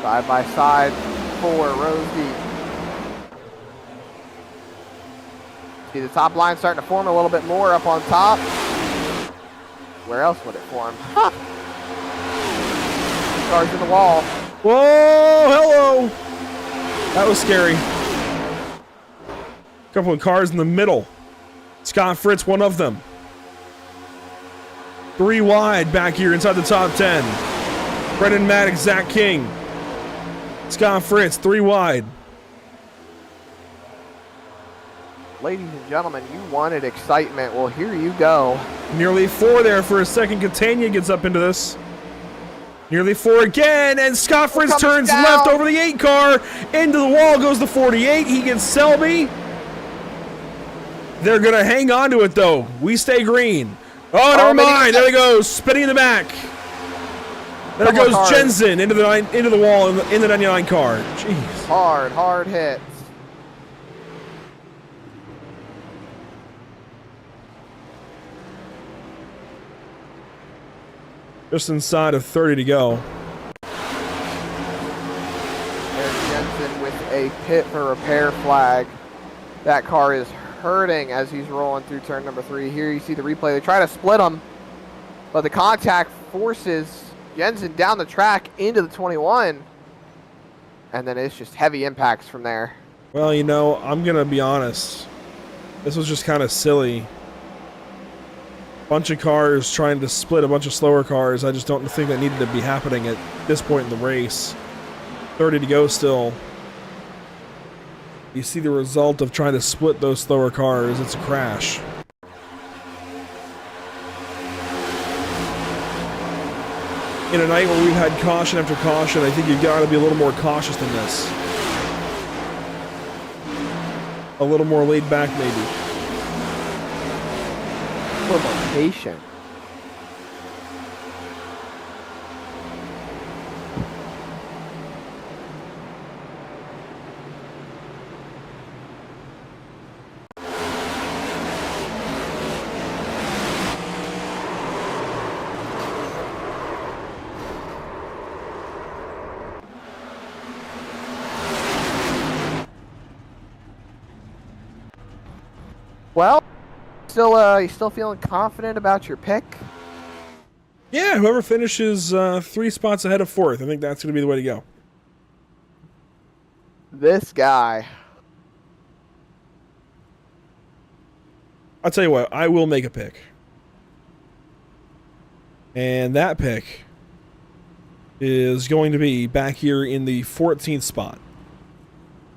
Side by side, 4 rows deep. See the top line starting to form a little bit more up on top. Where else would it form? Ha! Cars in the wall. Whoa, hello. That was scary. Couple of cars in the middle. Scott Fritz, one of them. 3 wide back here inside the top 10. Brendan Maddox, Zach King. Scott Fritz, 3 wide. Ladies and gentlemen, you wanted excitement. Well, here you go. Nearly 4 there for a second. Catania gets up into this. Nearly 4 again, and Scott Fritz turns down. left over the 8 car. Into the wall goes the 48. He gets Selby. They're going to hang on to it, though. We stay green. Oh, never mind. There he goes, spinning in the back. There goes Jensen into the wall in the 99 car. Jeez. Hard hits. Just inside of 30 to go. There's Jensen with a pit for repair flag. That car is hurting as he's rolling through turn number 3. Here you see the replay. They try to split him, but the contact forces Jensen down the track into the 21. And then it's just heavy impacts from there. Well, you know, I'm going to be honest. This was just kind of silly. Bunch of cars trying to split a bunch of slower cars. I just don't think that needed to be happening at this point in the race. 30 to go still. You see the result of trying to split those slower cars. It's a crash. In a night where we've had caution after caution, I think you've got to be a little more cautious than this. A little more laid back, maybe. A little more patient. Well, you still feeling confident about your pick? Yeah, whoever finishes 3 spots ahead of 4th, I think that's going to be the way to go. This guy. I'll tell you what, I will make a pick. And that pick is going to be back here in the 14th spot.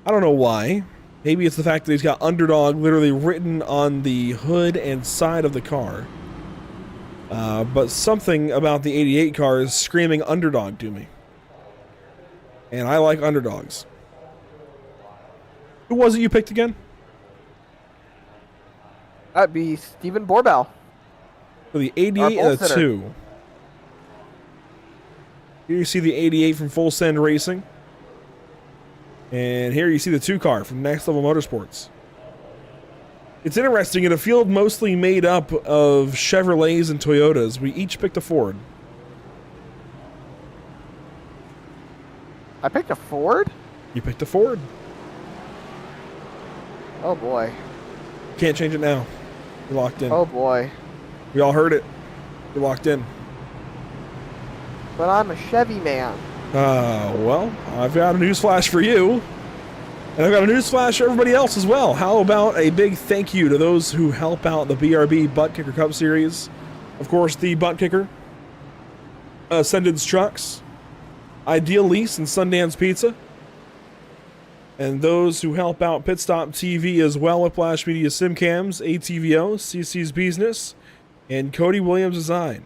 I don't know why. Maybe it's the fact that he's got underdog literally written on the hood and side of the car. But something about the 88 car is screaming underdog to me. And I like underdogs. Who was it you picked again? That'd be Steven Borbell. For the 88 and a pole 2. Here you see the 88 from Full Send Racing. And here you see the 2 car from Next Level Motorsports. It's interesting, in a field mostly made up of Chevrolets and Toyotas, we each picked a Ford. I picked a Ford? You picked a Ford. Oh boy. Can't change it now. You're locked in. Oh boy. We all heard it. You're locked in. But I'm a Chevy man. Well, I've got a news flash for you. And I've got a news flash for everybody else as well. How about a big thank you to those who help out the BRB Buttkicker Cup Series? Of course, the Buttkicker, Ascendance Trucks, Ideal Lease, and Sundance Pizza. And those who help out Pit Stop TV as well, Whiplash Media Simcams, ATVO, CC's Business, and Cody Williams Design.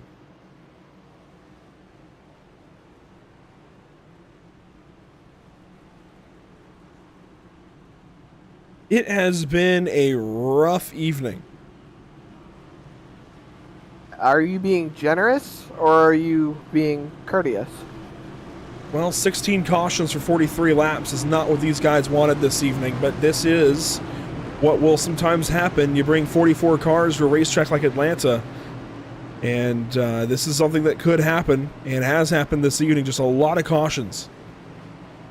It has been a rough evening. Are you being generous or are you being courteous? Well, 16 cautions for 43 laps is not what these guys wanted this evening, but this is what will sometimes happen. You bring 44 cars to a racetrack like Atlanta, and this is something that could happen and has happened this evening. Just a lot of cautions.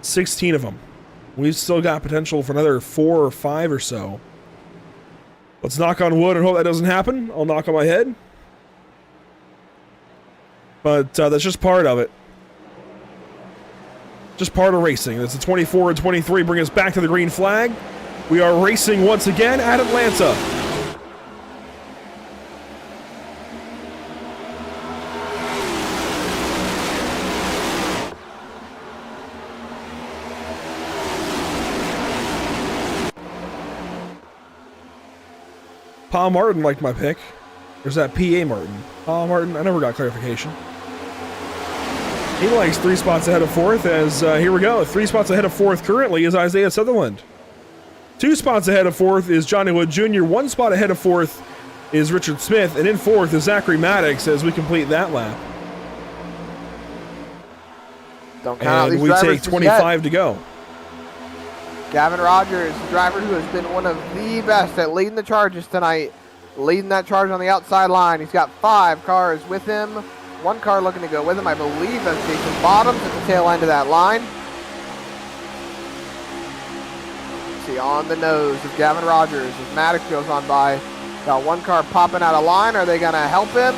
16 of them. We've still got potential for another 4 or 5 or so. Let's knock on wood and hope that doesn't happen. I'll knock on my head. But that's just part of it. Just part of racing. That's the 24 and 23. Bring us back to the green flag. We are racing once again at Atlanta. Pa Martin liked my pick. There's that P.A. Martin. Pa Martin, I never got clarification. He likes 3 spots ahead of 4th as, here we go, 3 spots ahead of 4th currently is Isaiah Sutherland. 2 spots ahead of 4th is Johnny Wood Jr. 1 spot ahead of 4th is Richard Smith. And in 4th is Zachary Maddox as we complete that lap. Don't count out these we drivers take 25 to go. Gavin Rogers, the driver who has been one of the best at leading the charges tonight, leading that charge on the outside line. He's got 5 cars with him, 1 car looking to go with him. I believe that's Jason Bottoms at the tail end of that line. See, on the nose of Gavin Rogers as Maddox goes on by. Got 1 car popping out of line. Are they going to help him?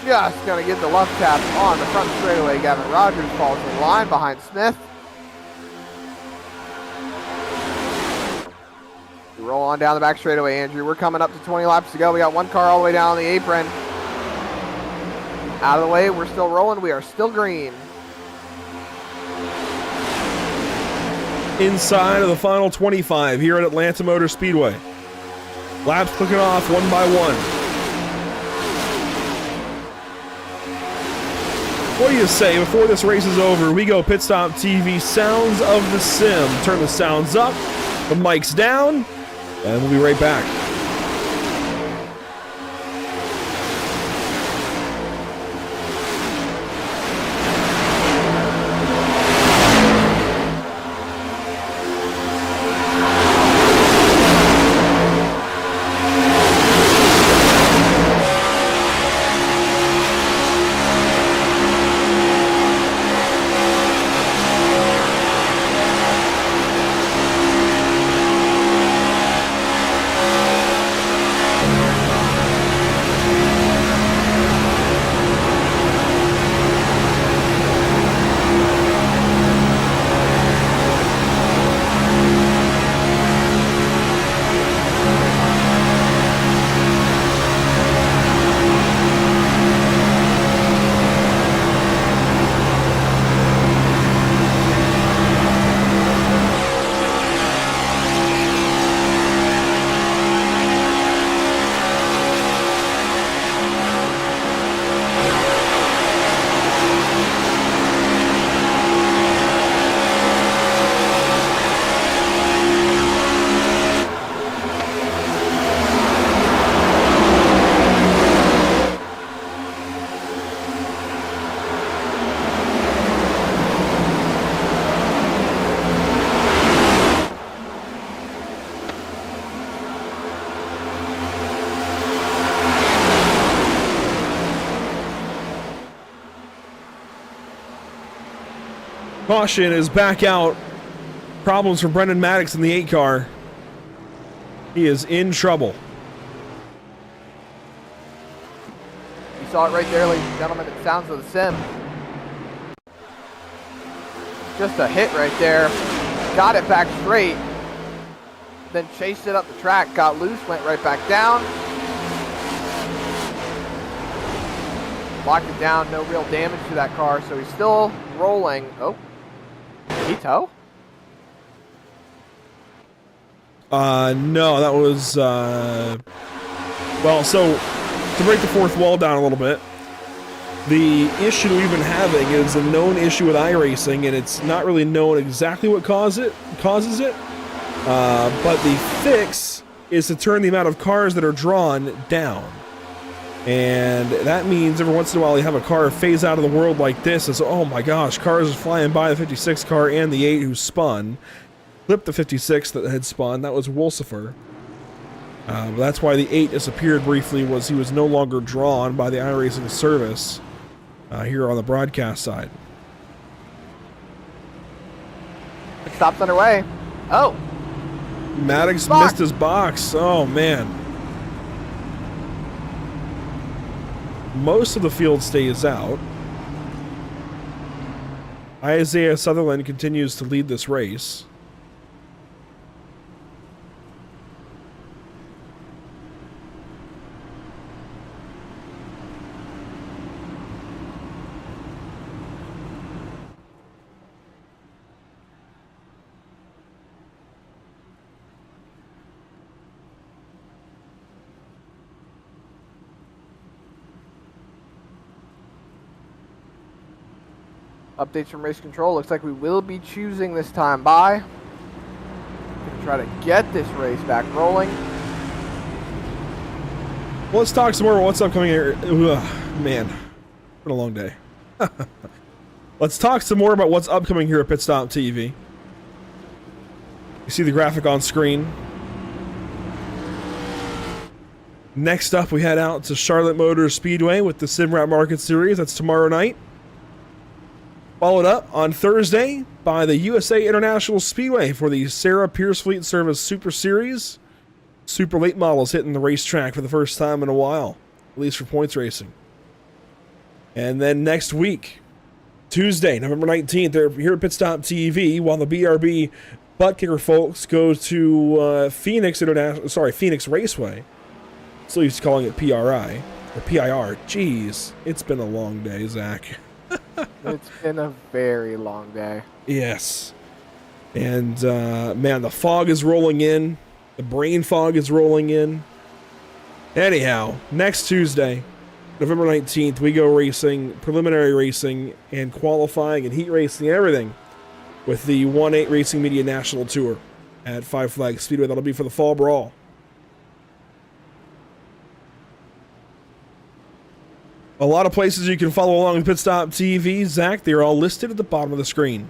Just going to get the left tap on the front straightaway. Gavin Rogers falls in line behind Smith. We roll on down the back straightaway, Andrew. We're coming up to 20 laps to go. We got 1 car all the way down on the apron. Out of the way. We're still rolling. We are still green. Inside of the final 25 here at Atlanta Motor Speedway. Laps clicking off 1 by 1. What do you say? Before this race is over, we go Pit Stop TV, Sounds of the Sim. Turn the sounds up, the mics down, and we'll be right back. Caution is back out. Problems for Brendan Maddox in the 8 car. He is in trouble. You saw it right there, ladies and gentlemen. It sounds of the sim. Just a hit right there. Got it back straight. Then chased it up the track. Got loose. Went right back down. Locked it down. No real damage to that car. So he's still rolling. Oh. Did he tow? No, that was, well, so, to break the fourth wall down a little bit, the issue we've been having is a known issue with iRacing, and it's not really known exactly what causes it, but the fix is to turn the amount of cars that are drawn down. And that means every once in a while you have a car phase out of the world like this, and so, oh my gosh, cars are flying by the 56 car and the 8 who spun. Flipped the 56 that had spun. That was Wolcifer. That's why the 8 disappeared briefly, was he was no longer drawn by the iRacing service here on the broadcast side. Stops underway. Oh. Maddox missed his box. Oh, man. Most of the field stays out. Isaiah Sutherland continues to lead this race. Updates from race control. Looks like we will be choosing this time by. Gonna try to get this race back rolling. Well, let's talk some more about what's upcoming here. Ugh, man, been a long day. Let's talk some more about what's upcoming here at Pit Stop TV. You see the graphic on screen. Next up, we head out to Charlotte Motor Speedway with the SimRap Market Series. That's tomorrow night. Followed up on Thursday by the USA International Speedway for the Sarah Pierce Fleet Service Super Series. Super late models hitting the racetrack for the first time in a while, at least for points racing. And then next week, Tuesday, November 19th, they're here at Pit Stop TV while the BRB Buttkicker folks go to Phoenix Raceway. Still used to calling it PRI or PIR. Jeez, it's been a long day, Zach. It's been a very long day. Yes. And, man, the fog is rolling in. The brain fog is rolling in. Anyhow, next Tuesday, November 19th, we go racing, preliminary racing, and qualifying and heat racing and everything with the 1-8 Racing Media National Tour at Five Flags Speedway. That'll be for the Fall Brawl. A lot of places you can follow along with Pit Stop TV. Zach, they're all listed at the bottom of the screen.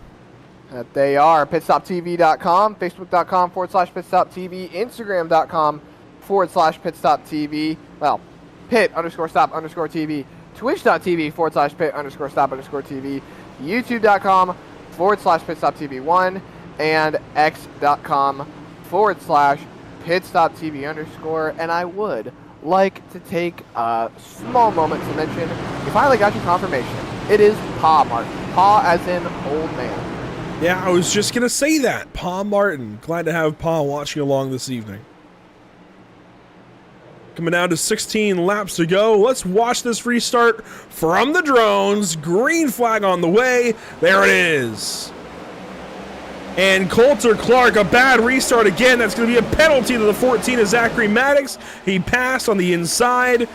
That they are. PitStopTV.com, Facebook.com/PitStopTV, Instagram.com/PitStopTV. Well, Pit_Stop_TV, Twitch.tv/Pit_Stop_TV, YouTube.com/PitStopTV1, and X.com/PitStopTV_. And I would like to take a small moment to mention, you finally got your confirmation. It is Pa Martin. Pa as in old man. Yeah, I was just going to say that. Pa Martin. Glad to have Pa watching along this evening. Coming down to 16 laps to go. Let's watch this restart from the drones. Green flag on the way. There it is. And Coulter Clark, a bad restart again. That's going to be a penalty to the 14 of Zachary Maddox. He passed on the inside.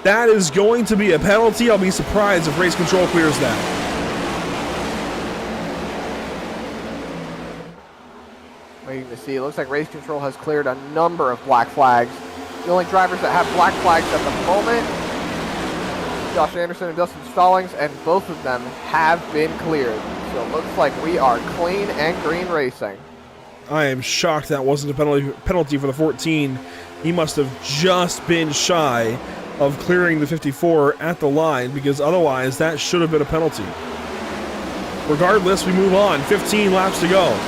That is going to be a penalty. I'll be surprised if race control clears that. Waiting to see. It looks like race control has cleared a number of black flags. The only drivers that have black flags at the moment, Josh Anderson and Dustin Stallings, and both of them have been cleared. So it looks like we are clean and green racing. I am shocked that wasn't a penalty for the 14. He must have just been shy of clearing the 54 at the line, because otherwise that should have been a penalty. Regardless, we move on. 15 laps to go.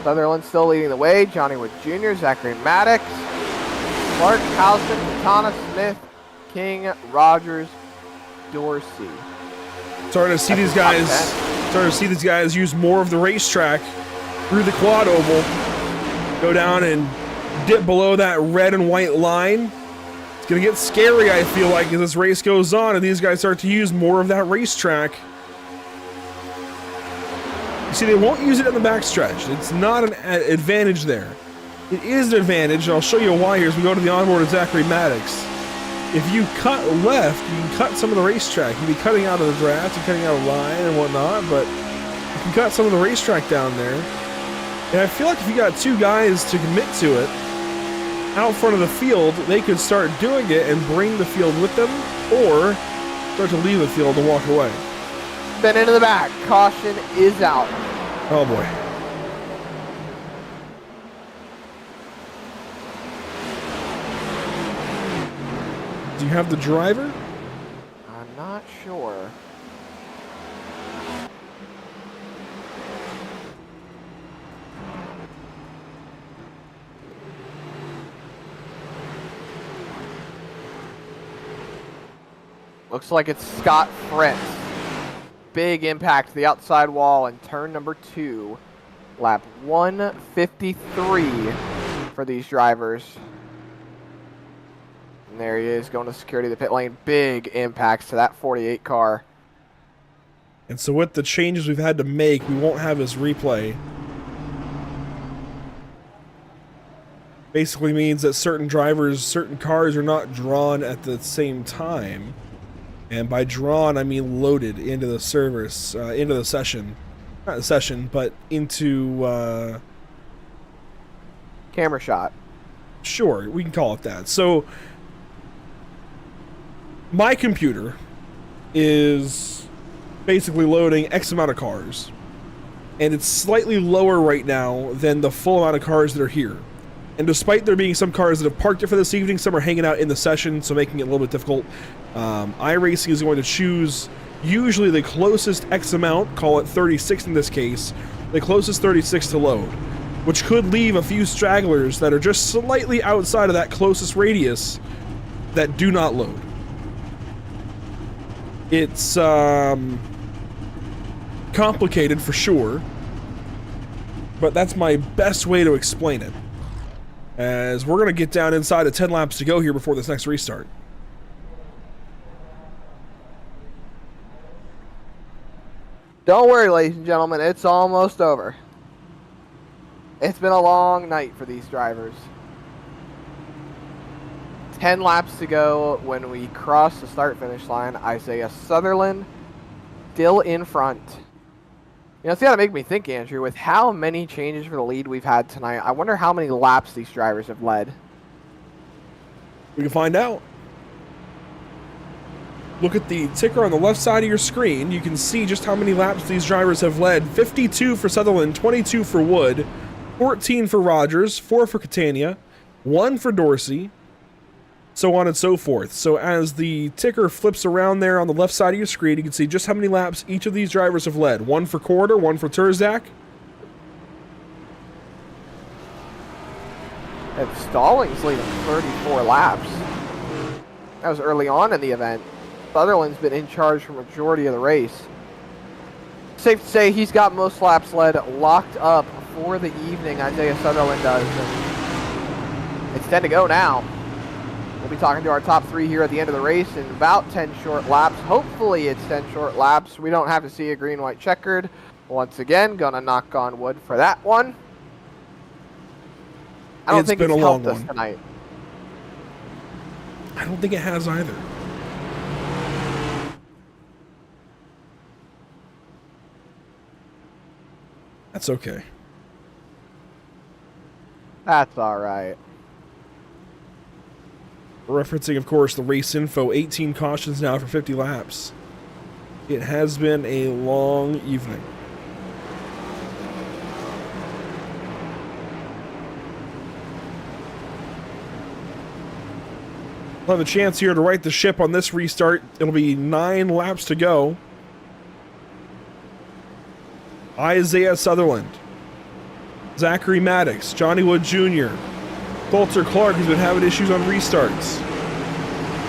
Sutherland still leading the way. Johnny Wood Jr., Zachary Maddox, Clark, Houston, Katana, Smith, King, Rogers, Dorsey. Starting to see these guys. Starting to see these guys use more of the racetrack through the quad oval. Go down and dip below that red and white line. It's gonna get scary, I feel like, as this race goes on and these guys start to use more of that racetrack. You see, they won't use it in the backstretch. It's not an advantage there. It is an advantage, and I'll show you why here as we go to the onboard of Zachary Maddox. If you cut left, you can cut some of the racetrack. You can be cutting out of the draft and cutting out a line and whatnot, but you can cut some of the racetrack down there. And I feel like if you got two guys to commit to it out front of the field, they could start doing it and bring the field with them, or start to leave the field and walk away. Spin into the back. Caution is out. Oh boy. Do you have the driver? I'm not sure. Looks like it's Scott Fritz. Big impact to the outside wall in turn number 2. Lap 153 for these drivers. And there he is going to security of the pit lane. Big impacts to that 48 car. And so with the changes we've had to make, we won't have his replay. Basically means that certain drivers, certain cars are not drawn at the same time. And by drawn, I mean loaded into the service, into the session. Not the session, but into... Camera shot. Sure, we can call it that. So, my computer is basically loading X amount of cars. And it's slightly lower right now than the full amount of cars that are here. And despite there being some cars that have parked it for this evening, some are hanging out in the session, so making it a little bit difficult. iRacing is going to choose usually the closest X amount, call it 36 in this case, the closest 36 to load, which could leave a few stragglers that are just slightly outside of that closest radius that do not load. It's complicated for sure, but that's my best way to explain it. As we're going to get down inside of 10 laps to go here before this next restart. Don't worry, ladies and gentlemen, it's almost over. It's been a long night for these drivers. 10 laps to go when we cross the start-finish line. Isaiah Sutherland still in front. You know, it's got to make me think, Andrew, with how many changes for the lead we've had tonight, I wonder how many laps these drivers have led. We can find out. Look at the ticker on the left side of your screen. You can see just how many laps these drivers have led. 52 for Sutherland, 22 for Wood, 14 for Rogers, 4 for Catania, 1 for Dorsey, so on and so forth. So as the ticker flips around there on the left side of your screen, you can see just how many laps each of these drivers have led. 1 for Corder, 1 for Turzak. And Stallings leading 34 laps. That was early on in the event. Sutherland's been in charge for the majority of the race. Safe to say he's got most laps led locked up for the evening. Isaiah Sutherland does. And it's 10 to go now. We'll be talking to our top 3 here at the end of the race in about 10 short laps. Hopefully it's 10 short laps. We don't have to see a green-white checkered. Once again, gonna knock on wood for that one. I don't think it's helped us tonight. I don't think it has either. That's okay. That's all right. Referencing, of course, the race info, 18 cautions now for 50 laps. It has been a long evening. We'll have a chance here to right the ship on this restart. It'll be 9 laps to go. Isaiah Sutherland, Zachary Maddox, Johnny Wood Jr., Coulter Clark, who's been having issues on restarts,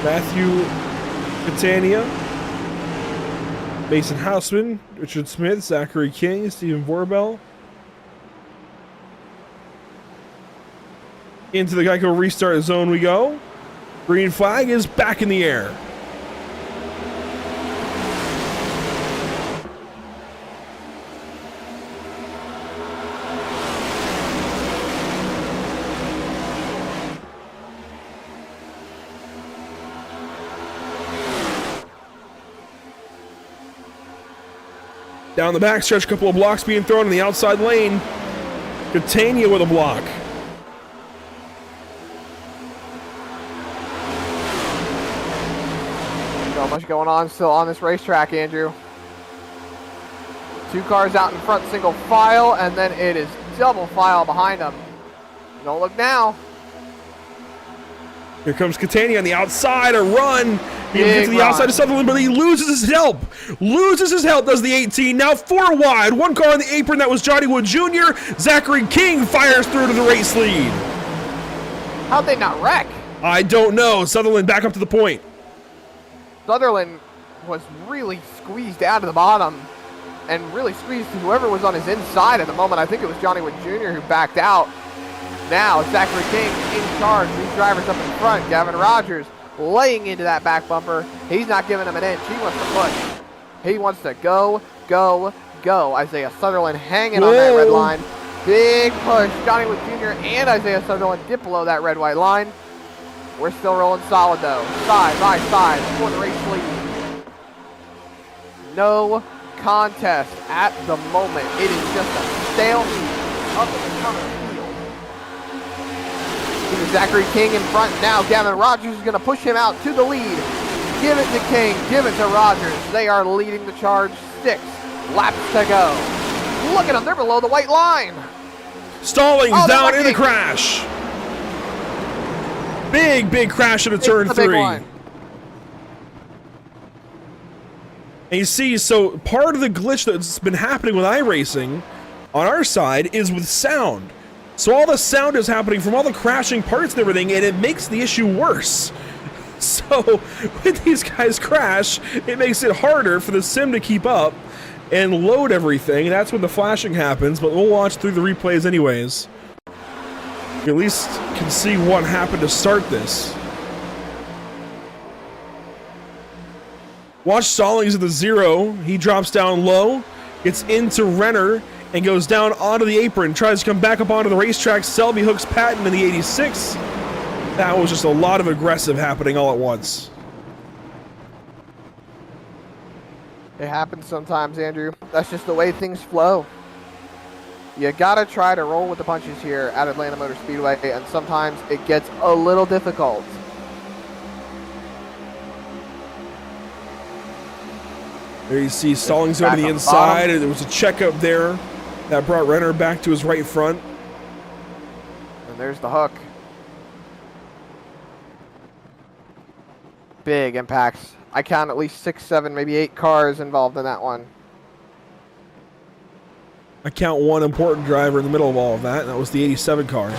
Matthew Catania, Mason Houseman, Richard Smith, Zachary King, Stephen Vorbel. Into the Geico restart zone we go. Green flag is back in the air. Down the backstretch, a couple of blocks being thrown in the outside lane. Catania with a block. So much going on still on this racetrack, Andrew. 2 cars out in front, single file, and then it is double file behind them. Don't look now. Here comes Catania on the outside, a run. He gets to the outside of Sutherland, but he loses his help. Loses his help, does the 18. Now 4 wide. 1 car on the apron, that was Johnny Wood Jr. Zachary King fires through to the race lead. How'd they not wreck? I don't know. Sutherland back up to the point. Sutherland was really squeezed out of the bottom and really squeezed whoever was on his inside at the moment. I think it was Johnny Wood Jr. who backed out. Now Zachary King in charge. These drivers up in front. Gavin Rogers laying into that back bumper. He's not giving him an inch. He wants to push. He wants to go, go, go. Isaiah Sutherland hanging on that red line. Big push. Johnny Wood Jr. and Isaiah Sutherland dip below that red-white line. We're still rolling solid though. Side by side for the race lead. No contest at the moment. It is just a stalemate up in the front of the field. Zachary King in front now. Gavin Rogers is going to push him out to the lead. Give it to King. Give it to Rogers. They are leading the charge. 6 laps to go. Look at them. They're below the white line. Stallings down in the crash. Big crash into turn 3. And you see, so part of the glitch that's been happening with iRacing on our side is with sound. So all the sound is happening from all the crashing parts and everything, and it makes the issue worse. So when these guys crash, it makes it harder for the sim to keep up and load everything. That's when the flashing happens, but we'll watch through the replays anyways. You at least can see what happened to start this. Watch Stallings at the 0. He drops down low, gets into Renner, and goes down onto the apron. Tries to come back up onto the racetrack. Selby hooks Patton in the 86. That was just a lot of aggressive happening all at once. It happens sometimes, Andrew. That's just the way things flow. You gotta try to roll with the punches here at Atlanta Motor Speedway, and sometimes it gets a little difficult. There you see Stallings go to the inside, and there was a checkup there that brought Renner back to his right front. And there's the hook. Big impacts. I count at least 6, 7, maybe 8 cars involved in that one. I count one important driver in the middle of all of that, and that was the 87 car.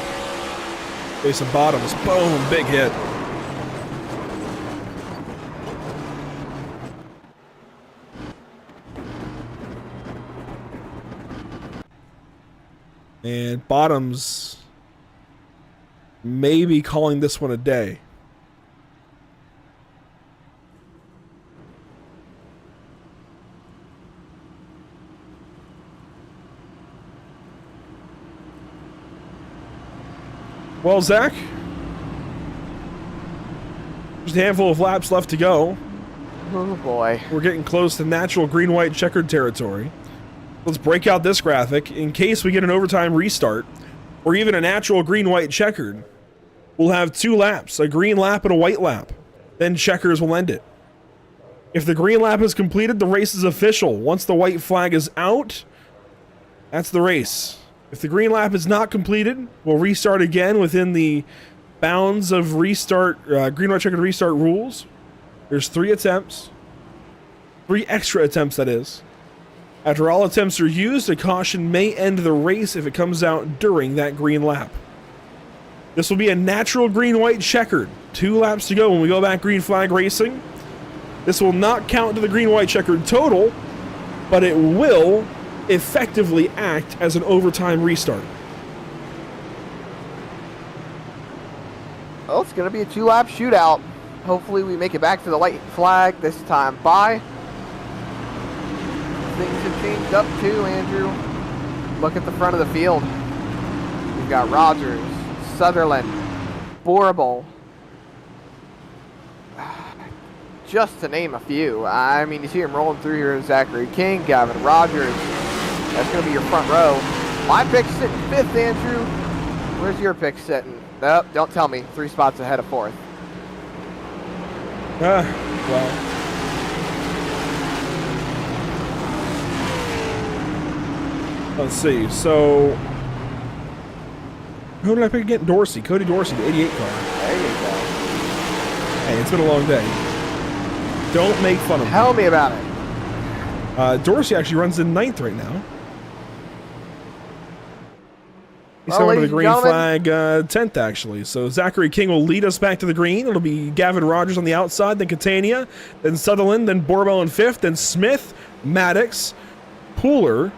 Jason Bottoms, boom, big hit. And Bottoms may be calling this one a day. Well, Zach, just a handful of laps left to go. Oh boy. We're getting close to natural green-white checkered territory. Let's break out this graphic. In case we get an overtime restart, or even a natural green-white checkered, we'll have 2 laps, a green lap and a white lap. Then checkers will end it. If the green lap is completed, the race is official. Once the white flag is out, that's the race. If the green lap is not completed, we'll restart again within the bounds of restart, green, white, checkered restart rules. There's 3 attempts. 3 extra attempts, that is. After all attempts are used, a caution may end the race if it comes out during that green lap. This will be a natural green, white, checkered. 2 laps to go when we go back green flag racing. This will not count to the green, white, checkered total, but it will effectively act as an overtime restart. Well, it's going to be a 2-lap shootout. Hopefully we make it back to the white flag this time by. Things have changed up too, Andrew. Look at the front of the field. We've got Rogers, Sutherland, Borble. Just to name a few. I mean, you see him rolling through here. Zachary King, Gavin Rogers. That's going to be your front row. My pick's sitting 5th, Andrew. Where's your pick sitting? Nope, don't tell me. 3 spots ahead of 4th. Well. Let's see. So, who did I pick again? Dorsey. Cody Dorsey, the 88 car. There you go. Hey, it's been a long day. Don't make fun of me. Tell me about it. Dorsey actually runs in 9th right now. He's Well, going to the ladies and green gentlemen, flag 10th, actually. So Zachary King will lead us back to the green. It'll be Gavin Rogers on the outside, then Catania, then Sutherland, then Borbell in 5th, then Smith, Maddox, Wood,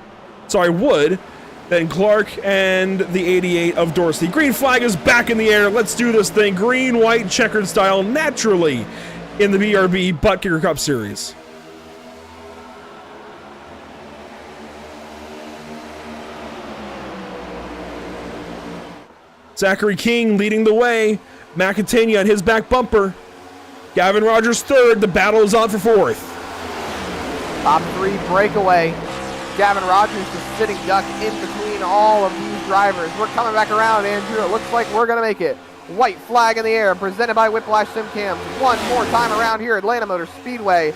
then Clark, and the 88 of Dorsey. Green flag is back in the air. Let's do this thing. Green, white, checkered style, naturally in the BRB Buttkicker Cup Series. Zachary King leading the way. McIntyre on his back bumper. Gavin Rogers 3rd. The battle is on for 4th. Top 3 breakaway. Gavin Rogers just sitting duck in between all of these drivers. We're coming back around, Andrew. It looks like we're going to make it. White flag in the air, presented by Whiplash Simcams. One more time around here at Atlanta Motor Speedway.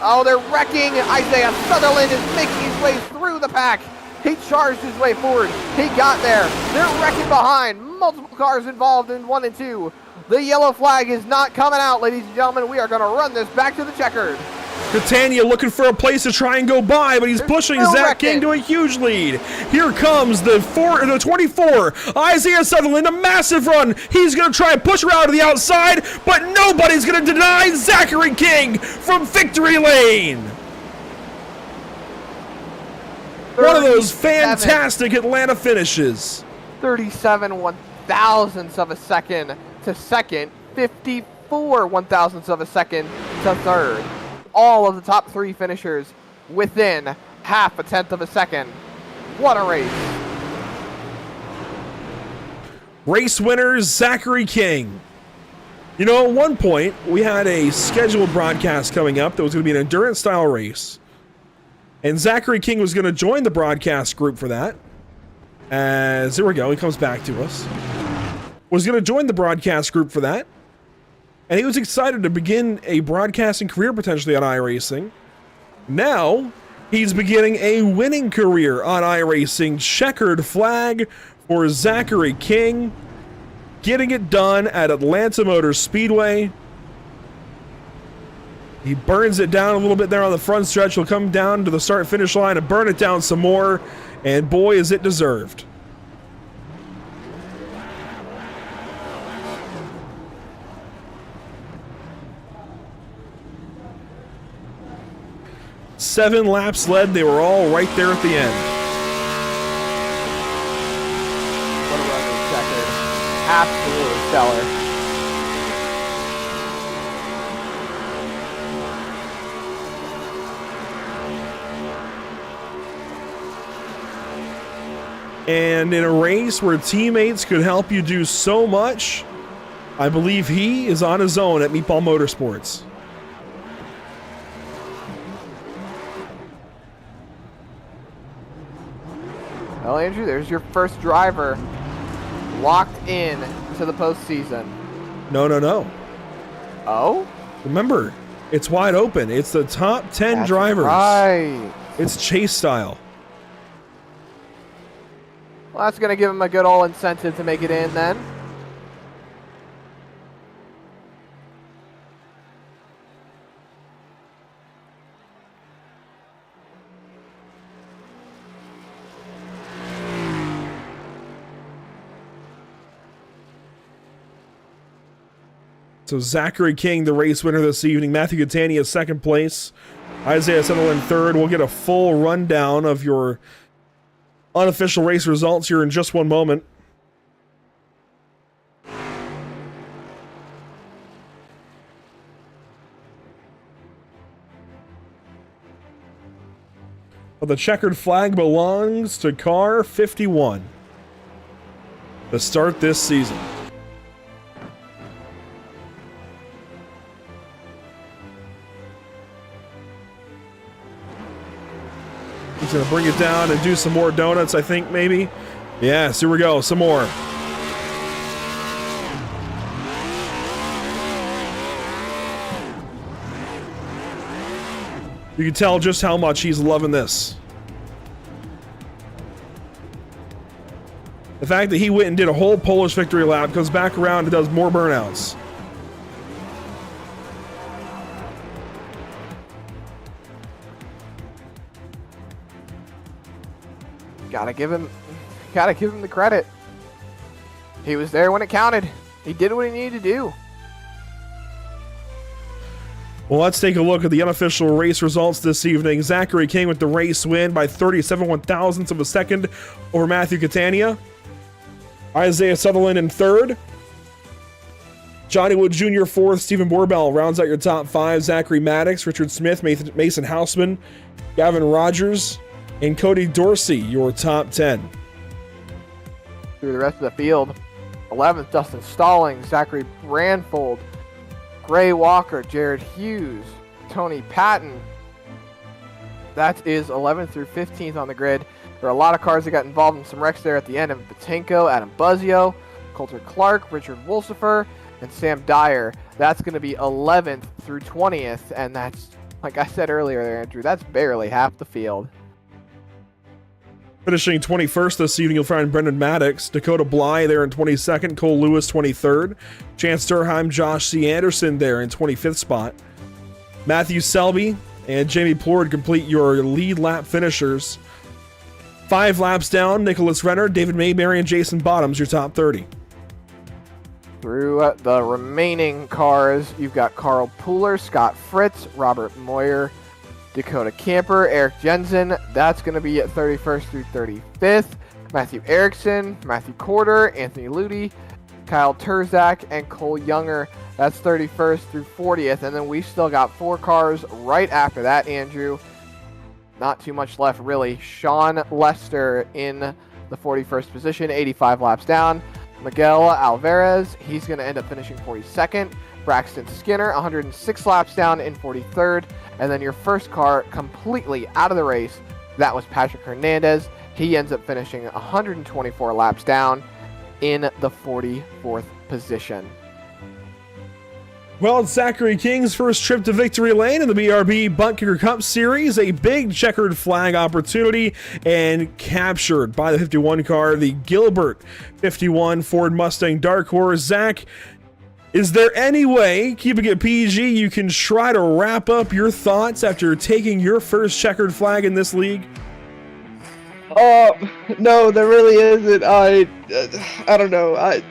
Oh, they're wrecking. Isaiah Sutherland is making his way through the pack. He charged his way forward. He got there. They're wrecking behind. Multiple cars involved in 1 and 2. The yellow flag is not coming out, ladies and gentlemen. We are going to run this back to the checkered. Catania looking for a place to try and go by, but he's pushing Zach King to a huge lead. Here comes the 24, Isaiah Sutherland, a massive run. He's going to try and push around to the outside, but nobody's going to deny Zachary King from victory lane. One of those fantastic Atlanta finishes. 37 one-thousandths of a second to second, 54 one-thousandths of a second to third. All of the top 3 finishers within half a tenth of a second. What a race. Race winner, Zachary King. You know, at one point, we had a scheduled broadcast coming up that was going to be an endurance-style race. And Zachary King was going to join the broadcast group for that. As, there we go, he comes back to us. Was going to join the broadcast group for that. And he was excited to begin a broadcasting career potentially on iRacing. Now, he's beginning a winning career on iRacing. Checkered flag for Zachary King. Getting it done at Atlanta Motor Speedway. He burns it down a little bit there on the front stretch. He'll come down to the start-finish line and burn it down some more. And boy, is it deserved. Seven laps led. They were all right there at the end. What a run this checkered. Absolutely stellar. And in a race where teammates could help you do so much, I believe he is on his own at Meatball Motorsports. Well, Andrew, there's your first driver locked in to the postseason. No. Oh? Remember, it's wide open. It's the top 10 That's drivers. right. It's chase style. Well, that's going to give him a good old incentive to make it in then. So Zachary King, the race winner this evening. Matthew Catania, second place. Isaiah Sutherland, third. We'll get a full rundown of your unofficial race results here in just one moment. But the checkered flag belongs to car 51 to start this season. He's going to bring it down and do some more donuts, I think, maybe. Yes, here we go. Some more. You can tell just how much he's loving this. The fact that he went and did a whole Polish victory lap, comes back around and does more burnouts. Gotta give him the credit. He was there when it counted. He did what he needed to do. Well, let's take a look at the unofficial race results this evening. Zachary King with the race win by 37 one-thousandths of a second over Matthew Catania. Isaiah Sutherland in third. Johnny Wood Jr. fourth. Stephen Borbell rounds out your top five. Zachary Maddox, Richard Smith, Mason Hausman, Gavin Rogers, and Cody Dorsey, your top 10. Through the rest of the field, 11th, Dustin Stallings, Zachary Brandfold, Gray Walker, Jared Hughes, Tony Patton. That is 11th through 15th on the grid. There are a lot of cars that got involved in some wrecks there at the end. Evan Patenko, Adam Buzzio, Coulter Clark, Richard Wolsifer, and Sam Dyer. That's going to be 11th through 20th, and that's, like I said earlier there, Andrew, that's barely half the field. Finishing 21st this evening, you'll find Brendan Maddox, Dakota Bly there in 22nd, Cole Lewis 23rd, Chance Durheim, Josh C. Anderson there in 25th spot. Matthew Selby and Jamie Plord complete your lead lap finishers. 5 laps down, Nicholas Renner, David Mayberry, and Jason Bottoms, your top 30. Through the remaining cars, you've got Carl Pooler, Scott Fritz, Robert Moyer, Dakota Camper, Eric Jensen. That's going to be at 31st through 35th. Matthew Erickson, Matthew Corder, Anthony Ludi, Kyle Turzak, and Cole Younger. That's 31st through 40th. And then we still got 4 cars right after that, Andrew. Not too much left, really. Sean Lester in the 41st position, 85 laps down. Miguel Alvarez, he's going to end up finishing 42nd. Braxton Skinner, 106 laps down in 43rd. And then your first car completely out of the race, that was Patrick Hernandez. He ends up finishing 124 laps down in the 44th position. Well, it's Zachary King's first trip to victory lane in the BRB Buttkicker Cup Series. A big checkered flag opportunity and captured by the 51 car, the Gilbert 51 Ford Mustang Dark Horse. Zach, is there any way, keeping it PG, you can try to wrap up your thoughts after taking your first checkered flag in this league? No, there really isn't. I don't know. I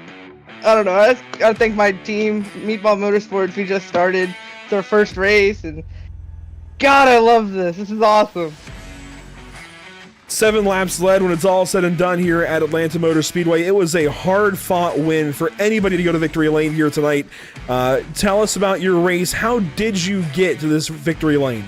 don't know. I just gotta thank my team, Meatball Motorsports. We just started. It's our first race, and God, I love this. This is awesome. 7 laps led when it's all said and done here at Atlanta Motor Speedway. It was a hard-fought win for anybody to go to victory lane here tonight. Tell us about your race. How did you get to this victory lane?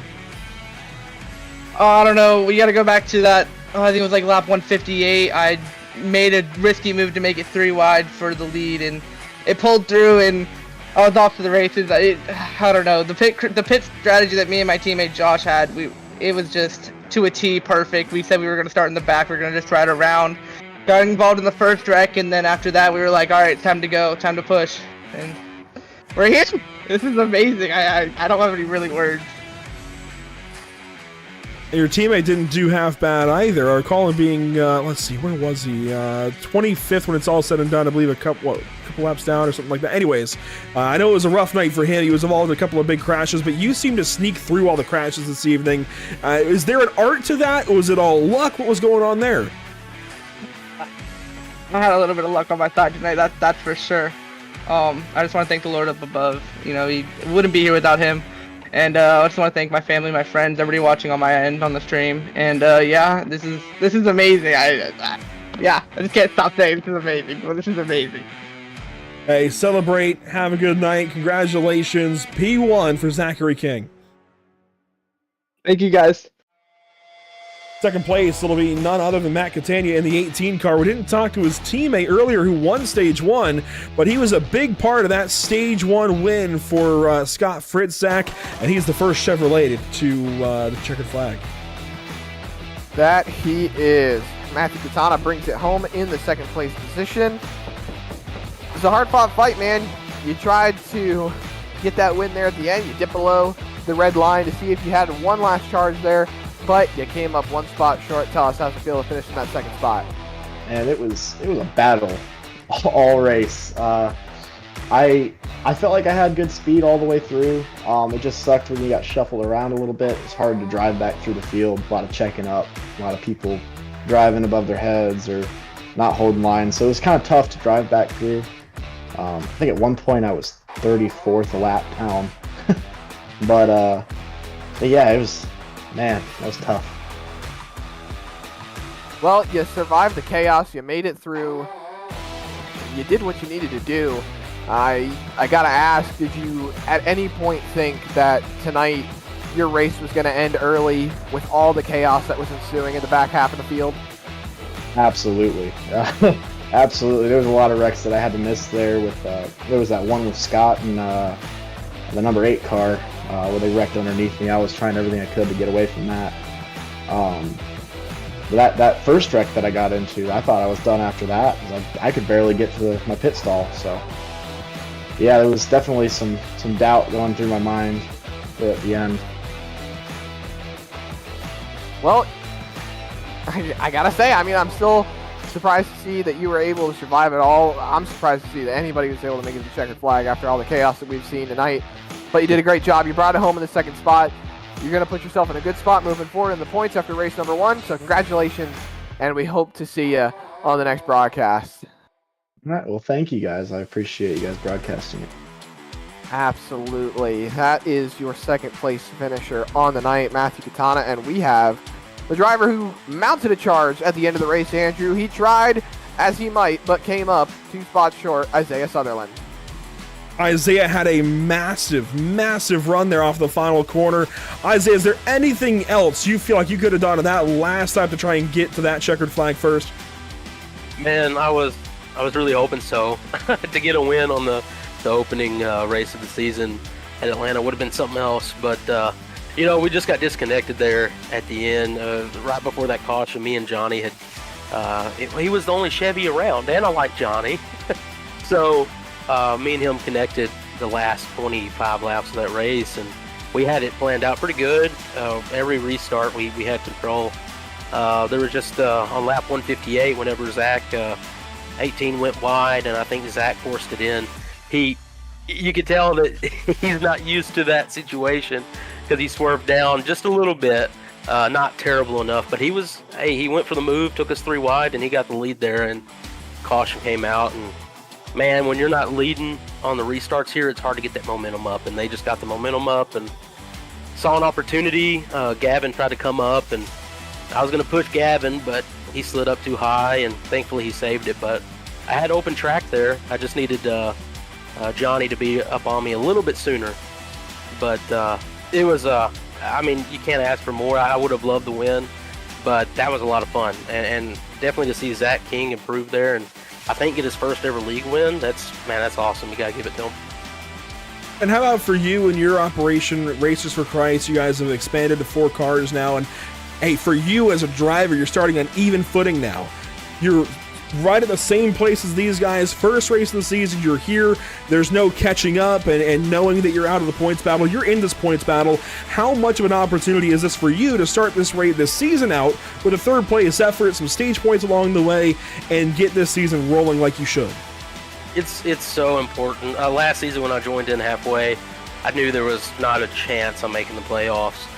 I don't know. We gotta go back to that. I think it was like lap 158. I made a risky move to make it 3 wide for the lead, and it pulled through, and I was off to the races. I don't know. The pit strategy that me and my teammate Josh had, it was just to a T perfect. We said we were going to start in the back. We were going to just ride around. Got involved in the first wreck, and then after that, we were like, all right, time to go, time to push. And we're here. This is amazing. I don't have any really words. And your teammate didn't do half bad either. I recall him being, let's see, where was he? 25th when it's all said and done. I believe a couple laps down or something like that. Anyways, I know it was a rough night for him. He was involved in a couple of big crashes, but you seemed to sneak through all the crashes this evening. Is there an art to that, or was it all luck? What was going on there? I had a little bit of luck on my side tonight. That's for sure. I just want to thank the Lord up above. You know, he wouldn't be here without him. And I just want to thank my family, my friends, everybody watching on my end on the stream. And yeah, this is amazing. Yeah, I just can't stop saying this is amazing. Well, this is amazing. Hey, celebrate. Have a good night. Congratulations. P1 for Zachary King. Thank you, guys. Second place, it'll be none other than Matt Catania in the 18 car. We didn't talk to his teammate earlier who won Stage 1, but he was a big part of that Stage 1 win for Scott Fritzak, and he's the first Chevrolet to the checkered flag. That he is. Matthew Katana brings it home in the second place position. It's a hard-fought fight, man. You tried to get that win there at the end. You dip below the red line to see if you had one last charge there, but you came up one spot short. Tell us how it feel to finish in that second spot. And it was a battle all race. I felt like I had good speed all the way through. It just sucked when you got shuffled around a little bit. It's hard to drive back through the field. A lot of checking up, a lot of people driving above their heads or not holding line. So it was kind of tough to drive back through. I think at one point I was 34th a lap down. but yeah, it was, man, that was tough. Well, you survived the chaos. You made it through. You did what you needed to do. I gotta ask, did you at any point think that tonight your race was going to end early with all the chaos that was ensuing in the back half of the field? Absolutely. Absolutely. There was a lot of wrecks that I had to miss there. With there was that one with Scott and the number 8 car where they wrecked underneath me. I was trying everything I could to get away from that. But that first wreck that I got into, I thought I was done after that. I could barely get to my pit stall. So yeah, there was definitely some doubt going through my mind at the end. Well, I gotta say, I mean, I'm still surprised to see that you were able to survive it all. I'm surprised to see that anybody was able to make it to the checkered flag after all the chaos that we've seen tonight. But you did a great job. You brought it home in the second spot. You're going to put yourself in a good spot moving forward in the points after race number 1. So congratulations, and we hope to see you on the next broadcast. All right, well, thank you guys. I appreciate you guys broadcasting it. Absolutely. That is your second place finisher on the night, Matthew Katana, and we have the driver who mounted a charge at the end of the race, Andrew. He tried as he might, but came up 2 spots short, Isaiah Sutherland. Isaiah had a massive run there off the final corner. Isaiah, is there anything else you feel like you could have done in that last lap to try and get to that checkered flag first? Man, I was really hoping so. To get a win on the opening race of the season at Atlanta would have been something else, but you know, we just got disconnected there at the end. Right before that caution, me and Johnny had he was the only Chevy around, and I like Johnny. So me and him connected the last 25 laps of that race, and we had it planned out pretty good. Every restart we had control. There was just on lap 158 whenever Zach 18 went wide, and I think Zach forced it in. You could tell that he's not used to that situation because he swerved down just a little bit. Not terrible enough, but he went for the move, took us 3 wide, and he got the lead there, and caution came out. And man, when you're not leading on the restarts here, it's hard to get that momentum up, and they just got the momentum up and saw an opportunity. Gavin tried to come up, and I was going to push Gavin, but he slid up too high, and thankfully he saved it. But I had open track there. I just needed Johnny to be up on me a little bit sooner. But it was, I mean, you can't ask for more. I would have loved to win, but that was a lot of fun. And definitely to see Zach King improve there, and I think get his first ever league win. That's awesome. You got to give it to him. And how about for you and your operation, Racers for Christ? You guys have expanded to 4 cars now, and hey, for you as a driver, you're starting on even footing now. You're right at the same place as these guys. First race of the season, you're here. There's no catching up and knowing that you're out of the points battle. You're in this points battle. How much of an opportunity is this for you to start this season out with a 3rd place effort, some stage points along the way, and get this season rolling like you should? It's so important. Last season when I joined in halfway, I knew there was not a chance on making the playoffs.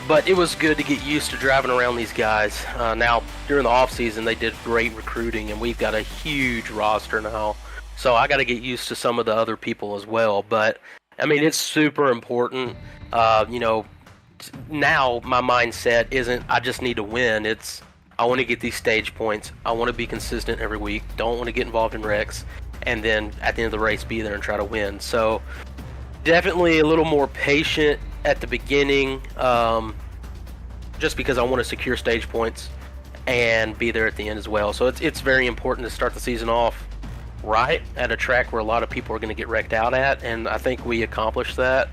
But it was good to get used to driving around these guys. Now, during the off season, they did great recruiting, and we've got a huge roster now. so I got to get used to some of the other people as well. But I mean, it's super important. You know, now my mindset isn't I just need to win. It's I want to get these stage points. I want to be consistent every week. Don't want to get involved in wrecks, and then at the end of the race, be there and try to win. So definitely a little more patient at the beginning, just because I want to secure stage points and be there at the end as well. So it's very important to start the season off right at a track where a lot of people are going to get wrecked out at, and I think we accomplished that.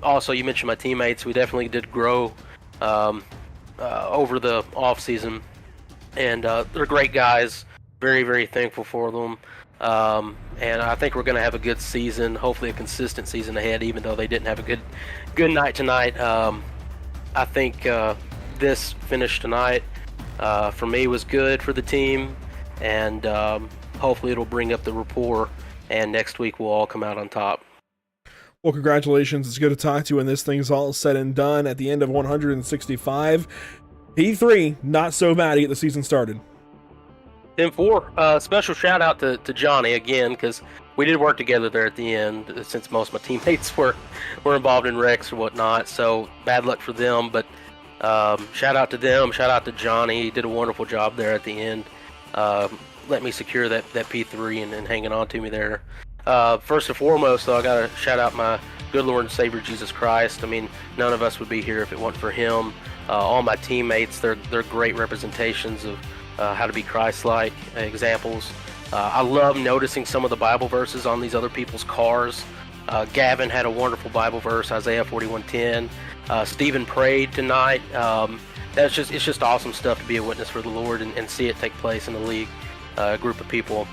Also, you mentioned my teammates. We definitely did grow over the off season, and they're great guys. Very, very thankful for them. And I think we're going to have a good season, hopefully a consistent season ahead, even though they didn't have a good night tonight. I think this finish tonight for me was good for the team, and hopefully it'll bring up the rapport, and next week we'll all come out on top. Well, congratulations. It's good to talk to you when this thing's all said and done at the end of 165. P3, not so bad to get the season started. 10-4. Special shout out to Johnny again, because we did work together there at the end, since most of my teammates were involved in wrecks or whatnot. So bad luck for them, but shout out to them. Shout out to Johnny. He did a wonderful job there at the end. Let me secure that P3 and hanging on to me there. First and foremost, though, I got to shout out my good Lord and Savior Jesus Christ. I mean, none of us would be here if it wasn't for him. All my teammates, they're great representations of how to be Christ-like examples. I love noticing some of the Bible verses on these other people's cars. Gavin had a wonderful Bible verse, Isaiah 41:10. Stephen prayed tonight. It's just awesome stuff to be a witness for the Lord and see it take place in the league group of people.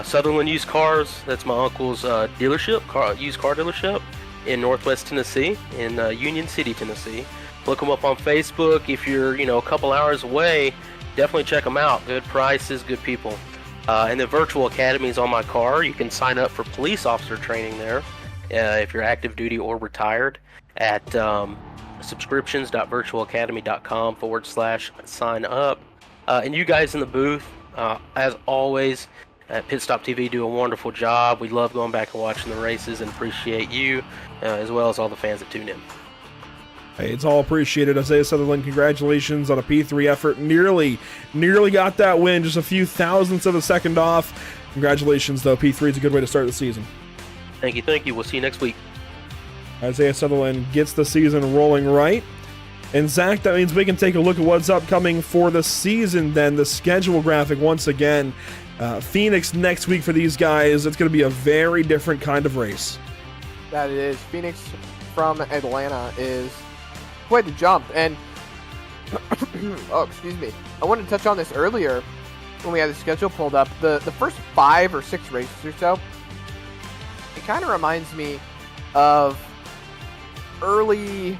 Sutherland Used Cars, that's my uncle's dealership, used car dealership in Northwest Tennessee, in Union City, Tennessee. Look them up on Facebook. If you're a couple hours away, definitely check them out. Good prices, good people. And the virtual academy is on my car. You can sign up for police officer training there if you're active duty or retired at subscriptions.virtualacademy.com/sign up. And you guys in the booth, as always, at Pit Stop TV do a wonderful job. We love going back and watching the races and appreciate you, as well as all the fans that tune in. Hey, it's all appreciated. Isaiah Sutherland, congratulations on a P3 effort. Nearly got that win, just a few thousandths of a second off. Congratulations, though. P3 is a good way to start the season. Thank you. We'll see you next week. Isaiah Sutherland gets the season rolling right. And Zach, that means we can take a look at what's upcoming for the season then. The schedule graphic once again. Phoenix next week for these guys. It's going to be a very different kind of race. That it is. Phoenix from Atlanta is quite the jump. And, oh, excuse me. I wanted to touch on this earlier when we had the schedule pulled up. The first 5 or 6 races or so, it kind of reminds me of early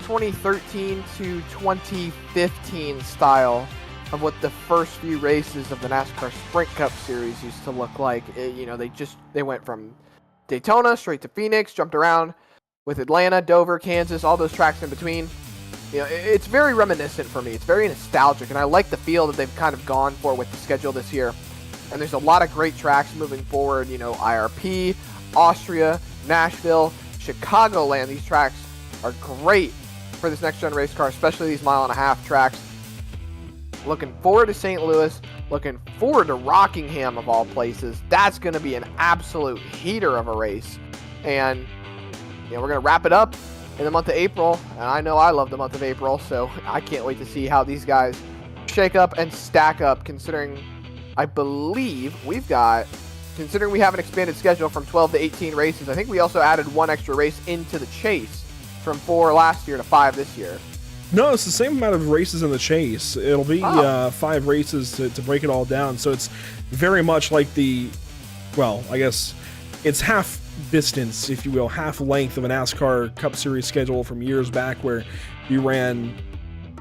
2013 to 2015 style of what the first few races of the NASCAR Sprint Cup Series used to look like. They went from Daytona straight to Phoenix, jumped around with Atlanta, Dover, Kansas, all those tracks in between. It's very reminiscent for me. It's very nostalgic, and I like the feel that they've kind of gone for with the schedule this year. And there's a lot of great tracks moving forward. IRP, Austria, Nashville, Chicagoland. These tracks are great for this next gen race car, especially these 1.5 mile tracks. Looking forward to St. Louis. Looking forward to Rockingham, of all places. That's going to be an absolute heater of a race. And we're going to wrap it up in the month of April. And I know I love the month of April, so I can't wait to see how these guys shake up and stack up, considering I believe considering we have an expanded schedule from 12 to 18 races, I think we also added 1 extra race into the chase from 4 last year to 5 this year. No, it's the same amount of races in the chase. It'll be 5 races to break it all down. So it's very much like I guess it's half distance, if you will, half length of a NASCAR Cup Series schedule from years back where you ran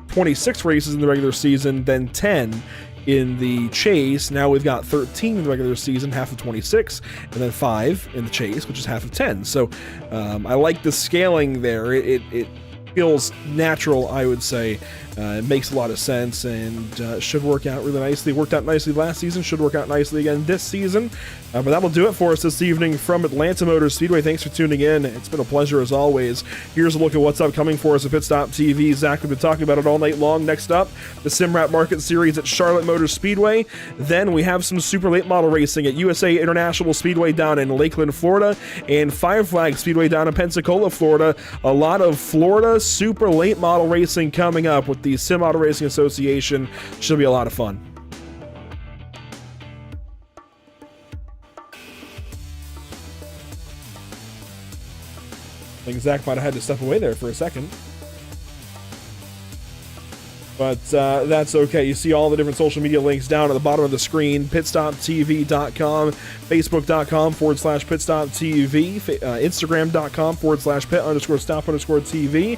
26 races in the regular season, then 10 in the chase. Now we've got 13 in the regular season, half of 26, and then 5 in the chase, which is half of 10. So I like the scaling there. It feels natural, I would say, It makes a lot of sense and should work out really nicely. Worked out nicely last season, should work out nicely again this season. But that'll do it for us this evening from Atlanta Motor Speedway. Thanks for tuning in. It's been a pleasure as always. Here's a look at what's upcoming for us at Pit Stop TV. Zach, we've been talking about it all night long. Next up, the Simrap Market Series at Charlotte Motor Speedway. Then we have some super late model racing at USA International Speedway down in Lakeland, Florida, and Five Flag Speedway down in Pensacola, Florida. A lot of Florida super late model racing coming up with the Sim Auto Racing Association. Should be a lot of fun. I think Zach might have had to step away there for a second. But that's okay. You see all the different social media links down at the bottom of the screen. pitstoptv.com, facebook.com/pitstoptv, instagram.com/pit_stop_tv,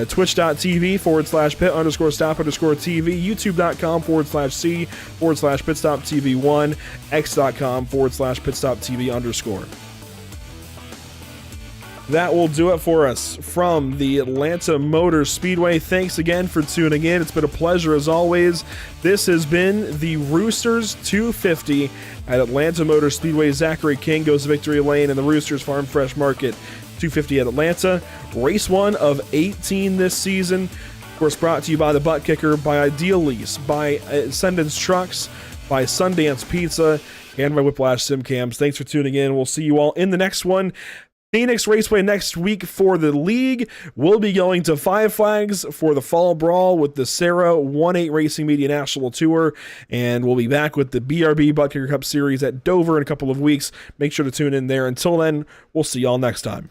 twitch.tv/pit_stop_tv, youtube.com/c/pitstoptv1, x.com/pitstoptv_. That will do it for us from the Atlanta Motor Speedway. Thanks again for tuning in. It's been a pleasure as always. This has been the Roosters 250 at Atlanta Motor Speedway. Zachary King goes to victory lane in the Roosters Farm Fresh Market 250 at Atlanta. Race 1 of 18 this season. Of course, brought to you by the Buttkicker, by Ideal Lease, by Ascendance Trucks, by Sundance Pizza, and by Whiplash Sim Cams. Thanks for tuning in. We'll see you all in the next one. Phoenix Raceway next week for the league. We'll be going to Five Flags for the Fall Brawl with the Sarah 1-8 Racing Media National Tour, and we'll be back with the BRB Buttkicker Cup Series at Dover in a couple of weeks. Make sure to tune in there. Until then, we'll see y'all next time.